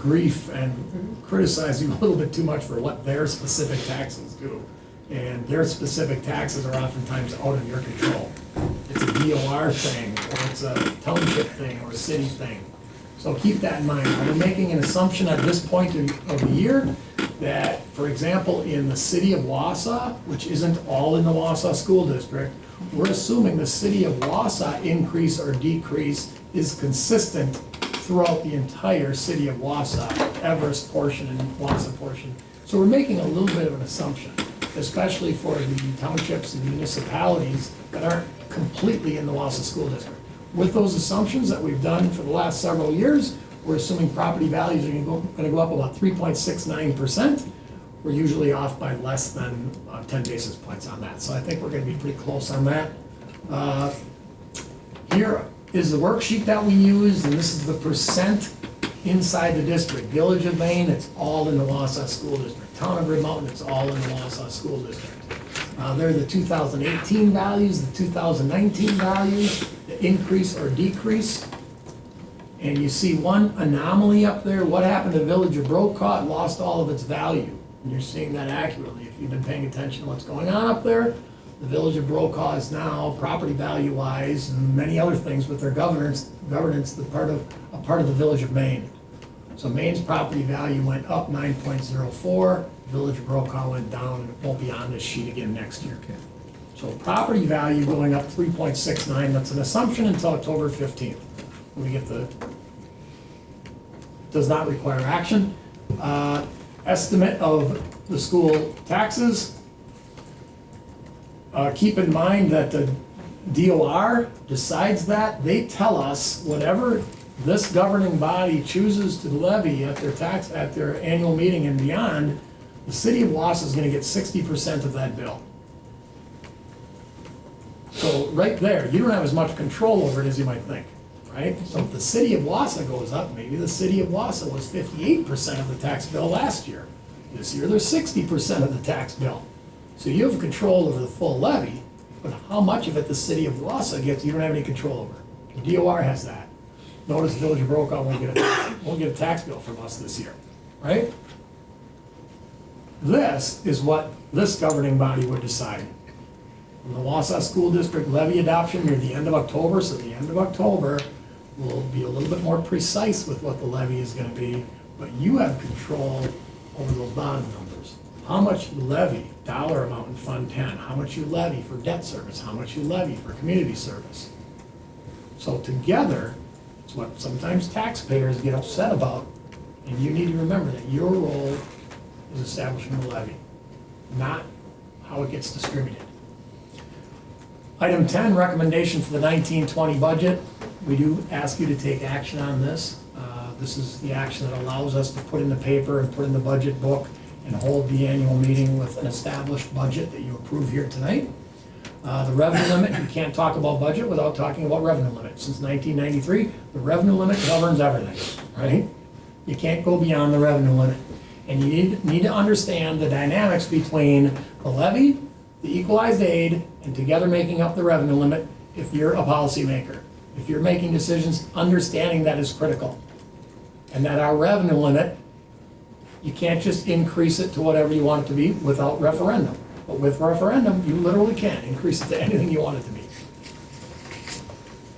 grief and criticize you a little bit too much for what their specific taxes do. And their specific taxes are oftentimes out of your control. It's a DOR thing, or it's a township thing, or a city thing. So keep that in mind. We're making an assumption at this point of the year that, for example, in the city of Wausau, which isn't all in the Wausau School District, we're assuming the city of Wausau increase or decrease is consistent throughout the entire city of Wausau, Everest portion and Wausau portion. So we're making a little bit of an assumption, especially for the townships and municipalities that aren't completely in the Wausau School District. With those assumptions that we've done for the last several years, we're assuming property values are gonna go up about 3.69%. We're usually off by less than 10 basis points on that. So I think we're gonna be pretty close on that. Here is the worksheet that we use, and this is the percent inside the district. Village of Maine, it's all in the Wausau School District. Town of Red Mountain, it's all in the Wausau School District. They're the 2018 values, the 2019 values, the increase or decrease. And you see one anomaly up there. What happened to Village of Brokaw? It lost all of its value. And you're seeing that accurately. If you've been paying attention to what's going on up there, the Village of Brokaw is now, property value-wise, and many other things with their governance, a part of the Village of Maine. So Maine's property value went up 9.04, Village of Brokaw went down, and it won't be on this sheet again next year. So property value going up 3.69, that's an assumption until October 15th. When we get does not require action. Estimate of the school taxes. Keep in mind that the DOR decides that. They tell us whatever this governing body chooses to levy at their annual meeting and beyond, the city of Wausau is gonna get 60% of that bill. So right there, you don't have as much control over it as you might think, right? So if the city of Wausau goes up, maybe the city of Wausau was 58% of the tax bill last year. This year, they're 60% of the tax bill. So you have control over the full levy, but how much of it the city of Wausau gets, you don't have any control over. The DOR has that. Notice Village of Brokaw won't get a tax bill from us this year, right? This is what this governing body would decide. From the Wausau School District levy adoption near the end of October, so the end of October, we'll be a little bit more precise with what the levy is gonna be, but you have control over those bond numbers. How much you levy, dollar amount in Fund 10, how much you levy for debt service, how much you levy for community service. So together, it's what sometimes taxpayers get upset about, and you need to remember that your role is establishing the levy, not how it gets distributed. Item 10, recommendation for the 19-20 budget. We do ask you to take action on this. This is the action that allows us to put in the paper and put in the budget book and hold the annual meeting with an established budget that you approve here tonight. The revenue limit, you can't talk about budget without talking about revenue limit. Since 1993, the revenue limit governs everything, right? You can't go beyond the revenue limit. And you need to understand the dynamics between the levy, the equalized aid, and together making up the revenue limit if you're a policymaker. If you're making decisions, understanding that is critical. And that our revenue limit, you can't just increase it to whatever you want it to be without referendum. But with referendum, you literally can increase it to anything you want it to be.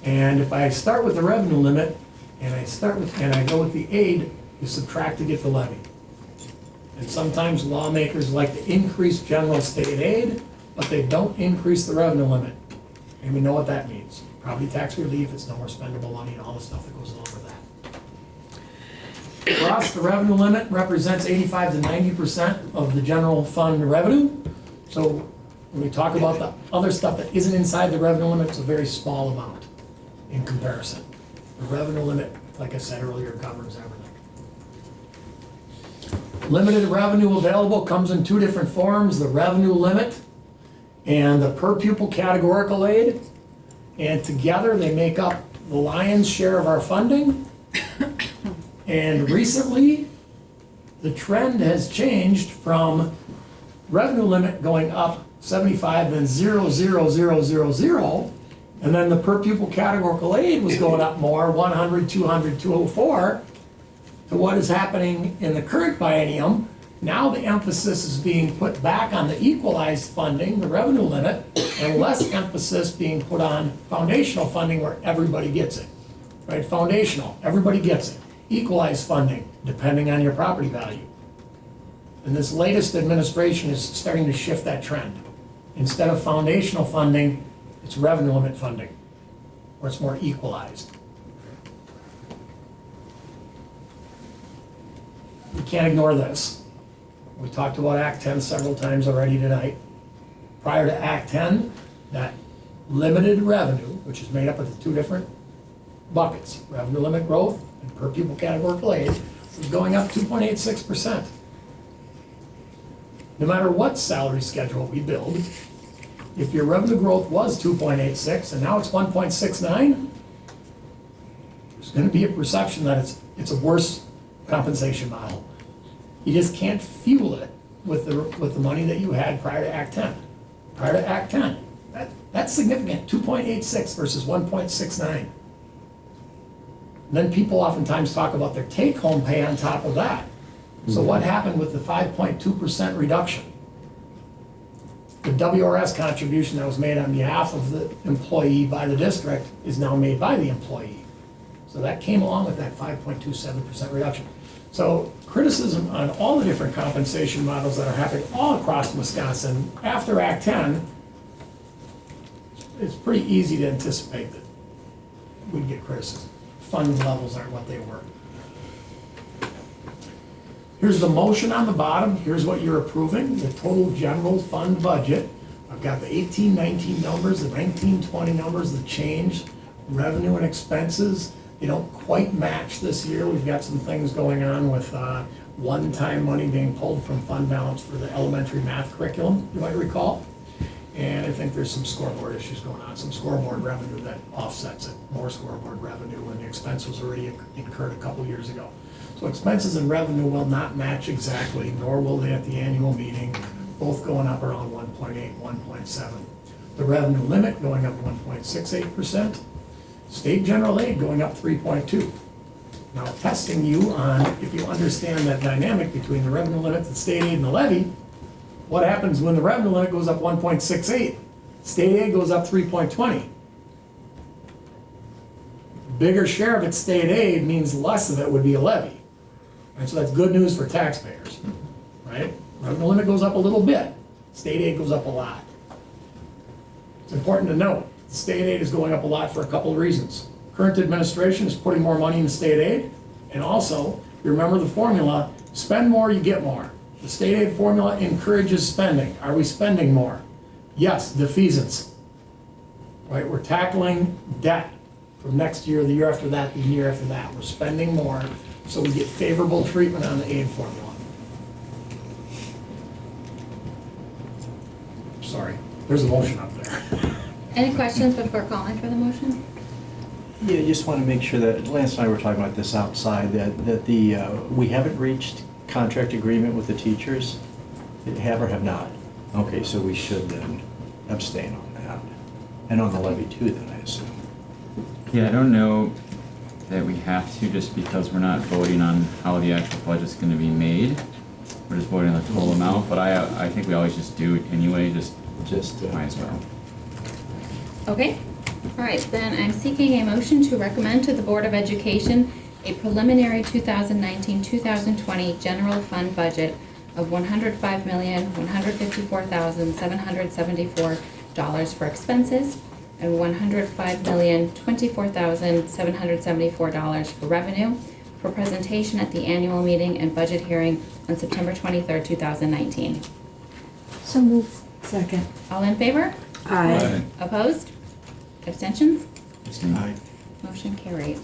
And if I start with the revenue limit, and I go with the aid, you subtract to get the levy. And sometimes lawmakers like to increase general state aid, but they don't increase the revenue limit. And we know what that means. Property tax relief, it's no more spendable money, and all the stuff that goes along with that. For us, the revenue limit represents 85 to 90% of the general fund revenue. So when we talk about the other stuff that isn't inside the revenue limit, it's a very small amount in comparison. The revenue limit, like I said earlier, governs everything. Limited revenue available comes in two different forms, the revenue limit and the per pupil categorical aid. And together they make up the lion's share of our funding. And recently, the trend has changed from revenue limit going up 75, then 0, 0, 0, 0, 0, and then the per pupil categorical aid was going up more, 100, 200, 204, to what is happening in the current biennium. Now the emphasis is being put back on the equalized funding, the revenue limit, and less emphasis being put on foundational funding where everybody gets it, right? Foundational, everybody gets it. Equalized funding, depending on your property value. And this latest administration is starting to shift that trend. Instead of foundational funding, it's revenue limit funding, where it's more equalized. We can't ignore this. We talked about Act 10 several times already tonight. Prior to Act 10, that limited revenue, which is made up of the two different buckets, revenue limit growth and per pupil categorical aid, was going up 2.86%. No matter what salary schedule we build, if your revenue growth was 2.86 and now it's 1.69, there's going to be a perception that it's a worse compensation model. You just can't fuel it with the money that you had prior to Act 10. prior to Act 10. That's significant, 2.86 versus 1.69. Then people oftentimes talk about their take-home pay on top of that. So what happened with the 5.2% reduction? The WRS contribution that was made on behalf of the employee by the district is now made by the employee. So that came along with that 5.27% reduction. So criticism on all the different compensation models that are happening all across Wisconsin after Act 10, it's pretty easy to anticipate that we'd get criticism. Funding levels aren't what they were. Here's the motion on the bottom, here's what you're approving, the total general fund budget. I've got the 18-19 numbers, the 19-20 numbers, the change, revenue and expenses. They don't quite match this year. We've got some things going on with one-time money being pulled from fund balance for the elementary math curriculum, you might recall. And I think there's some scoreboard issues going on, some scoreboard revenue that offsets it, more scoreboard revenue when the expense was already incurred a couple years ago. So expenses and revenue will not match exactly, nor will they at the annual meeting, both going up around 1.8, 1.7. The revenue limit going up 1.68%. State general aid going up 3.2. Now testing you on if you understand that dynamic between the revenue limit, the state aid and the levy, what happens when the revenue limit goes up 1.68? State aid goes up 3.20. Bigger share of its state aid means less of it would be a levy. Right, so that's good news for taxpayers, right? Revenue limit goes up a little bit, state aid goes up a lot. It's important to note, the state aid is going up a lot for a couple of reasons. Current administration is putting more money in state aid, and also, you remember the formula, spend more, you get more. The state aid formula encourages spending. Are we spending more? Yes, defeasance. Right, we're tackling debt from next year, the year after that, the year after that. We're spending more, so we get favorable treatment on the aid formula. Sorry, there's a motion up there. Any questions before calling for the motion? Yeah, I just want to make sure that, Lance and I were talking about this outside, that we haven't reached contract agreement with the teachers? Have or have not? Okay, so we should then abstain on that. And on the levy too, then, I assume. Yeah, I don't know that we have to just because we're not voting on how the actual budget's gonna be made. We're just voting on the total amount, but I think we always just do it anyway, just might as well. Okay, all right, then I'm seeking a motion to recommend to the Board of Education a preliminary 2019-2020 general fund budget of $105,154,774 for expenses and $105,024,774 for revenue for presentation at the annual meeting and budget hearing on September 23rd, 2019. So move. Second. All in favor? Aye. Opposed? Abstentions? Aye. Motion carried.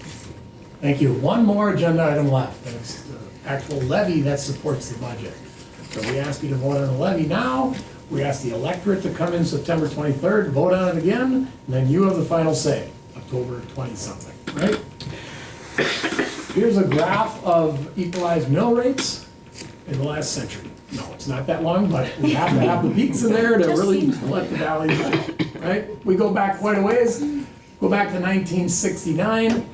Thank you. One more agenda item left, and it's the actual levy that supports the budget. So we ask you to vote on the levy now. We ask the electorate to come in September 23rd, vote on it again, and then you have the final say, October 20-something, right? Here's a graph of equalized mill rates in the last century. No, it's not that long, but we have to have the peaks in there to really let the valleys, right? We go back quite a ways. Go back to 1969.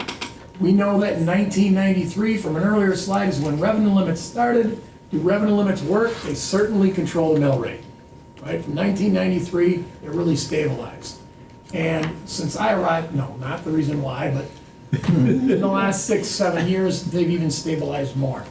We know that in 1993, from an earlier slide, is when revenue limits started. Do revenue limits work? They certainly control the mill rate. Right? From 1993, it really stabilized. And since I arrived, no, not the reason why, but in the last 6-7 years, they've even stabilized more.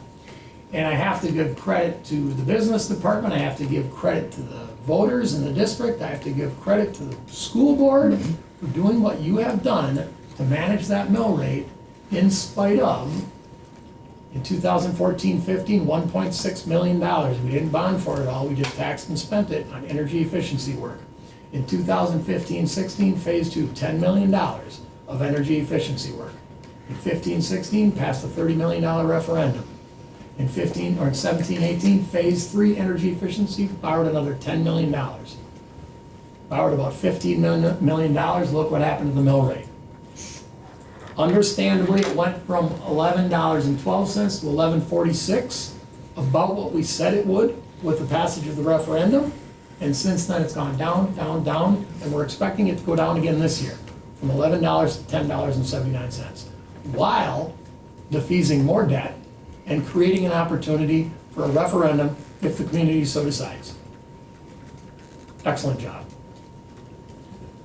And I have to give credit to the business department, I have to give credit to the voters in the district, I have to give credit to the school board for doing what you have done to manage that mill rate in spite of, in 2014-15, $1.6 million. We didn't bond for it all, we just taxed and spent it on energy efficiency work. In 2015-16, phase 2, $10 million of energy efficiency work. In 15-16, passed a $30 million referendum. In 17-18, phase 3 energy efficiency, borrowed another $10 million. Borrowed about $15 million, look what happened to the mill rate. Understandably, it went from $11.12 to $11.46, about what we said it would with the passage of the referendum. And since then, it's gone down, down, down, and we're expecting it to go down again this year, from $11 to $10.79, while defeasing more debt and creating an opportunity for a referendum if the community so decides. Excellent job.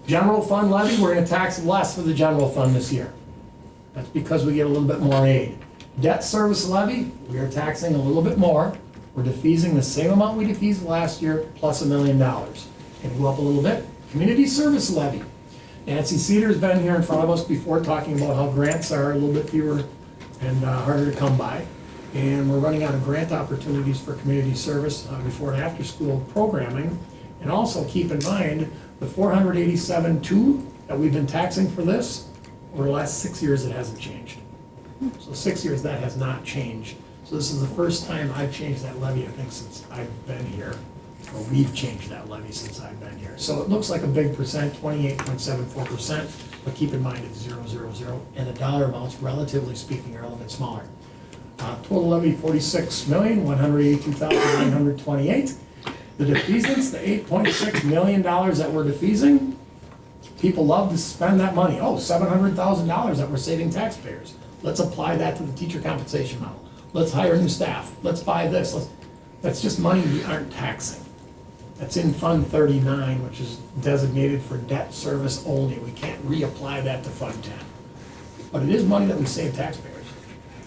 General fund levy, we're gonna tax less for the general fund this year. That's because we get a little bit more aid. Debt service levy, we are taxing a little bit more. We're defeasing the same amount we defeased last year, plus $1 million. Gonna go up a little bit. Community service levy. Nancy Cedar's been here in front of us before talking about how grants are a little bit fewer and harder to come by. And we're running out of grant opportunities for community service before and after school programming. And also keep in mind, the 487.2 that we've been taxing for this, over the last 6 years, it hasn't changed. So 6 years, that has not changed. So this is the first time I've changed that levy, I think, since I've been here, or we've changed that levy since I've been here. So it looks like a big percent, 28.74%, but keep in mind it's 000, and the dollar amounts, relatively speaking, are a little bit smaller. Total levy, $46,182,928. The defeasance, the $8.6 million that we're defeasing, people love to spend that money. Oh, $700,000 that we're saving taxpayers. Let's apply that to the teacher compensation model. Let's hire new staff. Let's buy this. That's just money we aren't taxing. That's in Fund 39, which is designated for debt service only. We can't reapply that to Fund 10. But it is money that we save taxpayers.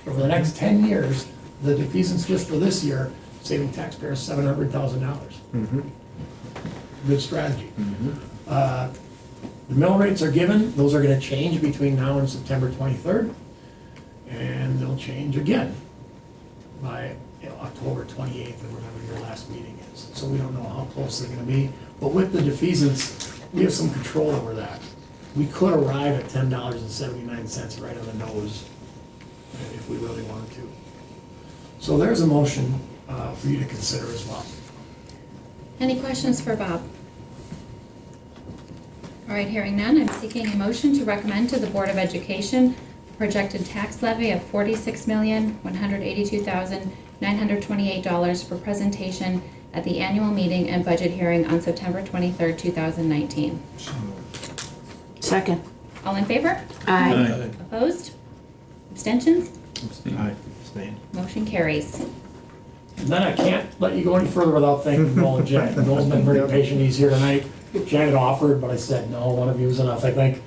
Over the next 10 years, the defeasance just for this year, saving taxpayers $700,000. Good strategy. The mill rates are given. Those are going to change between now and September 23rd. And they'll change again by October 28th, or whatever your last meeting is. So we don't know how close they're going to be. But with the defeasance, we have some control over that. We could arrive at $10.79 right on the nose if we really wanted to. So there's a motion for you to consider as well. Any questions for Bob? All right, hearing none, I'm seeking a motion to recommend to the Board of Education projected tax levy of $46,182,928 for presentation at the annual meeting and budget hearing on September 23rd, 2019. Second. All in favor? Aye. Opposed? Abstentions? Aye, abstain. Motion carries. And then I can't let you go any further without thanking Noel and Janet. Noel's been very patient, he's here tonight. Janet offered, but I said, no, one of you is enough, I think.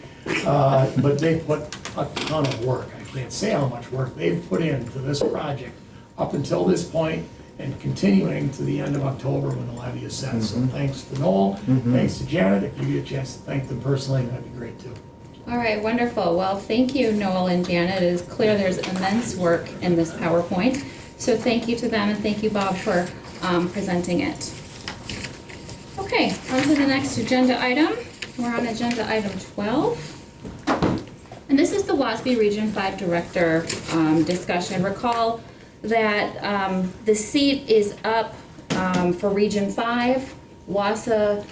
But they put a ton of work. I can't say how much work they've put into this project up until this point and continuing to the end of October when the levy is set. So thanks to Noel, thanks to Janet. If you get a chance to thank them personally, that'd be great too. All right, wonderful. Well, thank you, Noel and Janet. It is clear there's immense work in this PowerPoint. So thank you to them, and thank you, Bob, for presenting it. Okay, on to the next agenda item. We're on agenda item 12. And this is the WASB Region 5 Director discussion. Recall that the seat is up for Region 5. WASA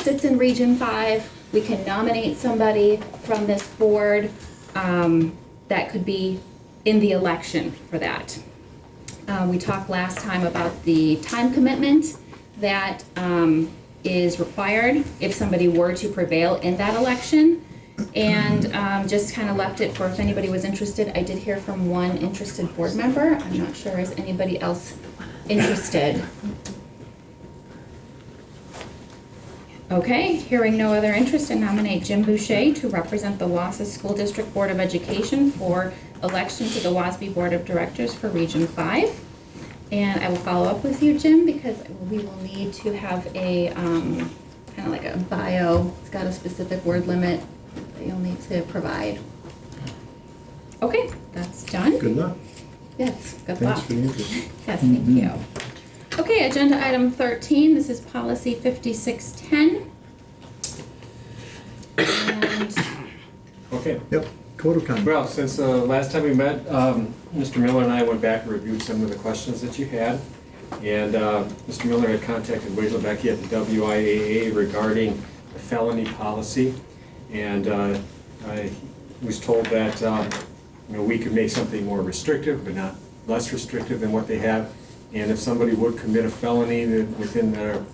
sits in Region 5. We can nominate somebody from this board that could be in the election for that. We talked last time about the time commitment that is required if somebody were to prevail in that election. And just kind of left it for if anybody was interested. I did hear from one interested board member. I'm not sure, is anybody else interested? Okay, hearing no other interest, I nominate Jim Boucher to represent the Wausau School District Board of Education for election to the WASB Board of Directors for Region 5. And I will follow up with you, Jim, because we will need to have a kind of like a bio. It's got a specific word limit that you'll need to provide. Okay, that's done. Good luck. Yes, good luck. Thanks for the interest. Yes, thank you. Okay, agenda item 13, this is policy 5610. And Okay. Yep, code of conduct. Well, since last time we met, Mr. Miller and I went back and reviewed some of the questions that you had. And Mr. Miller had contacted Wade Lebecki at the WIAA regarding the felony policy. And I was told that we could make something more restrictive, but not less restrictive than what they have. And if somebody would commit a felony within their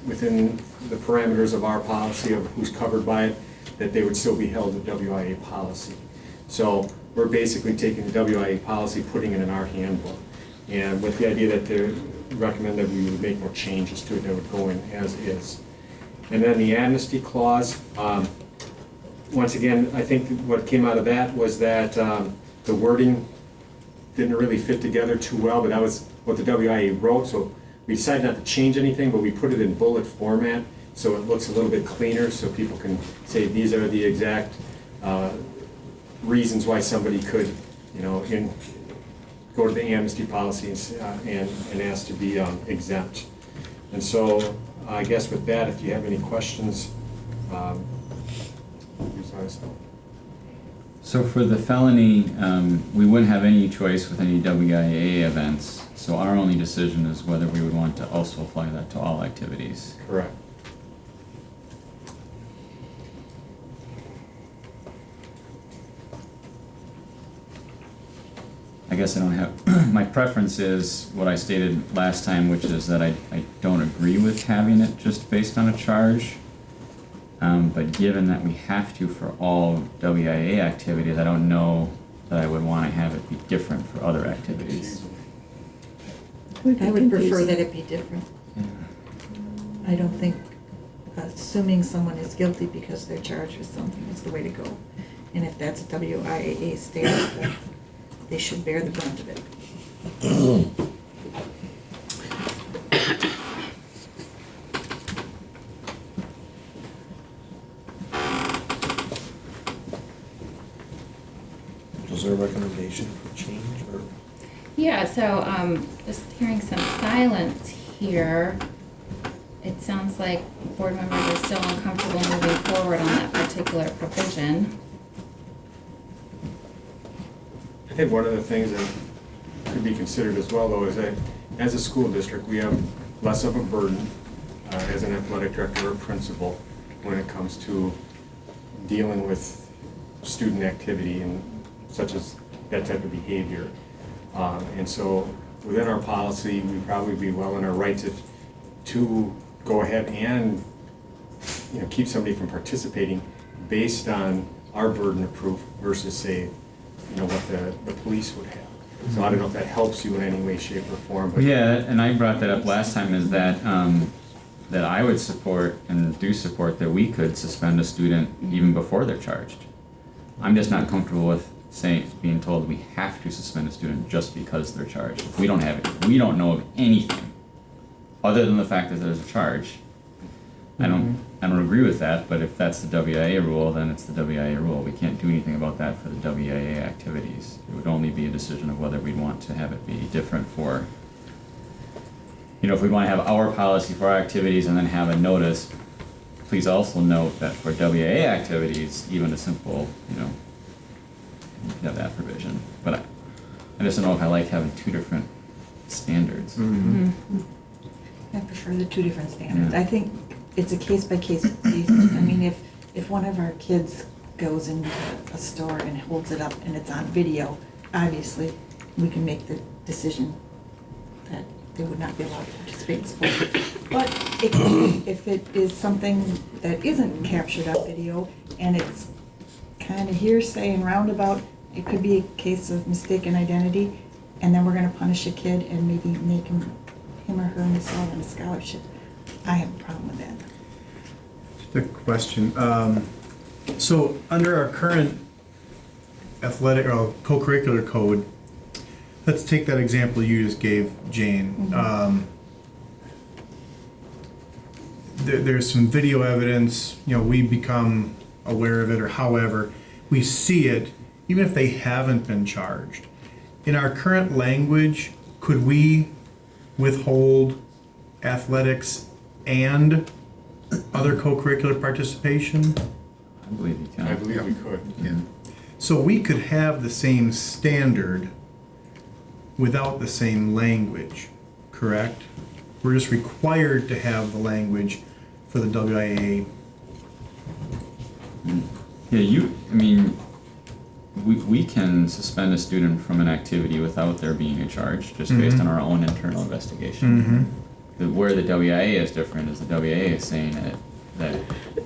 within the parameters of our policy of who's covered by it, that they would still be held to WIA policy. So we're basically taking the WIA policy, putting it in our handbook, and with the idea that they recommend that we would make no changes to it, that would go in as is. And then the amnesty clause, once again, I think what came out of that was that the wording didn't really fit together too well, but that was what the WIA wrote, so we decided not to change anything, but we put it in bullet format, so it looks a little bit cleaner, so people can say these are the exact reasons why somebody could, go to the amnesty policy and ask to be exempt. And so I guess with that, if you have any questions, please let us know. So for the felony, we wouldn't have any choice with any WIAA events, so our only decision is whether we would want to also apply that to all activities. Correct. I guess I don't have, my preference is what I stated last time, which is that I don't agree with having it just based on a charge. But given that we have to for all WIA activities, I don't know that I would want to have it be different for other activities. I would prefer that it be different. I don't think assuming someone is guilty because they're charged with something is the way to go. And if that's a WIAA status, then they should bear the brunt of it. Was there a recommendation for change or? Yeah, so just hearing some silence here, it sounds like board members are still uncomfortable moving forward on that particular provision. I think one of the things that could be considered as well, though, is that as a school district, we have less of a burden as an athletic director or principal when it comes to dealing with student activity and such as that type of behavior. And so within our policy, we'd probably be well in our rights to go ahead and keep somebody from participating based on our burden of proof versus, say, what the police would have. So I don't know if that helps you in any way, shape, or form. But Yeah, and I brought that up last time, is that that I would support and do support that we could suspend a student even before they're charged. I'm just not comfortable with being told we have to suspend a student just because they're charged. If we don't know of anything other than the fact that there's a charge. I don't agree with that, but if that's the WIA rule, then it's the WIA rule. We can't do anything about that for the WIA activities. It would only be a decision of whether we'd want to have it be different for, if we want to have our policy for our activities and then have a notice, please also note that for WIA activities, even a simple, you could have that provision. But I just don't know if I like having two different standards. I prefer the two different standards. Yeah. I think it's a case-by-case basis. I mean, if one of our kids goes into a store and holds it up and it's on video, obviously, we can make the decision that they would not be allowed to participate in sport. But if it is something that isn't captured on video and it's kind of hearsay and roundabout, it could be a case of mistaken identity, and then we're going to punish a kid and maybe make him or her miss out on a scholarship. I have a problem with that. Just a question. So under our current athletic or co-curricular code, let's take that example you just gave, Jane. There's some video evidence, we become aware of it, or however, we see it, even if they haven't been charged. In our current language, could we withhold athletics and other co-curricular participation? I believe you can. I believe we could. Yeah. So we could have the same standard without the same language, correct? We're just required to have the language for the WIA. Yeah, we can suspend a student from an activity without there being a charge, just based on our own internal investigation. Where the WIA is different is the WIA is saying that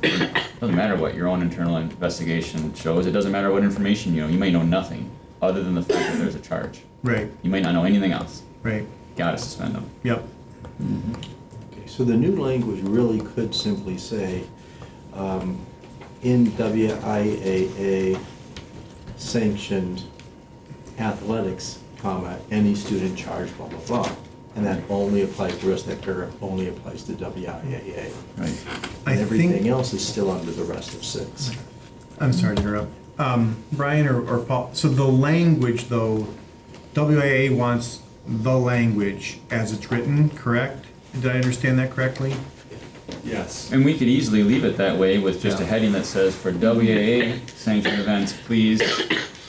it doesn't matter what your own internal investigation shows. It doesn't matter what information you know. You may know nothing other than the fact that there's a charge. Right, You might not know anything else. right, Gotta suspend them. yep. Okay, so the new language really could simply say, in WIAA sanctioned athletics, any student charged, blah, blah, blah. And that only applies, the rest of that paragraph only applies to WIAA. Right. I And everything think, else is still under the rest of 6. I'm sorry to interrupt. Brian or Paul, so the language though, WIA wants the language as it's written, correct? Did I understand that correctly? Yes. And we could easily leave it that way with just a heading that says, for WIA sanctioned events, please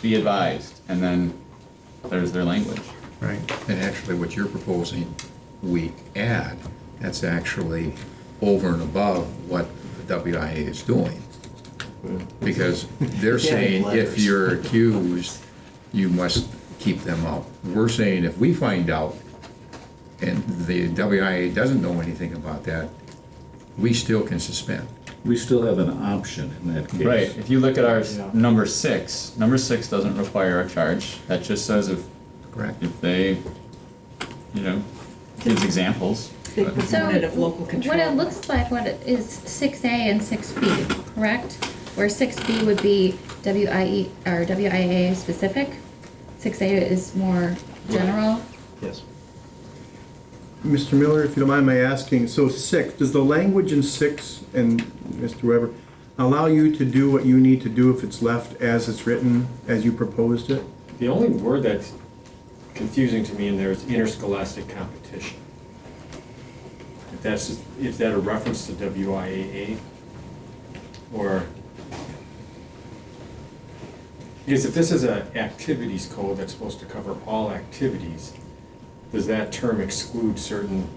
be advised. And then there's their language. Right. And actually, what you're proposing, we add, that's actually over and above what the WIA is doing. Because they're saying if you're accused, you must keep them out. We're saying if we find out and the WIA doesn't know anything about that, we still can suspend. We still have an option in that case. Right, if you look at our Yeah. number 6 doesn't require a charge. That just says Correct. if they, you know, gives examples. Big But- proponent of local control. What it looks like, what it is 6A and 6B, correct? Where 6B would be WIE or WIA specific. 6A is more general. Yes. Mr. Miller, if you don't mind my asking, so 6, does the language in 6, and Mr. Weber, allow you to do what you need to do if it's left as it's written, as you proposed it? The only word that's confusing to me in there is interscholastic competition. Is that a reference to WIAA? Or, because if this is an activities code that's supposed to cover all activities, does that term exclude certain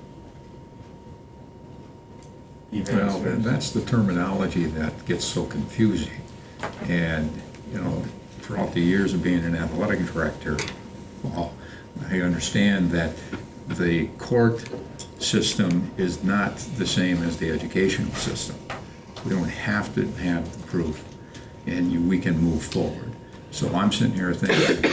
events? Well, that's the terminology that gets so confusing. And, you know, throughout the years of being an athletic director, well, I understand that the court system is not the same as the educational system. We don't have to have the proof, and we can move forward. So I'm sitting here thinking,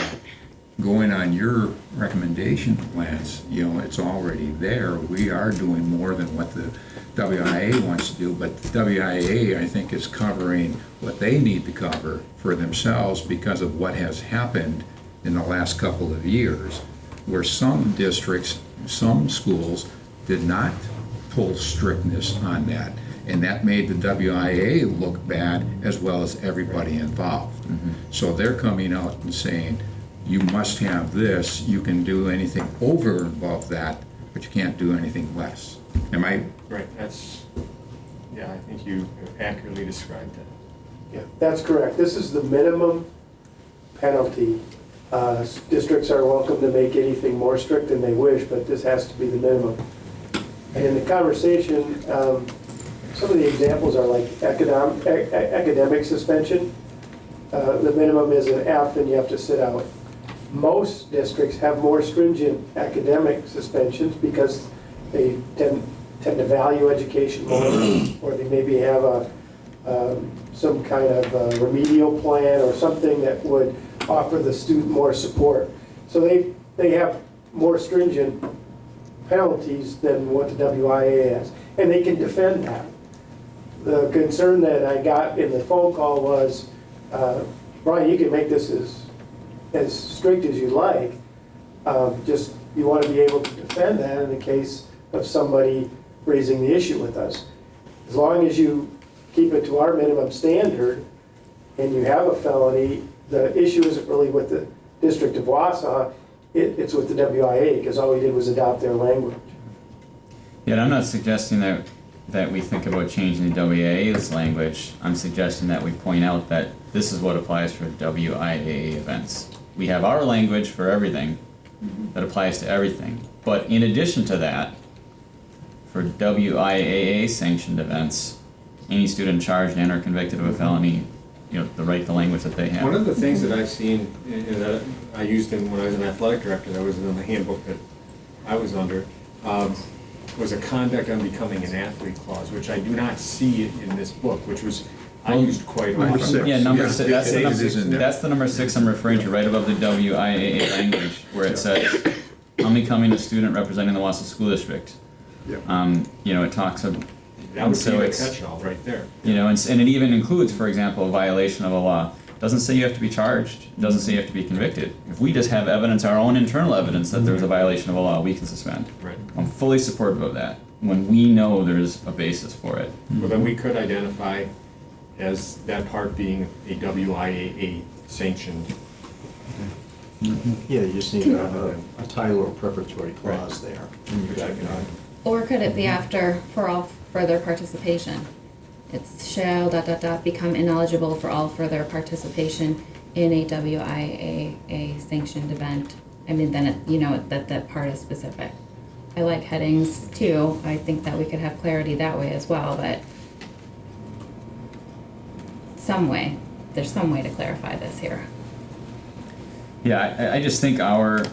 going on your recommendation, Lance, you know, it's already there. We are doing more than what the WIA wants to do, but the WIA, I think, is covering what they need to cover for themselves because of what has happened in the last couple of years, where some districts, some schools did not pull strictness on that. And that made the WIA look bad as well as everybody involved. So they're coming out and saying, you must have this, you can do anything over and above that, but you can't do anything less. Am I? Right, yeah, I think you accurately described that. Yeah, that's correct. This is the minimum penalty. Districts are welcome to make anything more strict than they wish, but this has to be the minimum. And in the conversation, some of the examples are like academic suspension. The minimum is an F and you have to sit out. Most districts have more stringent academic suspensions because they tend to value education more, or they maybe have some kind of remedial plan or something that would offer the student more support. So they have more stringent penalties than what the WIA has, and they can defend that. The concern that I got in the phone call was, Brian, you can make this as strict as you like, just you want to be able to defend that in the case of somebody raising the issue with us. As long as you keep it to our minimum standard and you have a felony, the issue isn't really with the District of Wausau, it's with the WIA, because all we did was adopt their language. Yeah, and I'm not suggesting that we think about changing the WIA's language. I'm suggesting that we point out that this is what applies for WIA events. We have our language for everything that applies to everything. But in addition to that, for WIAA sanctioned events, any student charged and or convicted of a felony, you know, the language that they have. One of the things that I've seen, and that I used when I was an athletic director, that was in the handbook that I was under, was a conduct unbecoming an athlete clause, which I do not see in this book, which was, I Well, used quite number often. six. Yeah, number Yeah, six, that's the it number, is in there. that's the number 6 I'm referring to, right above the WIAA language, where it says, unbecoming a student representing the Wausau School District. Yeah. You know, it talks of, That would so be the it's- catch-all right there. you know, and it even includes, for example, a violation of a law. Doesn't say you have to be charged, doesn't say you have to be convicted. If we just have evidence, our own internal evidence that there was a violation of a law, we can suspend. Right. I'm fully supportive of that, when we know there's a basis for it. Well, then we could identify as that part being a WIAA sanctioned. Yeah, you just need to have a title or preparatory clause there. Or could it be after, for all further participation? It's shall become ineligible for all further participation in a WIAA sanctioned event. I mean, then it, you know, that part is specific. I like headings too. I think that we could have clarity that way as well, but there's some way to clarify this here. Yeah, I just think our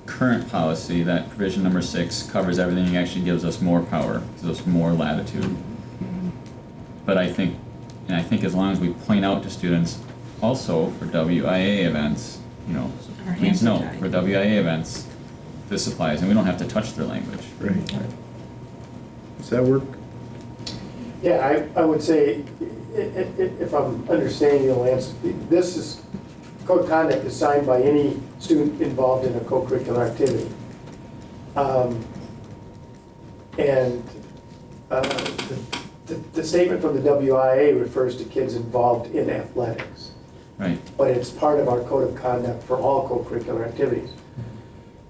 current policy, that provision number 6, covers everything, and actually gives us more power, gives us more latitude. But I think as long as we point out to students also for WIA events, you know, so Our please hands are note, tied. for WIA events, this applies, and we don't have to touch their language. Right. Does that work? Yeah, I would say, if I'm understanding you, Lance, this is, code of conduct is signed by any student involved in a co-curricular activity. And the statement from the WIA refers to kids involved in athletics. Right. But it's part of our code of conduct for all co-curricular activities.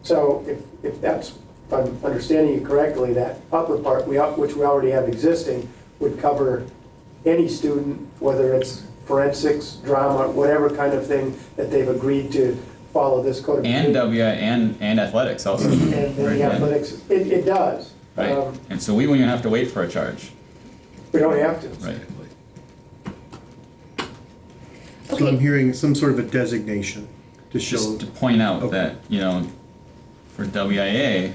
So if I'm understanding you correctly, that upper part, which we already have existing, would cover any student, whether it's forensics, drama, whatever kind of thing that they've agreed to follow this code of And conduct. and athletics also. And then Right. the athletics, it does. Right, and so we won't even have to wait for a charge. We don't have to. Right. So I'm hearing some sort of a designation to show. Just to point out Okay. that, you know, for WIA,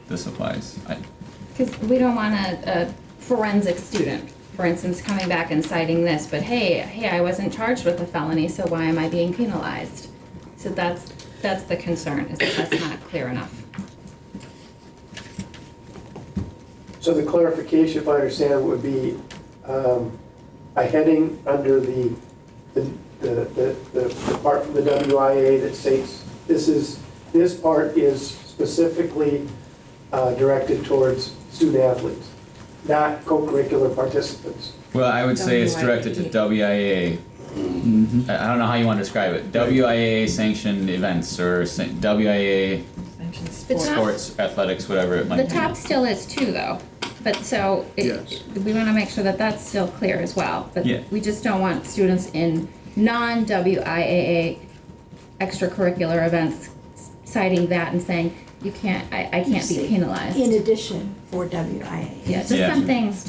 this applies. Because we don't want a forensic student, for instance, coming back and citing this, but hey, I wasn't charged with a felony, so why am I being penalized? So that's the concern, is that that's not clear enough. So the clarification, if I understand, would be a heading under the part from the WIA that states this part is specifically directed towards student athletes, not co-curricular participants. Well, I would say it's directed to WIA. I don't know how you want to describe it. WIA sanctioned events or WIA The top- sports, athletics, whatever it might The be. top still is too, though, but so, Yes. we wanna make sure that that's still clear as well. But Yeah. we just don't want students in non-WIAA extracurricular events citing that and saying, I can't be penalized. In addition for WIA. Yeah, just Yeah.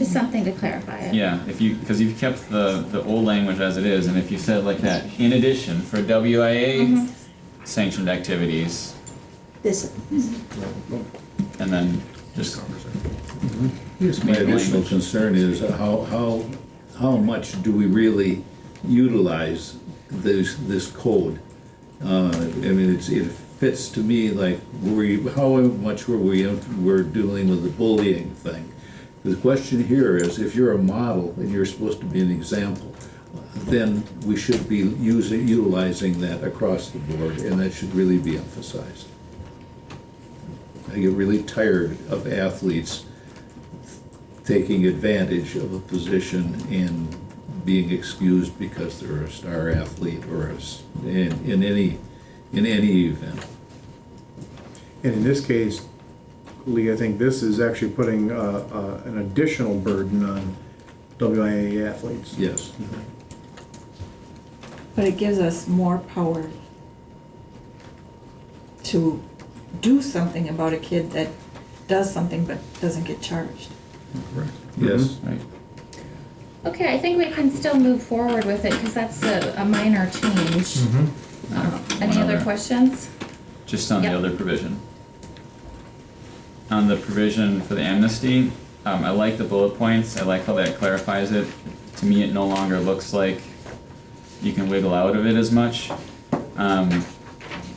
something to clarify it. Yeah, because you've kept the old language as it is, and if you said like that, in addition, for WIA sanctioned activities, This, and then just Yes, my additional concern is how much do we really utilize this code? I mean, it fits to me like, how much we're dealing with the bullying thing. The question here is, if you're a model and you're supposed to be an example, then we should be utilizing that across the board, and that should really be emphasized. I get really tired of athletes taking advantage of a position and being excused because they're a star athlete or in any event. And in this case, Lee, I think this is actually putting an additional burden on WIA athletes. Yes. But it gives us more power to do something about a kid that does something but doesn't get charged. Correct. Yes. right. Okay, I think we can still move forward with it, because that's a minor change. Any other questions? Just on the Yep. other provision. on the provision for the amnesty. I like the bullet points. I like how that clarifies it. To me, it no longer looks like you can wiggle out of it as much.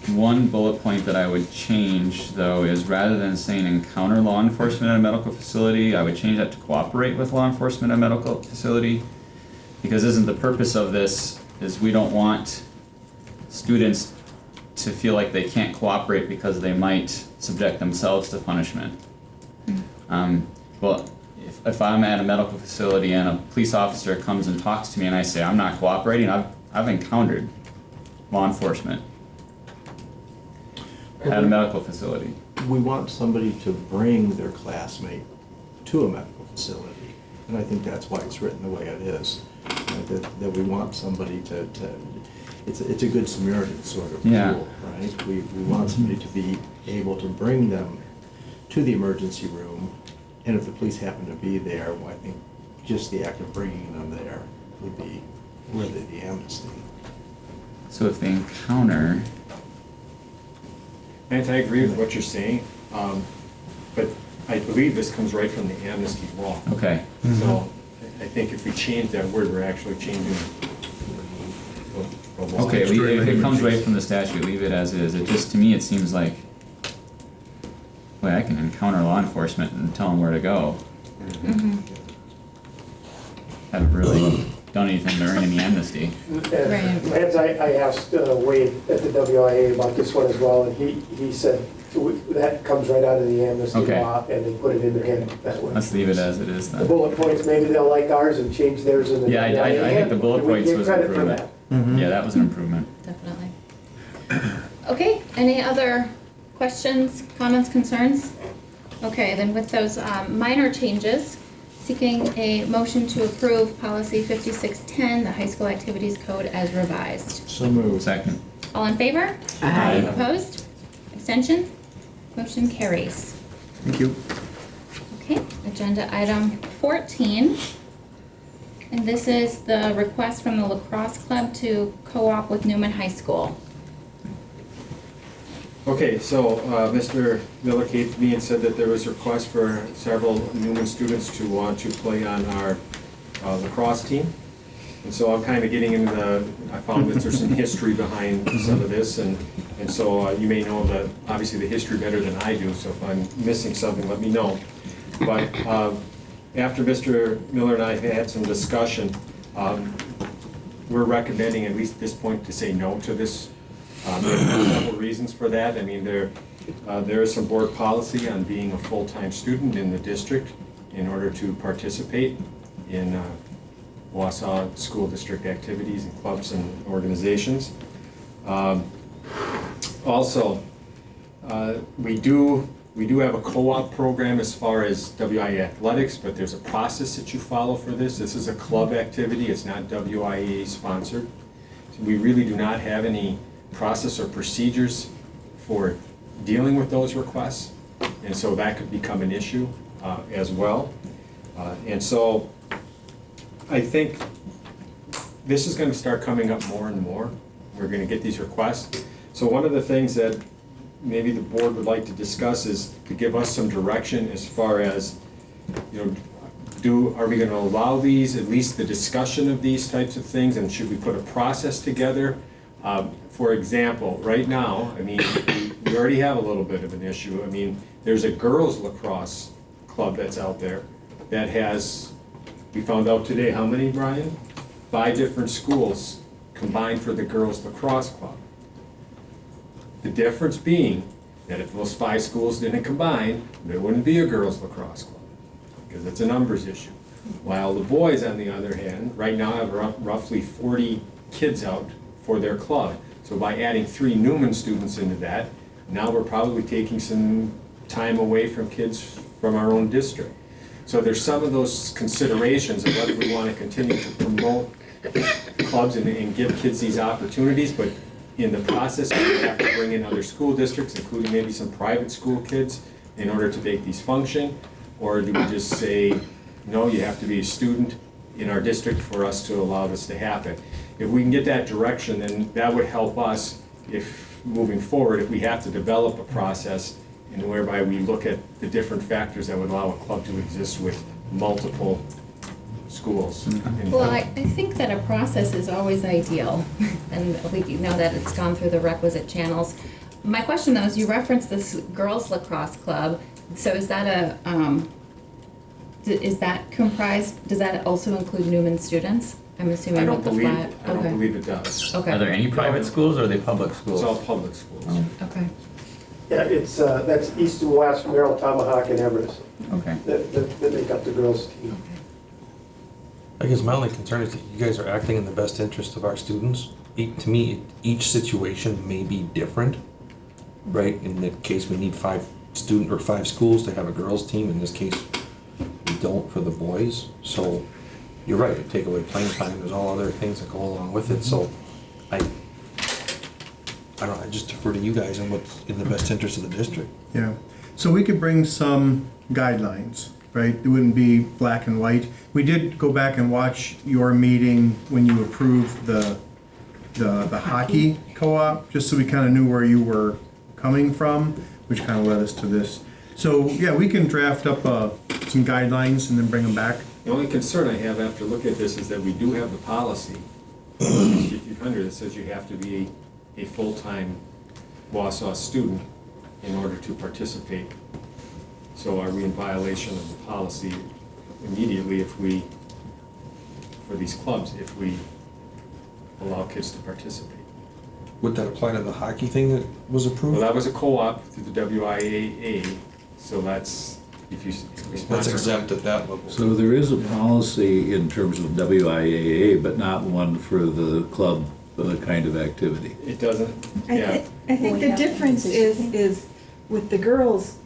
One bullet point that I would change, though, is rather than saying encounter law enforcement at a medical facility, I would change that to cooperate with law enforcement at a medical facility. Because isn't the purpose of this is we don't want students to feel like they can't cooperate because they might subject themselves to punishment. Well, if I'm at a medical facility and a police officer comes and talks to me and I say I'm not cooperating, I've encountered law enforcement at a medical facility. We want somebody to bring their classmate to a medical facility, and I think that's why it's written the way it is. That we want somebody to it's a good Samaritan sort of tool, right? We want somebody to be able to bring them to the emergency room, and if the police happen to be there, well, I think just the act of bringing them there would be worthy of the amnesty. So if they encounter... And I agree with what you're saying, but I believe this comes right from the amnesty law. Okay. So I think if we change that word, we're actually changing the law. Okay, if it comes right from the statute, leave it as is. It just, to me, it seems like, boy, I can encounter law enforcement and tell them where to go. Haven't really done anything to earn any amnesty. Lance, I asked Wade at the WIA about this one as well, and he said that comes right out of the amnesty law, and they put it in their handbook that way. Let's leave it as it is The then. bullet points, maybe they'll like ours and change theirs in the Yeah, I think the bullet points was an improvement. Mm-hmm. Yeah, that was an improvement. Definitely. Okay, any other questions, comments, concerns? Okay, then with those minor changes, seeking a motion to approve policy 5610, the high school activities code as revised. So moved. Second. All in favor? Aye. Opposed? Abstention? Motion carries. Thank you. Okay, agenda item 14. And this is the request from the lacrosse club to co-op with Newman High School. Okay, so Mr. Miller came to me and said that there was a request for several Newman students to want to play on our lacrosse team. And so I'm kind of getting into I found that there's some history behind some of this, and so you may know obviously the history better than I do, so if I'm missing something, let me know. But after Mr. Miller and I had some discussion, we're recommending at least at this point to say no to this. There are several reasons for that. I mean, there is some board policy on being a full-time student in the district in order to participate in Wausau School District activities and clubs and organizations. Also, we do have a co-op program as far as WIA athletics, but there's a process that you follow for this. This is a club activity. It's not WIA sponsored. So we really do not have any process or procedures for dealing with those requests, and so that could become an issue as well. And so I think this is going to start coming up more and more. We're going to get these requests. So one of the things that maybe the board would like to discuss is to give us some direction as far as, are we going to allow these, at least the discussion of these types of things, and should we put a process together? For example, right now, I mean, we already have a little bit of an issue. I mean, there's a girls lacrosse club that's out there that has, we found out today, how many, Brian? 5 different schools combined for the girls lacrosse club. The difference being that if those 5 schools didn't combine, there wouldn't be a girls lacrosse club, because it's a numbers issue. While the boys, on the other hand, right now have roughly 40 kids out for their club. So by adding 3 Newman students into that, now we're probably taking some time away from kids from our own district. So there's some of those considerations of whether we want to continue to promote clubs and give kids these opportunities, but in the process, we have to bring in other school districts, including maybe some private school kids, in order to make these function? Or do we just say, no, you have to be a student in our district for us to allow this to happen? If we can get that direction, then that would help us if moving forward, if we have to develop a process and whereby we look at the different factors that would allow a club to exist with multiple schools. Well, I think that a process is always ideal, and we know that it's gone through the requisite channels. My question though is, you referenced this girls lacrosse club, so is that is that comprised, does that also include Newman students? I'm assuming I don't with the believe, flat. I don't Okay. believe it does. Okay. Are there any private schools or are they public schools? It's all public schools. Okay. Yeah, it's, that's east and west, Merrill, Tomahawk, and Everest, Okay. that make up the girls' team. I guess my only concern is that you guys are acting in the best interest of our students. To me, each situation may be different, right? In that case, we need 5 schools to have a girls' team. In this case, we don't for the boys. So you're right, you take away playing time, there's all other things that go along with it. So I don't know, I just defer to you guys on what's in the best interest of the district. Yeah, so we could bring some guidelines, right? It wouldn't be black and white. We did go back and watch your meeting when you approved the hockey co-op, just so we kind of knew where you were coming from, which kind of led us to this. So, yeah, we can draft up some guidelines and then bring them back. The only concern I have after looking at this is that we do have the policy, 5500, that says you have to be a full-time Wausau student in order to participate. So are we in violation of the policy immediately if we, for these clubs, if we allow kids to participate? Would that apply to the hockey thing that was approved? Well, that was a co-op through the WIAA, so that's, if we That's sponsor. exempt at that level. So there is a policy in terms of WIAA, but not one for the club kind of activity. It doesn't, I yeah. I think the difference is with the girls,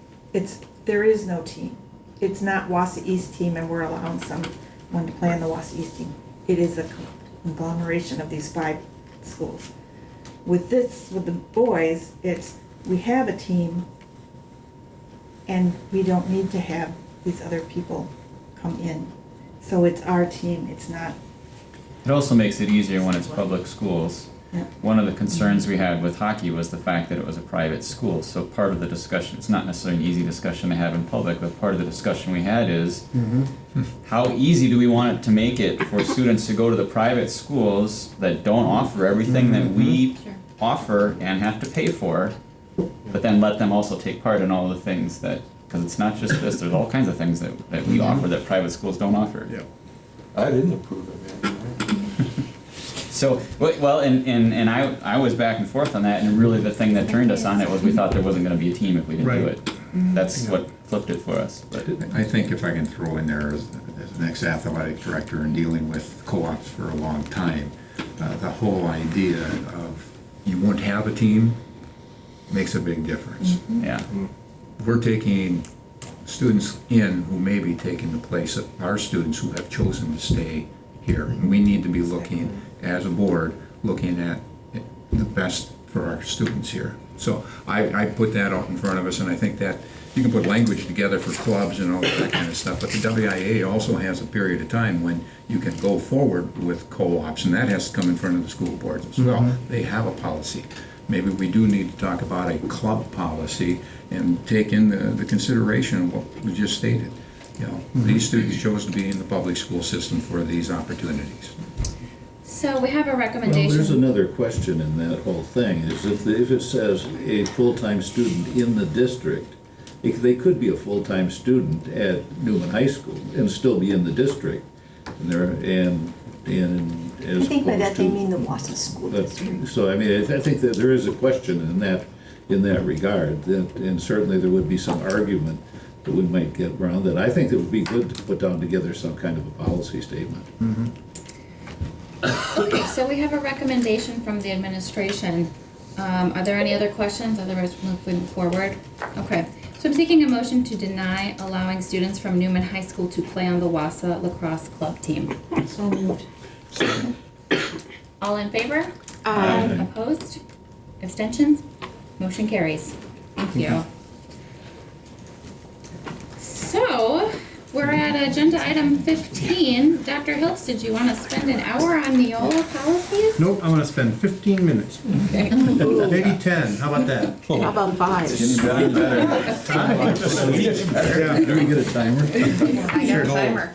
there is no team. It's not Wausau East team and we're allowing someone to play on the Wausau East team. It is a conglomeration of these 5 schools. With the boys, we have a team and we don't need to have these other people come in. So it's our team, it's not. It also makes it easier when it's public schools. Yeah. One of the concerns we had with hockey was the fact that it was a private school. So part of the discussion, it's not necessarily an easy discussion to have in public, but part of the discussion we had is how easy do we want it to make it for students to go to the private schools that don't offer everything that we offer and have to pay for, but then let them also take part in all the things that, because it's not just this, there's all kinds of things that we offer that private schools don't offer. Yeah. I didn't approve it, man. So, well, and I was back and forth on that, and really the thing that turned us on it was we thought there wasn't gonna be a team if we didn't do Right. it. That's what flipped it for us, but. I think if I can throw in there as an ex-athletic director and dealing with co-ops for a long time, the whole idea of you won't have a team makes a big difference. Yeah. We're taking students in who may be taking the place of our students who have chosen to stay here. And we need to be looking, as a board, looking at the best for our students here. So I put that out in front of us, and I think that you can put language together for clubs and all that kind of stuff, but the WIA also has a period of time when you can go forward with co-ops, and that has to come in front of the school boards as well. They have a policy. Maybe we do need to talk about a club policy and take in the consideration of what we just stated. You know, these students chose to be in the public school system for these opportunities. So we have a Well, recommendation. there's another question in that whole thing, is if it says a full-time student in the district, they could be a full-time student at Newman High School and still be in the district. I think by that they mean the Wausau School District. So, I mean, I think that there is a question in that regard, and certainly there would be some argument that we might get around that. I think it would be good to put down together some kind of a policy statement. Okay, so we have a recommendation from the administration. Are there any other questions? Otherwise, moving forward. Okay, so I'm seeking a motion to deny allowing students from Newman High School to play on the Wausau lacrosse club team. So moved. All in favor? Aye. Opposed? Abstentions? Motion carries. Thank you. So, we're at agenda item 15. Dr. Hiltz, did you want to spend an hour on Neola policies? Nope, I'm gonna spend 15 minutes. Okay. Maybe 10, how about that? How about 5? Getting better and better. Yeah. Do we get a timer? I got a timer.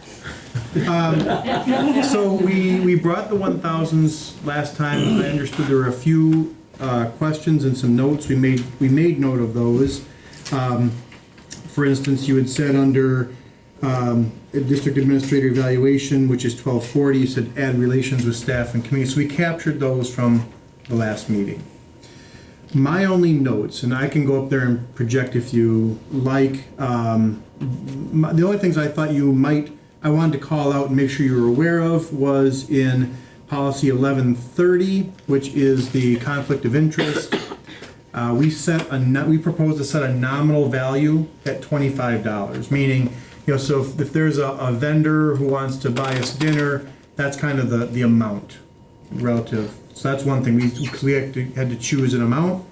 So we brought the 1000s last time. I understood there were a few questions and some notes. We made note of those. For instance, you had said under district administrator evaluation, which is 1240, you said add relations with staff and community. So we captured those from the last meeting. My only notes, and I can go up there and project if you like, the only things I thought I wanted to call out and make sure you were aware of was in policy 1130, which is the conflict of interest. We proposed to set a nominal value at $25, meaning, so if there's a vendor who wants to buy us dinner, that's kind of the amount relative. So that's one thing, because we had to choose an amount.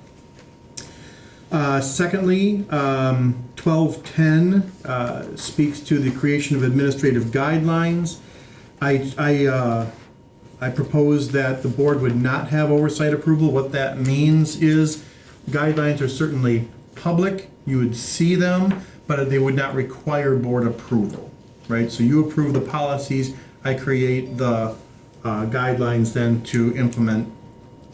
Secondly, 1210 speaks to the creation of administrative guidelines. I propose that the board would not have oversight approval. What that means is guidelines are certainly public, you would see them, but they would not require board approval, right? So you approve the policies, I create the guidelines then to implement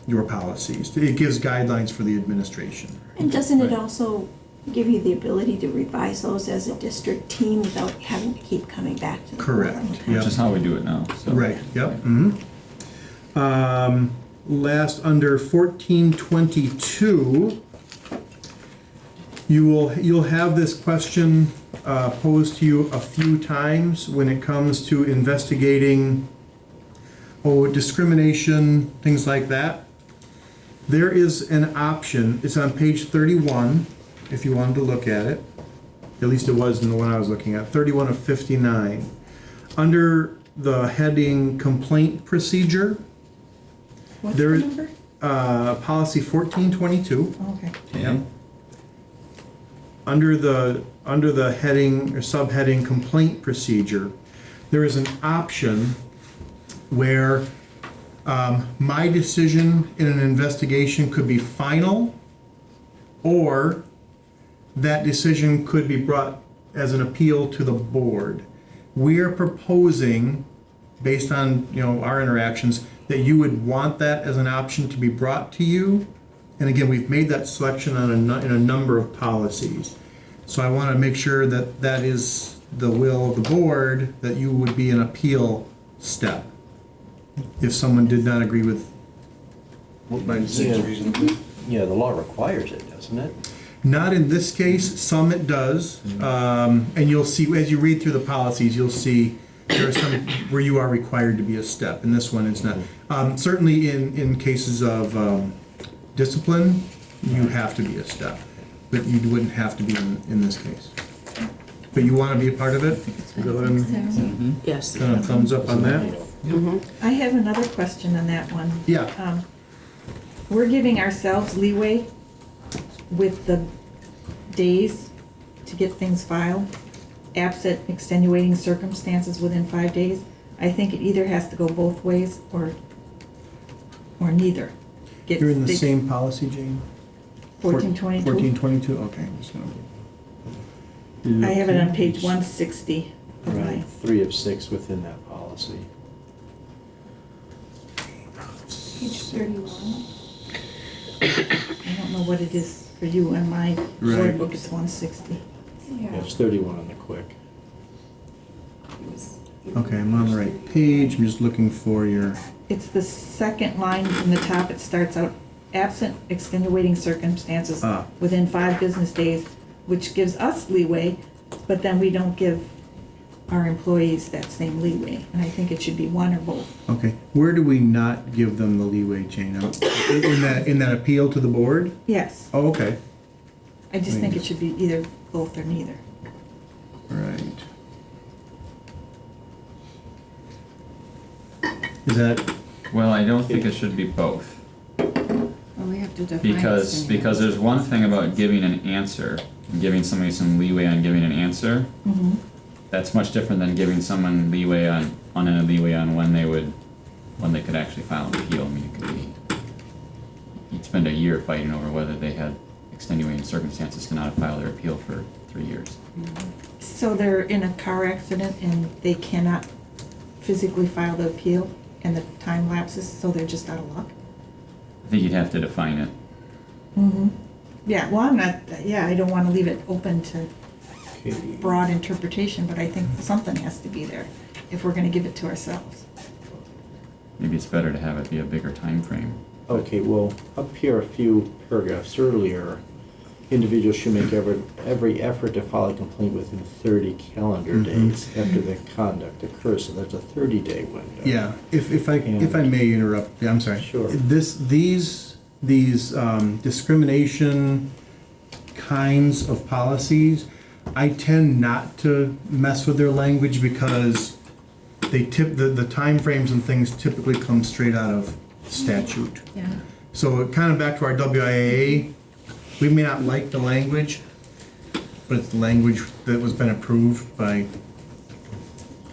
your policies. It gives guidelines for the administration. And doesn't it also give you the ability to revise those as a district team without having to keep coming back to the board? Correct. Okay. Which is how we do it now, so. Right, yep. Last, under 1422, you'll have this question posed to you a few times when it comes to investigating discrimination, things like that. There is an option, it's on page 31, if you wanted to look at it. At least it was in the one I was looking at, 31 of 59. Under the heading complaint procedure, What's there the number? Policy 1422. Okay. Yeah. Under the heading or subheading complaint procedure, there is an option where my decision in an investigation could be final, or that decision could be brought as an appeal to the board. We are proposing, based on our interactions, that you would want that as an option to be brought to you. And again, we've made that selection in a number of policies. So I want to make sure that that is the will of the board, that you would be an appeal step if someone did not agree with what my decision. Yeah, the law requires it, doesn't it? Not in this case, some it does. And you'll see, as you read through the policies, you'll see there are some where you are required to be a step. In this one, it's not. Certainly in cases of discipline, you have to be a step, but you wouldn't have to be in this case. But you want to be a part of it? Go ahead and Yes. thumbs up on that. I have another question on that one. Yeah. We're giving ourselves leeway with the days to get things filed, absent extenuating circumstances within 5 days. I think it either has to go both ways or neither. You're in the same policy, Jane? 1422. 1422, okay. Just gonna- I have it on page 160 of Right, mine. 3 of 6 within that policy. Page 31. I don't know what it is for you. In my Right. board book, it's 160. Yeah, it's 31 on the quick. Okay, I'm on the right page. I'm just looking for your. It's the second line from the top. It starts out, absent extenuating circumstances within 5 business days, which gives us leeway, but then we don't give our employees that same leeway. And I think it should be one or both. Okay, where do we not give them the leeway, Jane? In that appeal to the board? Yes. Oh, okay. I just think it should be either both or neither. Right. Is that? Well, I don't think it should be both. Well, we have to define. Because there's one thing about giving an answer, and giving somebody some leeway on giving an answer. Mm-hmm. that's much different than giving someone leeway on unlimited leeway on when they could actually file an appeal. I mean, it could be, you'd spend a year fighting over whether they had extenuating circumstances to not file their appeal for 3 years. So they're in a car accident and they cannot physically file the appeal and the time lapses, so they're just out of luck? I think you'd have to define it. Mm-hmm. Yeah, well, I'm not, yeah, I don't want to leave it open to broad interpretation, but I think something has to be there if we're going to give it to ourselves. Maybe it's better to have it be a bigger time frame. Okay, well, up here a few paragraphs earlier, individuals should make every effort to file a complaint within 30 calendar days after the conduct occurs, so that's a 30-day window. Yeah, if I may interrupt, yeah, I'm sorry. Sure. These discrimination kinds of policies, I tend not to mess with their language because they the timeframes and things typically come straight out of statute. Yeah. So kind of back to our WIAA, we may not like the language, but it's the language that was been approved by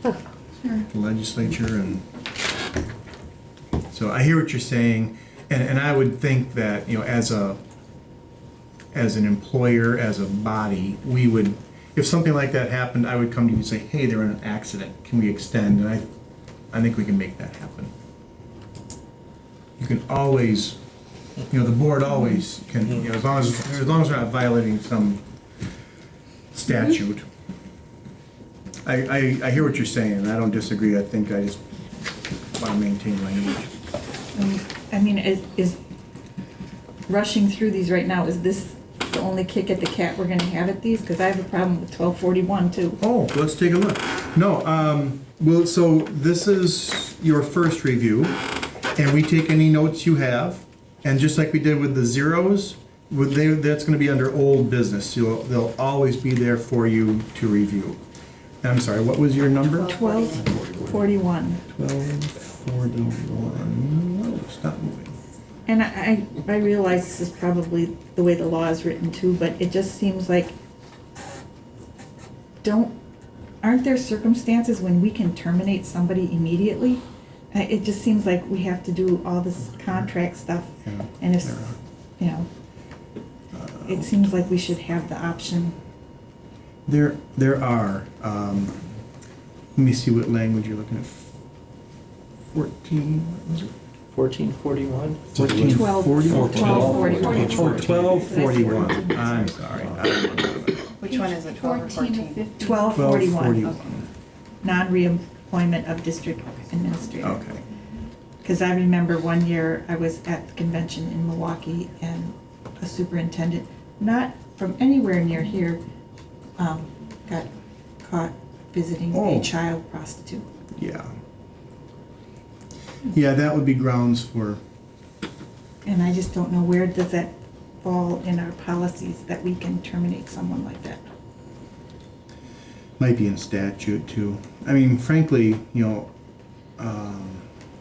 the legislature, and so I hear what you're saying, and I would think that, you know, as an employer, as a body, we would, if something like that happened, I would come to you and say, hey, they're in an accident, can we extend? And I think we can make that happen. You can always, you know, the board always can, you know, as long as we're not violating some statute. I hear what you're saying, I don't disagree, I think I just want to maintain language. I mean, is rushing through these right now, is this the only kick at the cat we're going to have at these? Because I have a problem with 1241 too. Oh, let's take a look. No, well, so this is your first review, and we take any notes you have, and just like we did with the zeros, that's going to be under old business. They'll always be there for you to review. And I'm sorry, what was your number? 1241. 1241. No, stop moving. And I realize this is probably the way the law is written too, but it just seems like, aren't there circumstances when we can terminate somebody immediately? It just seems like we have to do all this contract stuff, and if, you know, it seems like we should have the option. There are, let me see what language you're looking at. 14, what was it? 1441? 1241. I'm sorry. Which one is it, 12 or 14? 1241. 1241. Non-reemployment of district administrator. Okay. Because I remember one year I was at the convention in Milwaukee and a superintendent, not from anywhere near here, got caught visiting a child prostitute. Yeah. Yeah, that would be grounds for. And I just don't know, where does that fall in our policies that we can terminate someone like that? Might be in statute too. I mean, frankly, you know,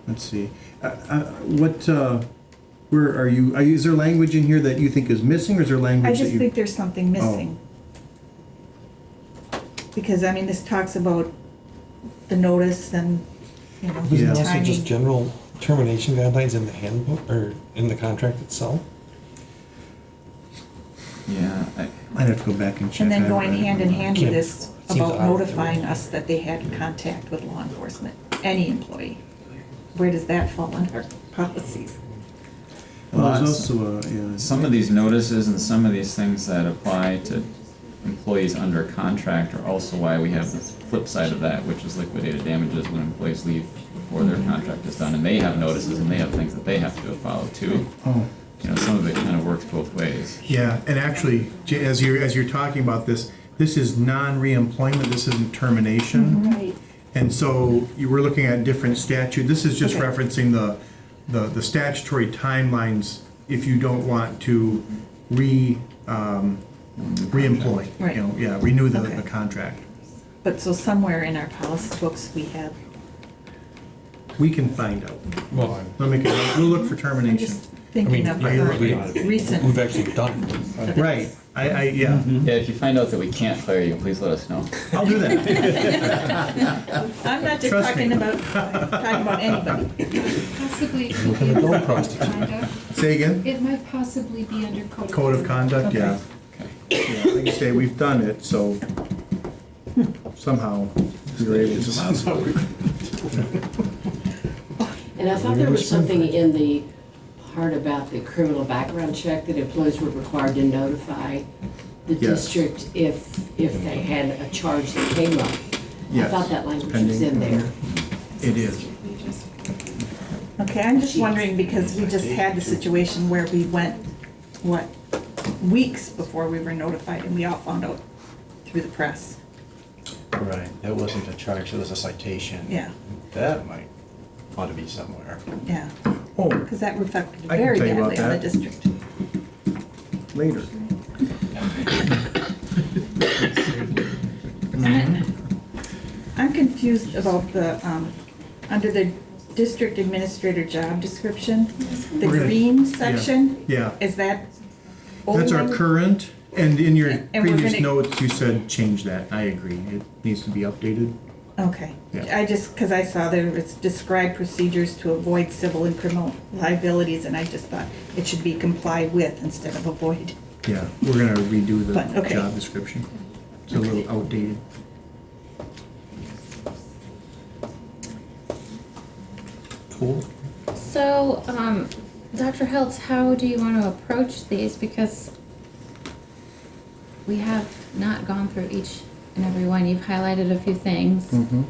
let's see. Where are you? Is there language in here that you think is missing, or is there language I that just you? think there's something missing. Because, I mean, this talks about the notice and, you know, Isn't it also timing. just general termination guidelines in the handbook, or in the contract itself? Yeah, I'd have to go back and check. And then I going haven't read hand it. in hand with this Seems about odd. notifying us that they had contact with law enforcement, any employee. Where does that fall in our policies? Well, there's also some of these notices and some of these things that apply to employees under contract are also why we have the flip side of that, which is liquidated damages when employees leave before their contract is done, and they have notices and they have things that they have to follow too. Oh. You know, some of it kind of works both ways. Yeah, and actually, as you're talking about this is non-reemployment. This isn't termination. Right. And so you were looking at different statute. This is just Okay. referencing the statutory timelines if you don't want to reemploy. Right. You know, yeah, renew the Okay. contract. But so somewhere in our policy books, we have, We can find out. Well, We'll look for I'm termination. just thinking of I mean, our recent. we've actually done it. Right, Yeah, Yeah, if you find out that we can't fire you, please let us know. I'll do that. I'm not just Trust talking me. about anybody. Possibly it Look could at be the under dog code of prostitute. conduct. Say again? It might possibly be under code of conduct. Code of conduct, yeah. Yeah, like you say, we've done it, so somehow we were able to. And I thought there was something in the part about the criminal background check that employees were required to notify the Yes. district if they had a charge that came up. I Yes. thought that language was in Pending. there. It is. Okay, I'm just wondering, because we just had the situation where we went, what, weeks before we were notified, and we all found out through the press. Right, that wasn't a charge, it was a citation. Yeah. That might ought to be somewhere. Yeah, Oh, because that reflected I can very tell you about badly on the that. district. later. I'm confused about the, under the district administrator job description, the We're gonna- green section, Yeah, is that old that's our language? current, and in your And we're previous gonna- notes, you said change that. I agree. It needs to be updated. Okay, Yeah. I just, because I saw there was described procedures to avoid civil and criminal liabilities, and I just thought it should be comply with instead of avoid. Yeah, we're gonna redo the But, okay. job description. It's a little outdated. Cool. So, Dr. Heltz, how do you want to approach these? Because we have not gone through each and every one. You've highlighted a few things. Mm-hmm.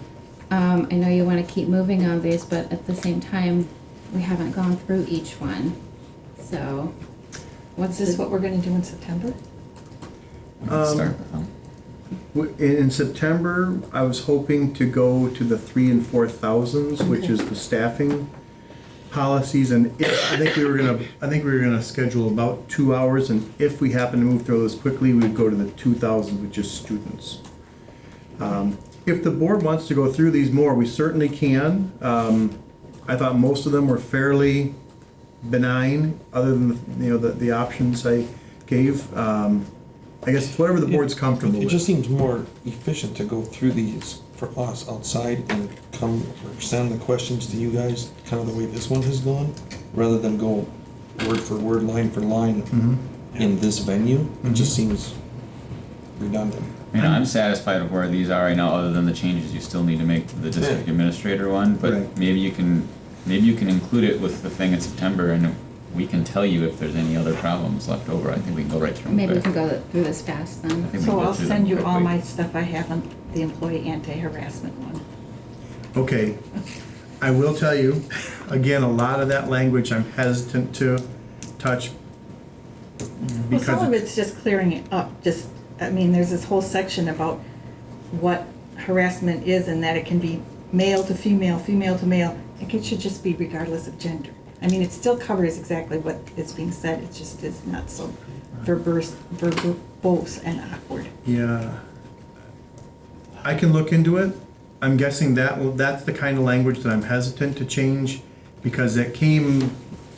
I know you want to keep moving on these, but at the same time, we haven't gone through each one. So, What's this, what we're gonna do in September? We can start with them. In September, I was hoping to go to the 3,000 and 4,000s, which is the staffing policies, and I think we were gonna schedule about 2 hours, and if we happen to move through those quickly, we would go to the 2,000, which is students. If the board wants to go through these more, we certainly can. I thought most of them were fairly benign, other than the options I gave. I guess it's whatever the board's comfortable It with. just seems more efficient to go through these for us outside and come or send the questions to you guys, kind of the way this one has gone, rather than go word for word, line for line Mhm. in this venue. It just seems redundant. I mean, I'm satisfied with where these are right now, other than the changes you still need to make to the district Yeah. administrator one, but Right. maybe you can include it with the thing in September, and we can tell you if there's any other problems left over. I think we can go right through them maybe we quick. can go through this fast then. I think we So can go I'll through them send you all quickly. my stuff I have on the employee anti-harassment one. Okay, I will tell you, again, a lot of that language I'm hesitant to touch Well, because some of it's- it's just clearing it up, I mean, there's this whole section about what harassment is and that it can be male to female, female to male. I think it should just be regardless of gender. I mean, it still covers exactly what is being said, it just is not so verbose and awkward. Yeah. I can look into it. I'm guessing that's the kind of language that I'm hesitant to change because it came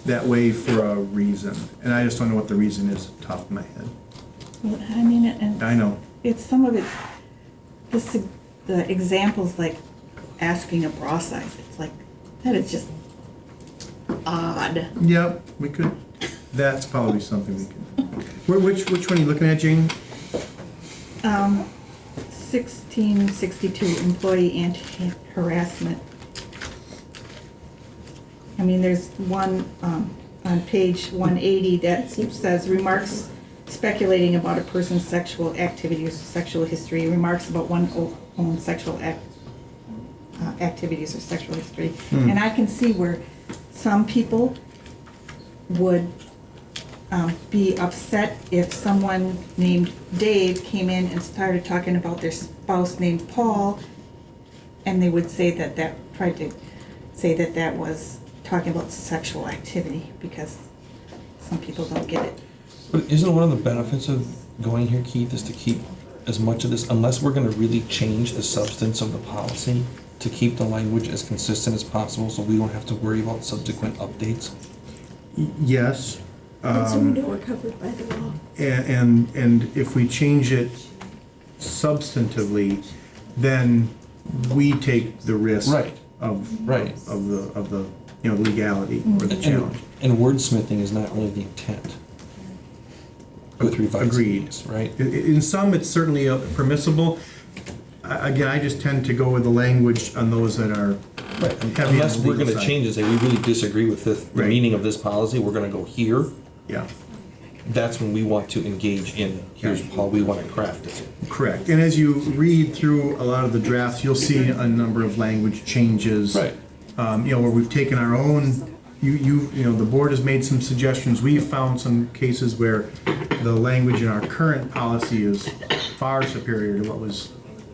that way for a reason. And I just don't know what the reason is off the top of my head. Well, I mean, and I know. it's some of it, the examples like asking a bra size, it's like, that is just odd. Yep, we could, that's probably something we could. Which one are you looking at, Jane? 1662, employee anti-harassment. I mean, there's one on page 180 that says remarks speculating about a person's sexual activities, sexual history, remarks about one's own sexual activities or sexual history. And I can see where some people would be upset if someone named Dave came in and started talking about their spouse named Paul, and they would say tried to say that was talking about sexual activity, because some people don't get it. But isn't one of the benefits of going here, Keith, is to keep as much of this, unless we're gonna really change the substance of the policy, to keep the language as consistent as possible so we don't have to worry about subsequent updates? Yes. And so we know we're covered by the law. And if we change it substantively, then we take the risk Right. of the legality or the And- challenge. And wordsmithing is not really the intent with revising Agreed. these, right? In some, it's certainly permissible. Again, I just tend to go with the language on those that are heavy on Unless the we're legal gonna side. change and say, we really disagree with the Right. meaning of this policy, we're gonna go here. Yeah. That's when we want to engage in, here's how we want to craft it. Correct. And as you read through a lot of the drafts, you'll see a number of language changes. Right. Where we've taken our own, the board has made some suggestions. We've found some cases where the language in our current policy is far superior to what was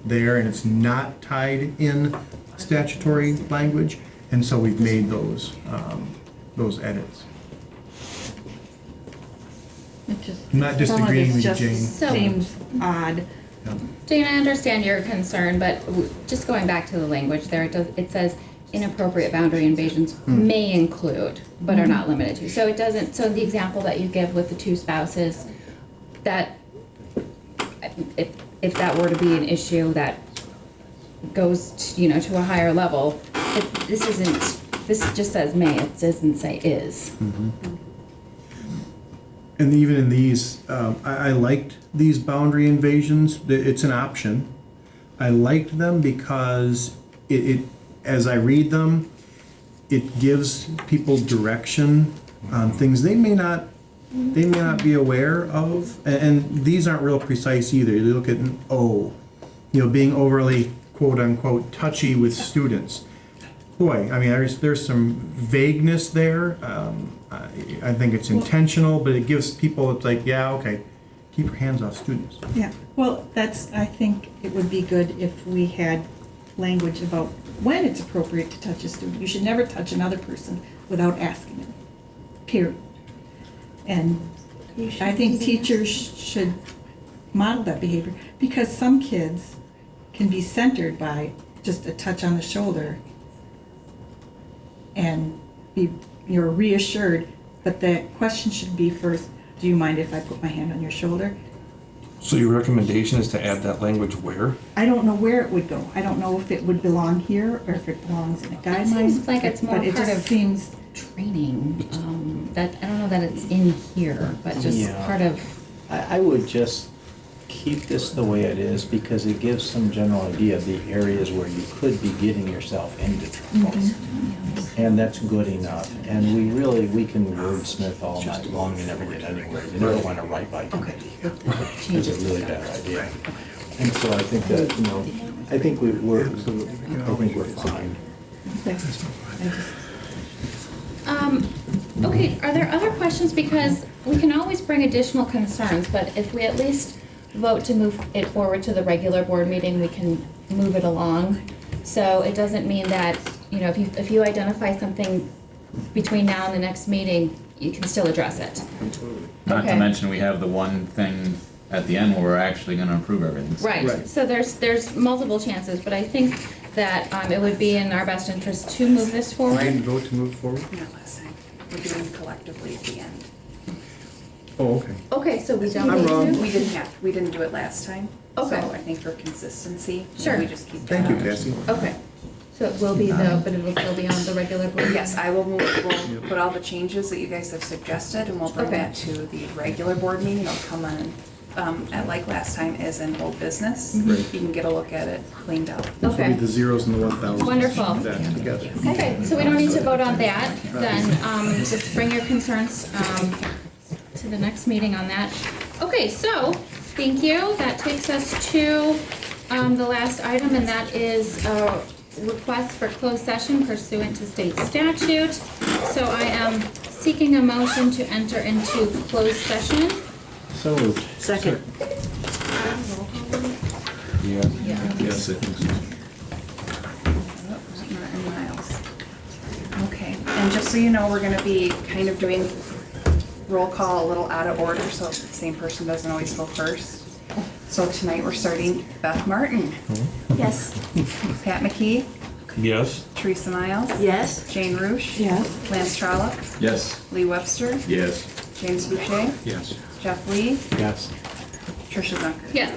there, and it's not tied in statutory language, and so we've made those edits. It just, I'm not some of disagreeing this with you, just Jane. seems odd. Jane, I understand your concern, but just going back to the language there, it says inappropriate boundary invasions may include, but are not limited to. So it doesn't, so the example that you give with the two spouses, that, if that were to be an issue that goes, to a higher level, this just says may, it doesn't say is. And even in these, I liked these boundary invasions. It's an option. I liked them because as I read them, it gives people direction on things they may not be aware of. And these aren't real precise either. You look at an O, being overly quote unquote touchy with students. Boy, I mean, there's some vagueness there. I think it's intentional, but it gives people, it's like, yeah, okay, keep your hands off students. Yeah, well, I think it would be good if we had language about when it's appropriate to touch a student. You should never touch another person without asking them, period. And I think teachers should model that behavior, because some kids can be centered by just a touch on the shoulder and you're reassured, but the question should be first, do you mind if I put my hand on your shoulder? So your recommendation is to add that language where? I don't know where it would go. I don't know if it would belong here or if it belongs in a guideline. It seems like it's more but it part just of seems training. That I don't know that it's in here, but just Yeah. part of. I would just keep this the way it is because it gives some general idea of the areas where you could be getting yourself into trouble. And that's good enough. And we can wordsmith all night long and never get anywhere. You never want to write by committee. It's a really bad idea. And so I think that, I think we're fine. Okay, are there other questions? Because we can always bring additional concerns, but if we at least vote to move it forward to the regular board meeting, we can move it along. So it doesn't mean that, if you identify something between now and the next meeting, you can still address it. Not to Okay. mention, we have the one thing at the end where we're actually gonna approve everything. Right, so there's multiple chances, but I think that it would be in our best interest to move this Did forward. you vote to move forward? Not last time. We're doing it collectively at the end. Oh, okay. Okay, so we don't I'm need wrong. to? We didn't do it last time. Okay. So I think for consistency, Sure. we just keep Thank you, that. Cassie. Okay, so it will be but it will still be on the regular board? Yes, we'll put all the changes that you guys have suggested and we'll bring Okay. that to the regular board meeting. It'll come on, at like last time as an old business. Right. You can get a look at it cleaned out. Okay. Read the zeros and the 1,000. Wonderful. That together. Okay, so we don't need to vote on that, then, just bring your concerns, to the next meeting on that. Okay, so, thank you, that takes us to, the last item, and that is a request for closed session pursuant to state statute. So I am seeking a motion to enter into closed session. So moved. Second. Yeah. Yes, I think so. Martin Miles. Okay, and just so you know, we're gonna be kind of doing roll call a little out of order, so the same person doesn't always go first. So tonight we're starting Beth Martin. Yes. Pat McKee, Yes. Teresa Miles, Yes. Jane Roosh, yes. Lance Trollope, Yes. Lee Webster, Yes. James Boucher, Yes. Jeff Lee, Yes. Tricia Zunker. Yes.